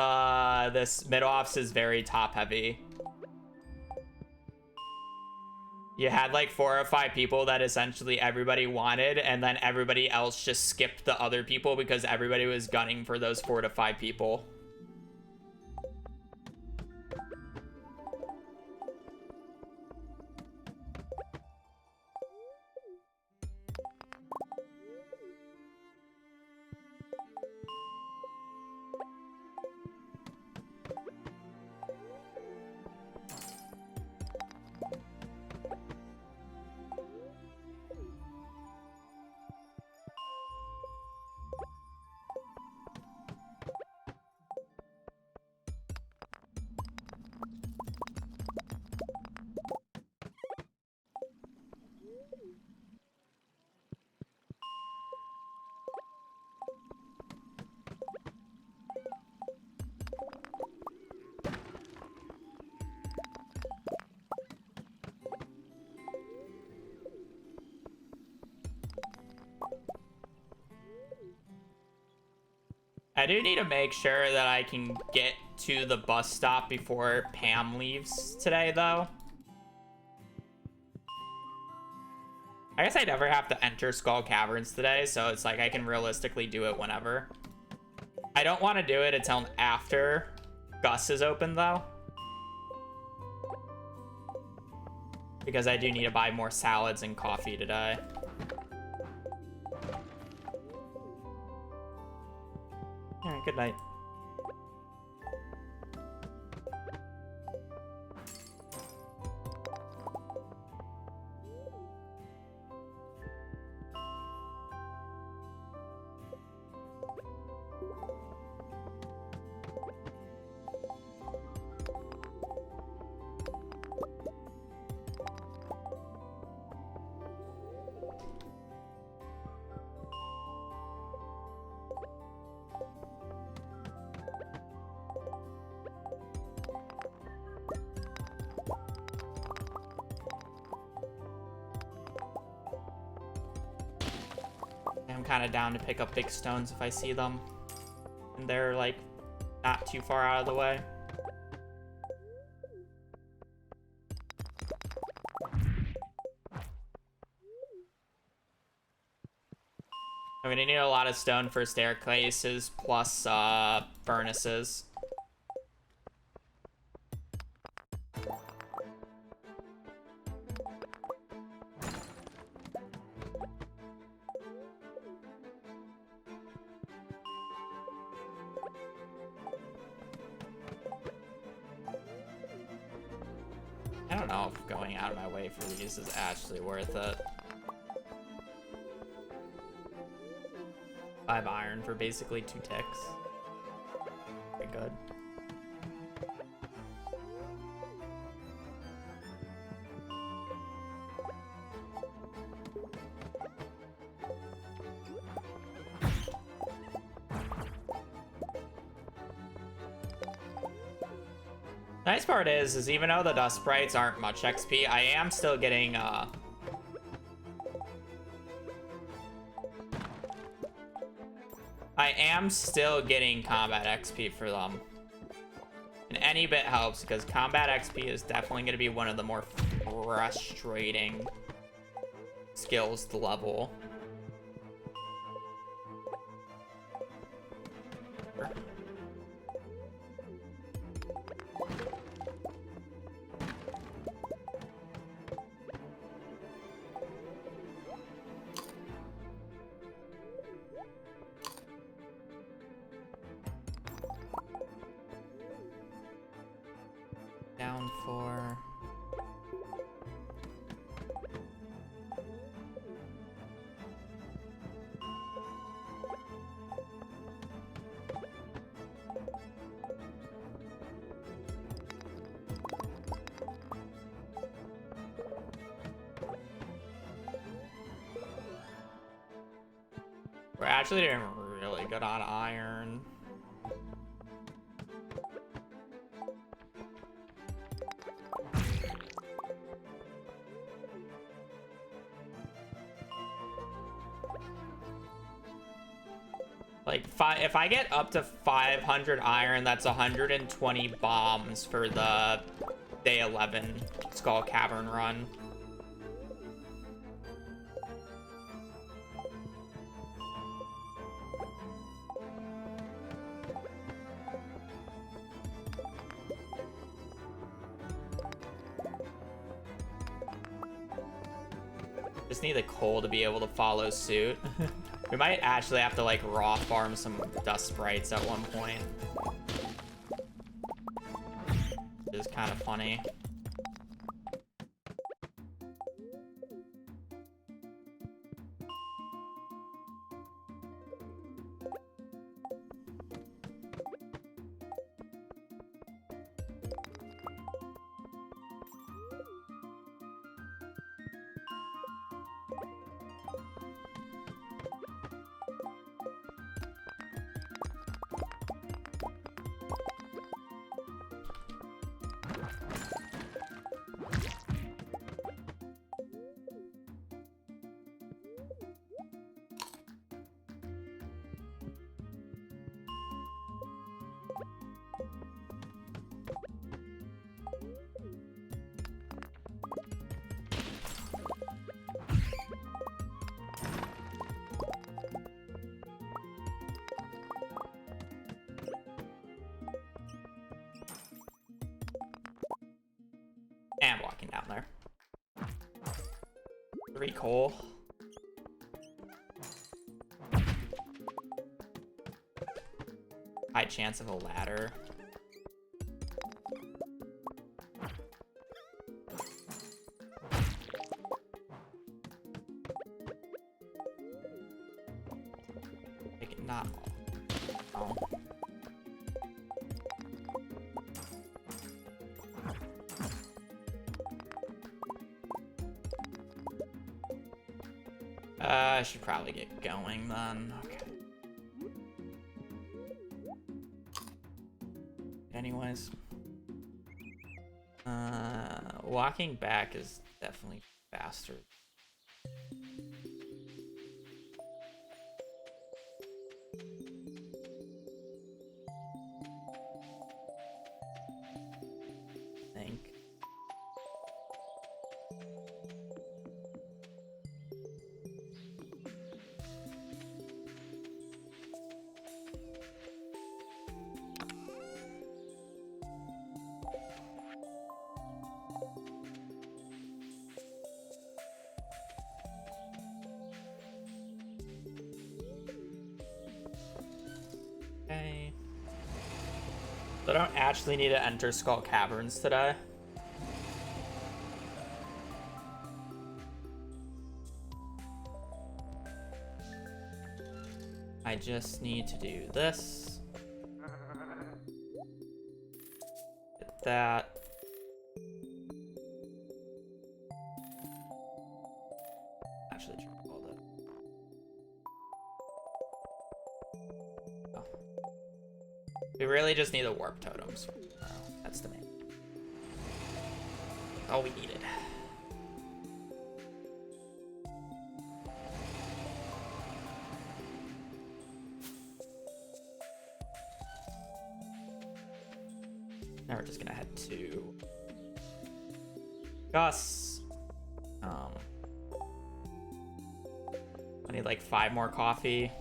mid-offs is very top heavy. You had like 4 or 5 people that essentially everybody wanted, and then everybody else just skipped the other people because everybody was gunning for those 4 to 5 people. I do need to make sure that I can get to the bus stop before Pam leaves today, though. I guess I never have to enter Skull Caverns today, so it's like I can realistically do it whenever. I don't want to do it until after Gus is open, though. Because I do need to buy more salads and coffee today. Alright, good night. I'm kind of down to pick up big stones if I see them. And they're, like, not too far out of the way. I'm gonna need a lot of stone for staircases plus furnaces. I don't know if going out of my way for these is actually worth it. 5 iron for basically 2 ticks. Pretty good. Nice part is even though the dust sprites aren't much XP, I am still getting combat XP for them. And any bit helps, because combat XP is definitely going to be one of the more frustrating skills to level. Round 4. We're actually doing really good on iron. Like, if I get up to 500 iron, that's 120 bombs for the day 11 Skull Cavern run. Just need the coal to be able to follow suit. We might actually have to like raw farm some dust sprites at one point. Which is kind of funny. And walking down there. 3 coal. High chance of a ladder. Make it not all. Oh. I should probably get going then. Okay. Anyways. Walking back is definitely faster. I think. Okay. So I don't actually need to enter Skull Caverns today. I just need to do this. Get that. Actually, hold it. Oh. We really just need the warp totems. Oh, that's the main. All we needed. Now we're just gonna head to Gus. I need like 5 more coffee.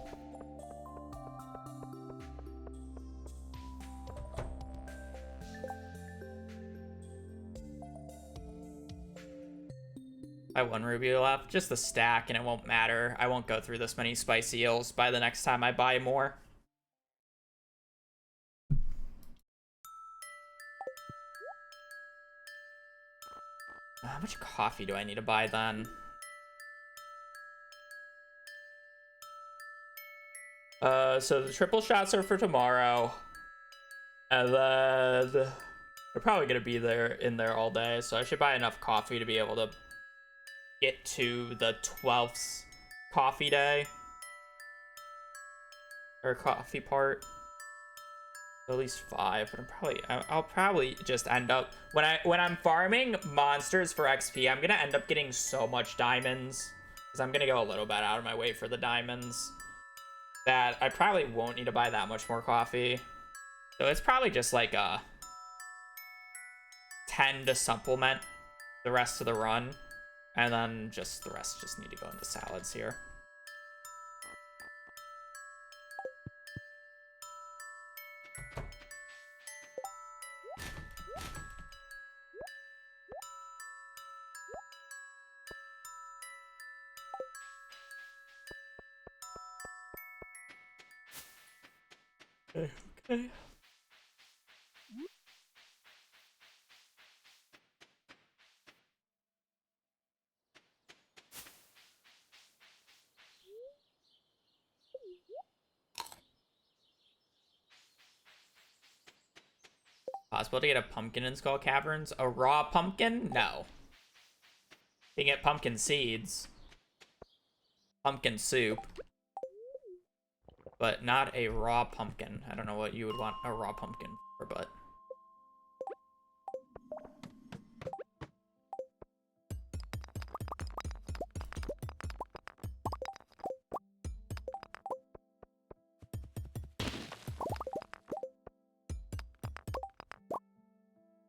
I have 1 ruby left, just the stack, and it won't matter. I won't go through this many spicy eels by the next time I buy more. How much coffee do I need to buy then? So the triple shots are for tomorrow. And then they're probably gonna be in there all day, so I should buy enough coffee to be able to get to the 12th coffee day. Or coffee part. At least 5, but I'll probably just end up when I'm farming monsters for XP, I'm gonna end up getting so much diamonds. Because I'm gonna go a little bit out of my way for the diamonds. That I probably won't need to buy that much more coffee. So it's probably just like a 10 to supplement the rest of the run. And then just the rest just need to go into salads here. Okay. Possible to get a pumpkin in Skull Caverns? A raw pumpkin? No. You can get pumpkin seeds. Pumpkin soup. But not a raw pumpkin. I don't know what you would want a raw pumpkin for, but...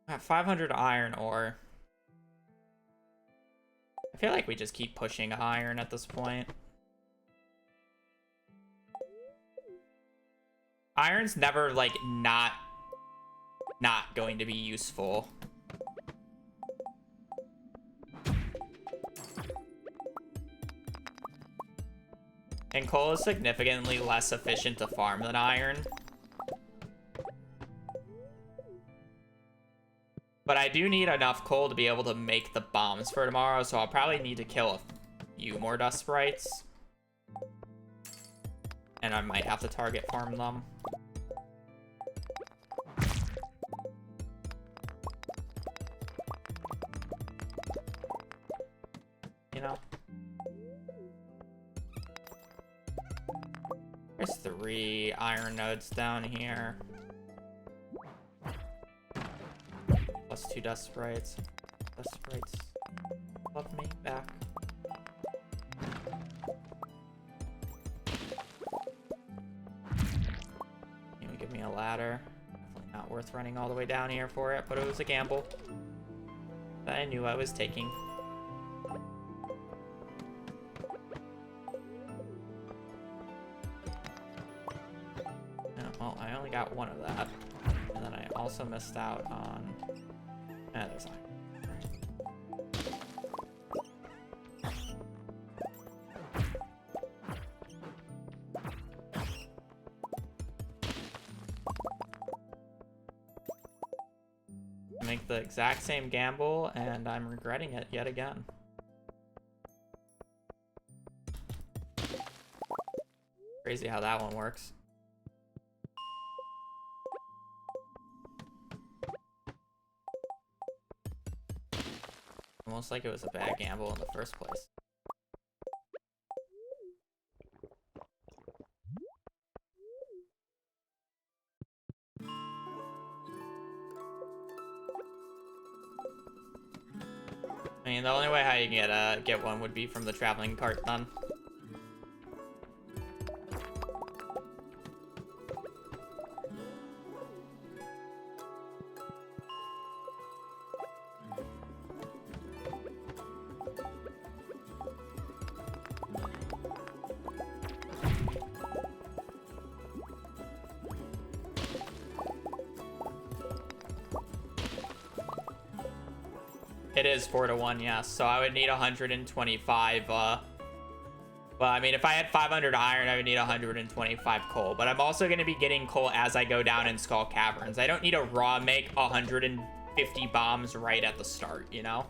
I have 500 iron ore. I feel like we just keep pushing iron at this point. Iron's never, like, not going to be useful. And coal is significantly less efficient to farm than iron. But I do need enough coal to be able to make the bombs for tomorrow, so I'll probably need to kill a few more dust sprites. And I might have to target farm them. You know? There's 3 iron nodes down here. Plus 2 dust sprites. Dust sprites. Love me back. Can you give me a ladder? Definitely not worth running all the way down here for it, but it was a gamble that I knew I was taking. Well, I only got 1 of that. And then I also missed out on... there's iron. I make the exact same gamble, and I'm regretting it yet again. Crazy how that one works. Almost like it was a bad gamble in the first place. I mean, the only way how you can get one would be from the traveling cart then. It is 4 to 1, yes. So I would need 125. Well, I mean, if I had 500 iron, I would need 125 coal. But I'm also going to be getting coal as I go down in Skull Caverns. I don't need to raw make 150 bombs right at the start, you know?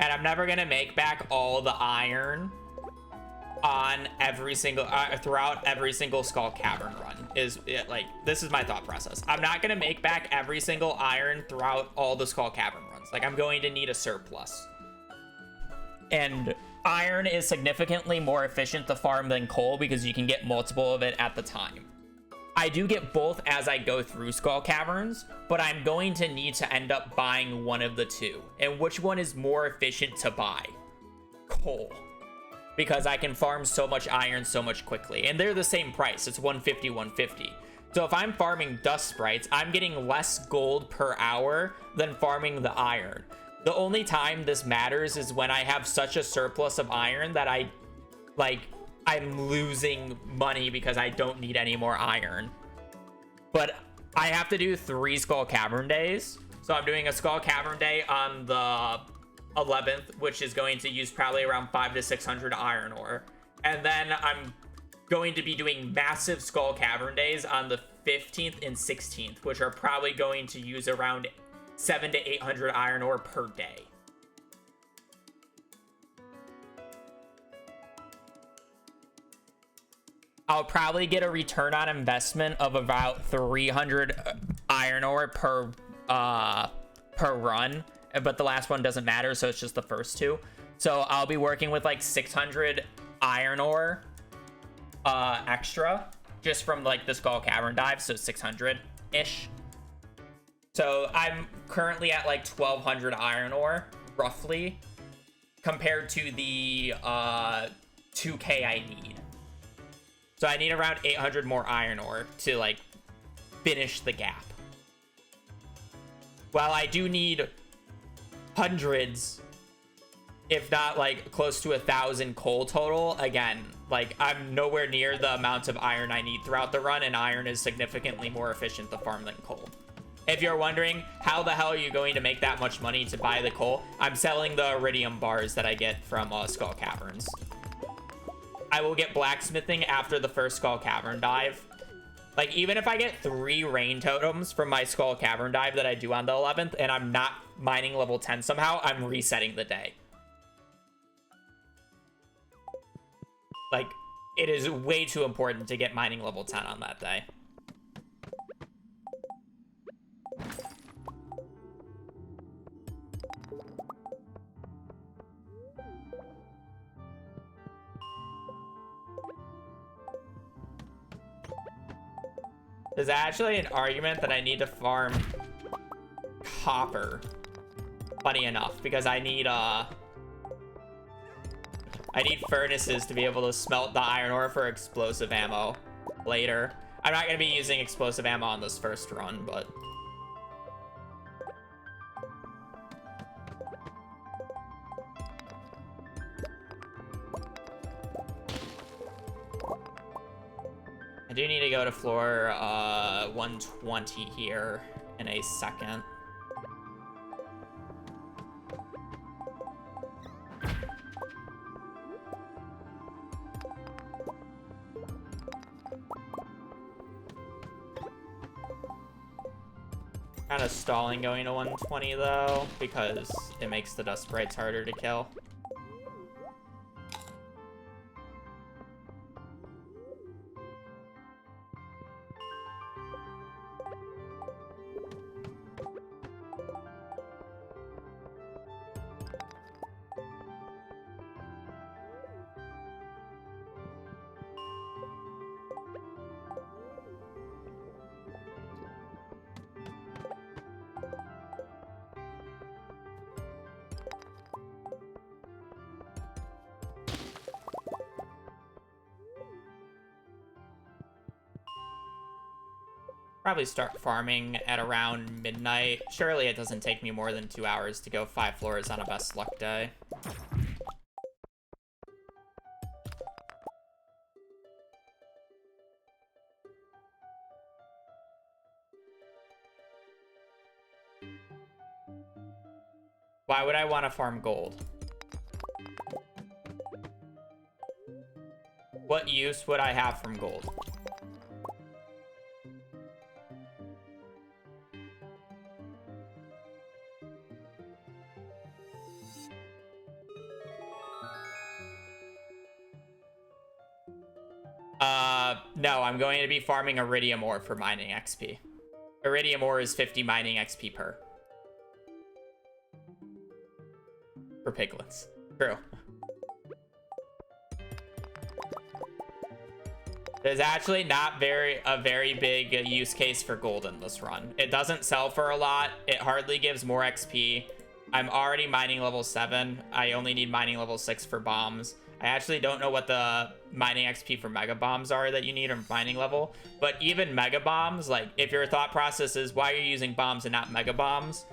And I'm never gonna make back all the iron on every single throughout every single Skull Cavern run. Like, this is my thought process. I'm not gonna make back every single iron throughout all the Skull Cavern runs. Like, I'm going to need a surplus. And iron is significantly more efficient to farm than coal because you can get multiple of it at the time. I do get both as I go through Skull Caverns, but I'm going to need to end up buying one of the two. And which one is more efficient to buy? Coal. Because I can farm so much iron so much quickly. And they're the same price. It's 150, 150. So if I'm farming dust sprites, I'm getting less gold per hour than farming the iron. The only time this matters is when I have such a surplus of iron that I'm losing money because I don't need any more iron. But I have to do 3 Skull Cavern days. So I'm doing a Skull Cavern day on the 11th, which is going to use probably around 500 to 600 iron ore. And then I'm going to be doing massive Skull Cavern days on the 15th and 16th, which are probably going to use around 700 to 800 iron ore per day. I'll probably get a return on investment of about 300 iron ore per run, but the last one doesn't matter, so it's just the first 2. So I'll be working with like 600 iron ore extra just from like the Skull Cavern dive, so 600-ish. So I'm currently at like 1200 iron ore, roughly, compared to the 2k I need. So I need around 800 more iron ore to like finish the gap. While I do need hundreds, if not like close to 1,000 coal total, again, like I'm nowhere near the amount of iron I need throughout the run, and iron is significantly more efficient to farm than coal. If you're wondering how the hell are you going to make that much money to buy the coal, I'm selling the iridium bars that I get from Skull Caverns. I will get blacksmithing after the first Skull Cavern dive. Like, even if I get 3 rain totems from my Skull Cavern dive that I do on the 11th, and I'm not mining level 10 somehow, I'm resetting the day. Like, it is way too important to get mining level 10 on that day. There's actually an argument that I need to farm copper. Funny enough, because I need furnaces to be able to smelt the iron ore for explosive ammo later. I'm not going to be using explosive ammo on this first run, but... I do need to go to floor 120 here in a second. Kind of stalling going to 120 though, because it makes the dust sprites harder to kill. Probably start farming at around midnight. Surely it doesn't take me more than 2 hours to go 5 floors on a best luck day. Why would I want to farm gold? What use would I have from gold? No, I'm going to be farming iridium ore for mining XP. Iridium ore is 50 mining XP per. For piglets. True. There's actually not a very big use case for gold in this run. It doesn't sell for a lot. It hardly gives more XP. I'm already mining level 7. I only need mining level 6 for bombs. I actually don't know what the mining XP for mega bombs are that you need or mining level. But even mega bombs, like if your thought process is why are you using bombs and not mega bombs,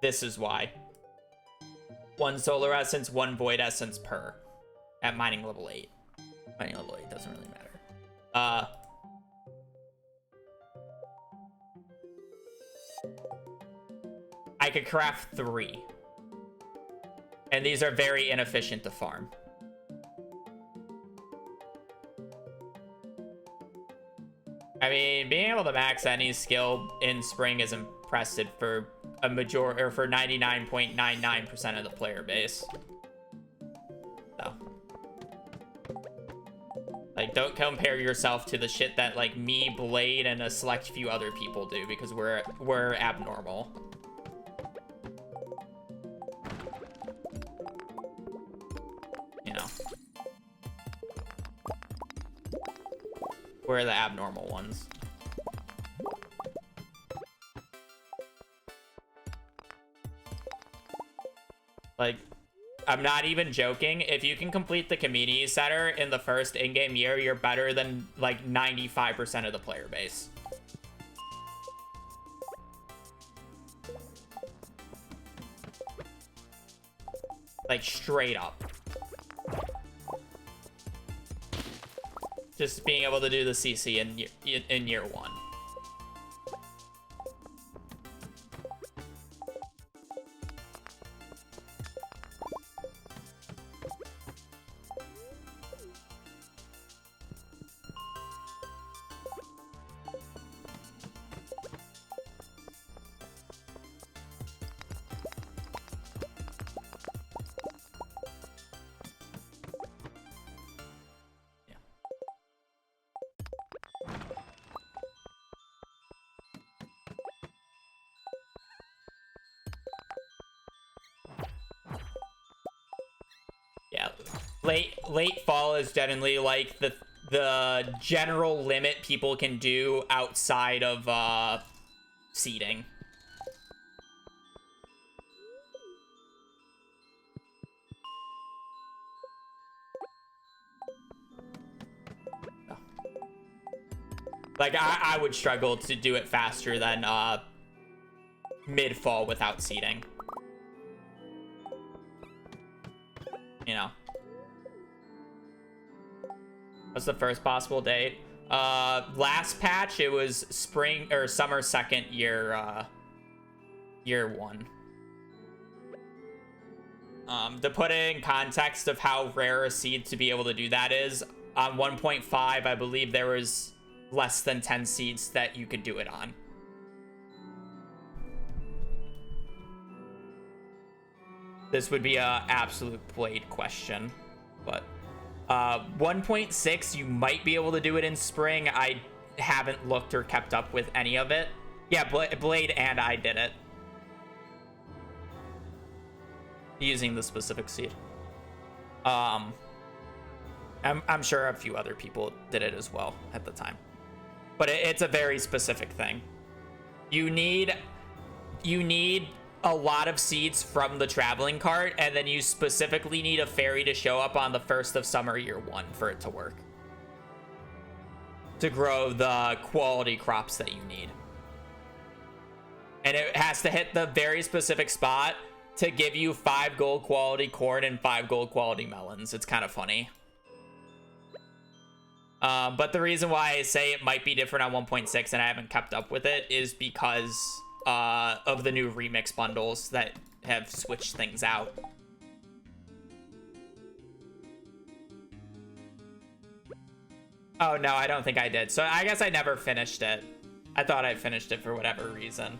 this is why. 1 solar essence, 1 void essence per at mining level 8. Mining level 8 doesn't really matter. I could craft 3. And these are very inefficient to farm. I mean, being able to max any skill in spring is impressive for a majority, or for 99.99% of the player base. So, like, don't compare yourself to the shit that like me, Blade, and a select few other people do, because we're abnormal. You know, we're the abnormal ones. Like, I'm not even joking. If you can complete the community center in the first in-game year, you're better than like 95% of the player base. Like, straight up. Just being able to do the CC in year 1. Yeah, late fall is generally like the general limit people can do outside of seeding. Like I would struggle to do it faster than mid fall without seeding. You know. What's the first possible date? Last patch, it was spring or summer 2nd year, year 1. To put it in context of how rare a seed to be able to do that is, on 1.5, I believe there was less than 10 seeds that you could do it on. This would be a absolute Blade question, but 1.6 you might be able to do it in spring. I haven't looked or kept up with any of it. Yeah, Blade and I did it using the specific seed. I'm sure a few other people did it as well at the time, but it's a very specific thing. You need a lot of seeds from the traveling cart, and then you specifically need a fairy to show up on the 1st of summer year 1 for it to work, to grow the quality crops that you need. And it has to hit the very specific spot to give you 5 gold quality corn and 5 gold quality melons. It's kind of funny. But the reason why I say it might be different on 1.6 and I haven't kept up with it is because of the new remix bundles that have switched things out. Oh no, I don't think I did. So I guess I never finished it. I thought I finished it for whatever reason.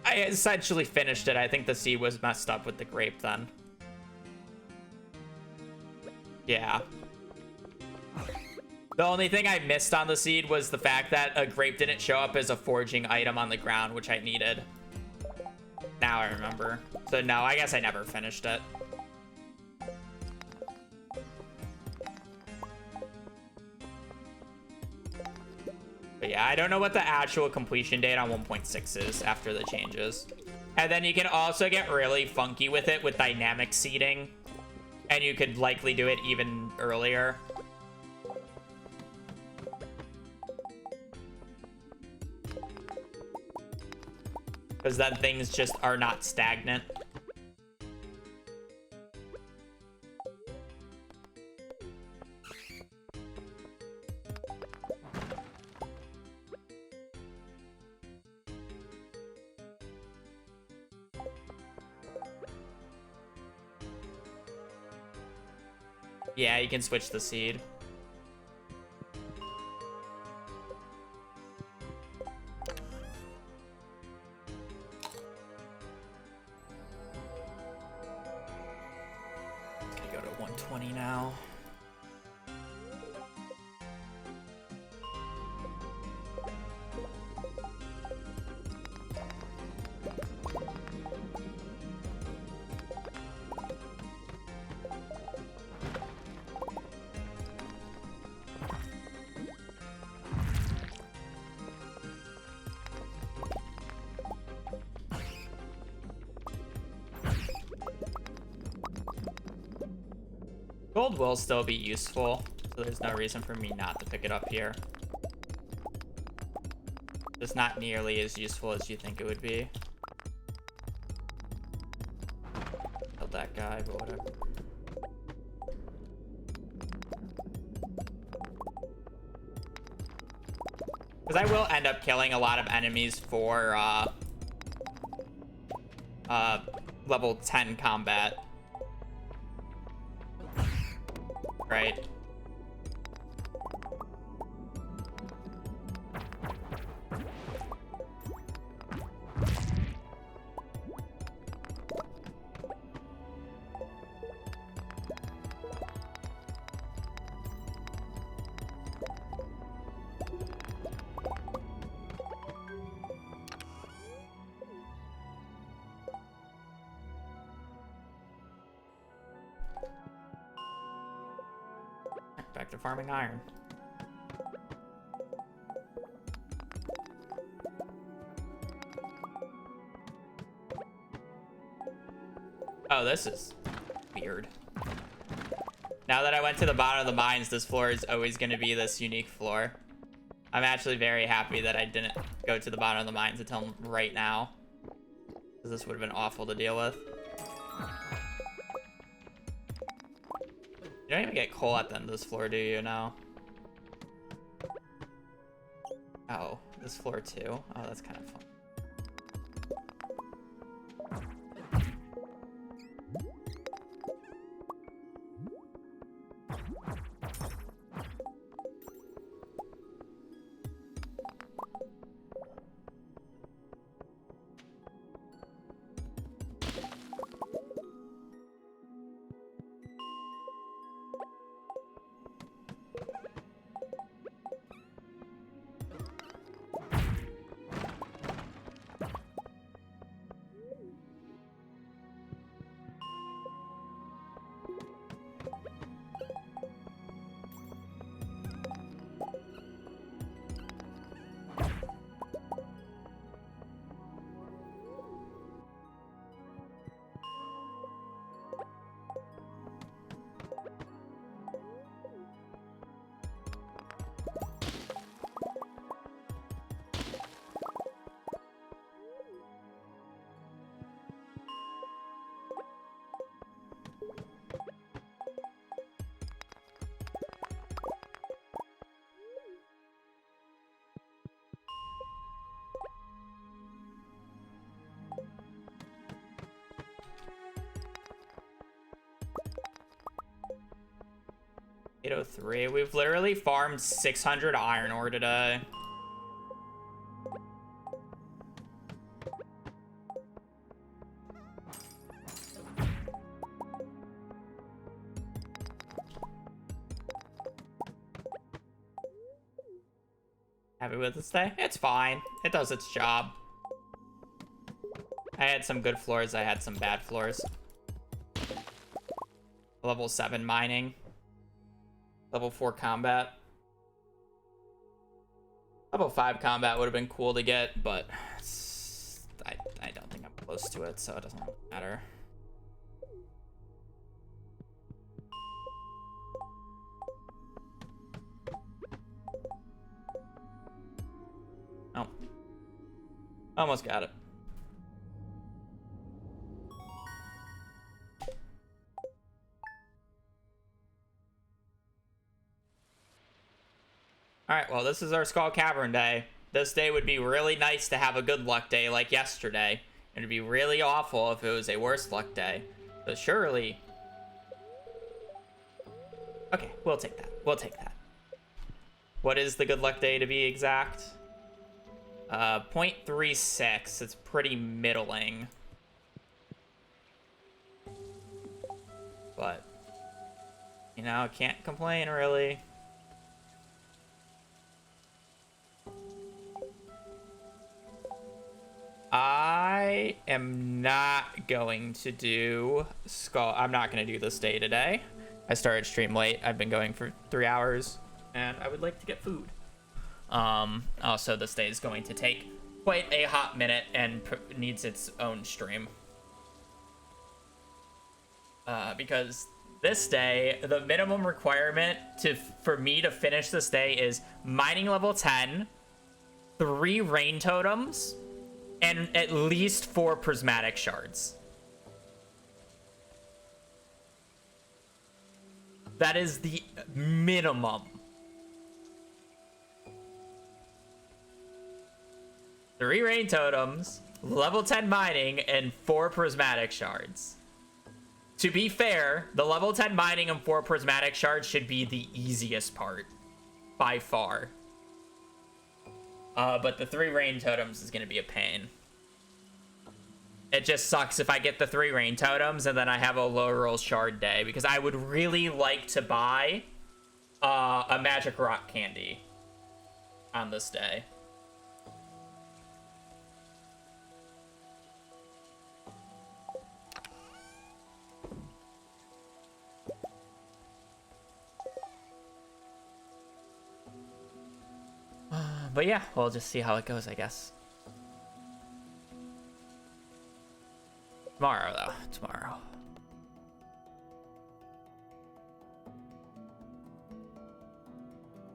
I essentially finished it. I think the seed was messed up with the grape then. Yeah. The only thing I missed on the seed was the fact that a grape didn't show up as a foraging item on the ground, which I needed. Now I remember. So no, I guess I never finished it. But yeah, I don't know what the actual completion date on 1.6 is after the changes. And then you can also get really funky with it with dynamic seeding. And you could likely do it even earlier. Because then things just are not stagnant. Yeah, you can switch the seed. Gonna go to 120 now. Gold will still be useful, so there's no reason for me not to pick it up here. Just not nearly as useful as you think it would be. Killed that guy, but whatever. Because I will end up killing a lot of enemies for level 10 combat. Right. Back to farming iron. Oh, this is weird. Now that I went to the bottom of the mines, this floor is always going to be this unique floor. I'm actually very happy that I didn't go to the bottom of the mines until right now, because this would have been awful to deal with. You don't even get coal at the end of this floor, do you? No. Oh, this floor too? Oh, that's kind of fun. $803. We've literally farmed 600 iron ore today. Happy with this day? It's fine. It does its job. I had some good floors. I had some bad floors. Level 7 mining. Level 4 combat. Level 5 combat would have been cool to get, but I don't think I'm close to it, so it doesn't matter. Oh. Almost got it. Alright, well, this is our Skull Cavern day. This day would be really nice to have a good luck day like yesterday. And it'd be really awful if it was a worse luck day. But surely... Okay, we'll take that. We'll take that. What is the good luck day to be exact? 0.36. It's pretty middling. But, you know, can't complain really. I am not going to do Skull. I'm not going to do this day today. I started stream late. I've been going for 3 hours, and I would like to get food. Also, this day is going to take quite a hot minute and needs its own stream. Because this day, the minimum requirement for me to finish this day is mining level 10, 3 rain totems, and at least 4 prismatic shards. That is the minimum. 3 rain totems, level 10 mining, and 4 prismatic shards. To be fair, the level 10 mining and 4 prismatic shards should be the easiest part, by far. But the 3 rain totems is going to be a pain. It just sucks if I get the 3 rain totems and then I have a low roll shard day, because I would really like to buy a magic rock candy on this day. But yeah, we'll just see how it goes, I guess. Tomorrow, though. Tomorrow.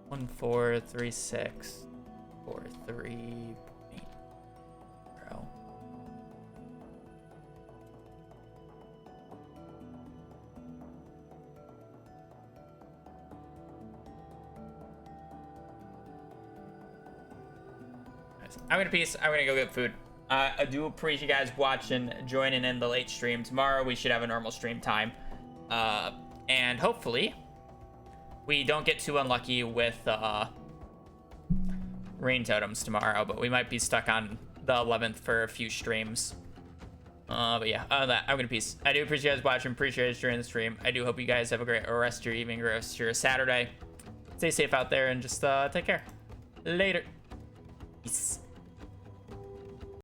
One 4 3 6 4 3 8 0. I'm gonna peace. I'm gonna go get food. I do appreciate you guys watching, joining in the late stream. Tomorrow we should have a normal stream time. And hopefully we don't get too unlucky with rain totems tomorrow, but we might be stuck on the 11th for a few streams. But yeah, other than that, I'm gonna peace. I do appreciate you guys watching, appreciate you guys during the stream. I do hope you guys have a great rest of your evening, rest of your Saturday. Stay safe out there and just take care. Later. Peace.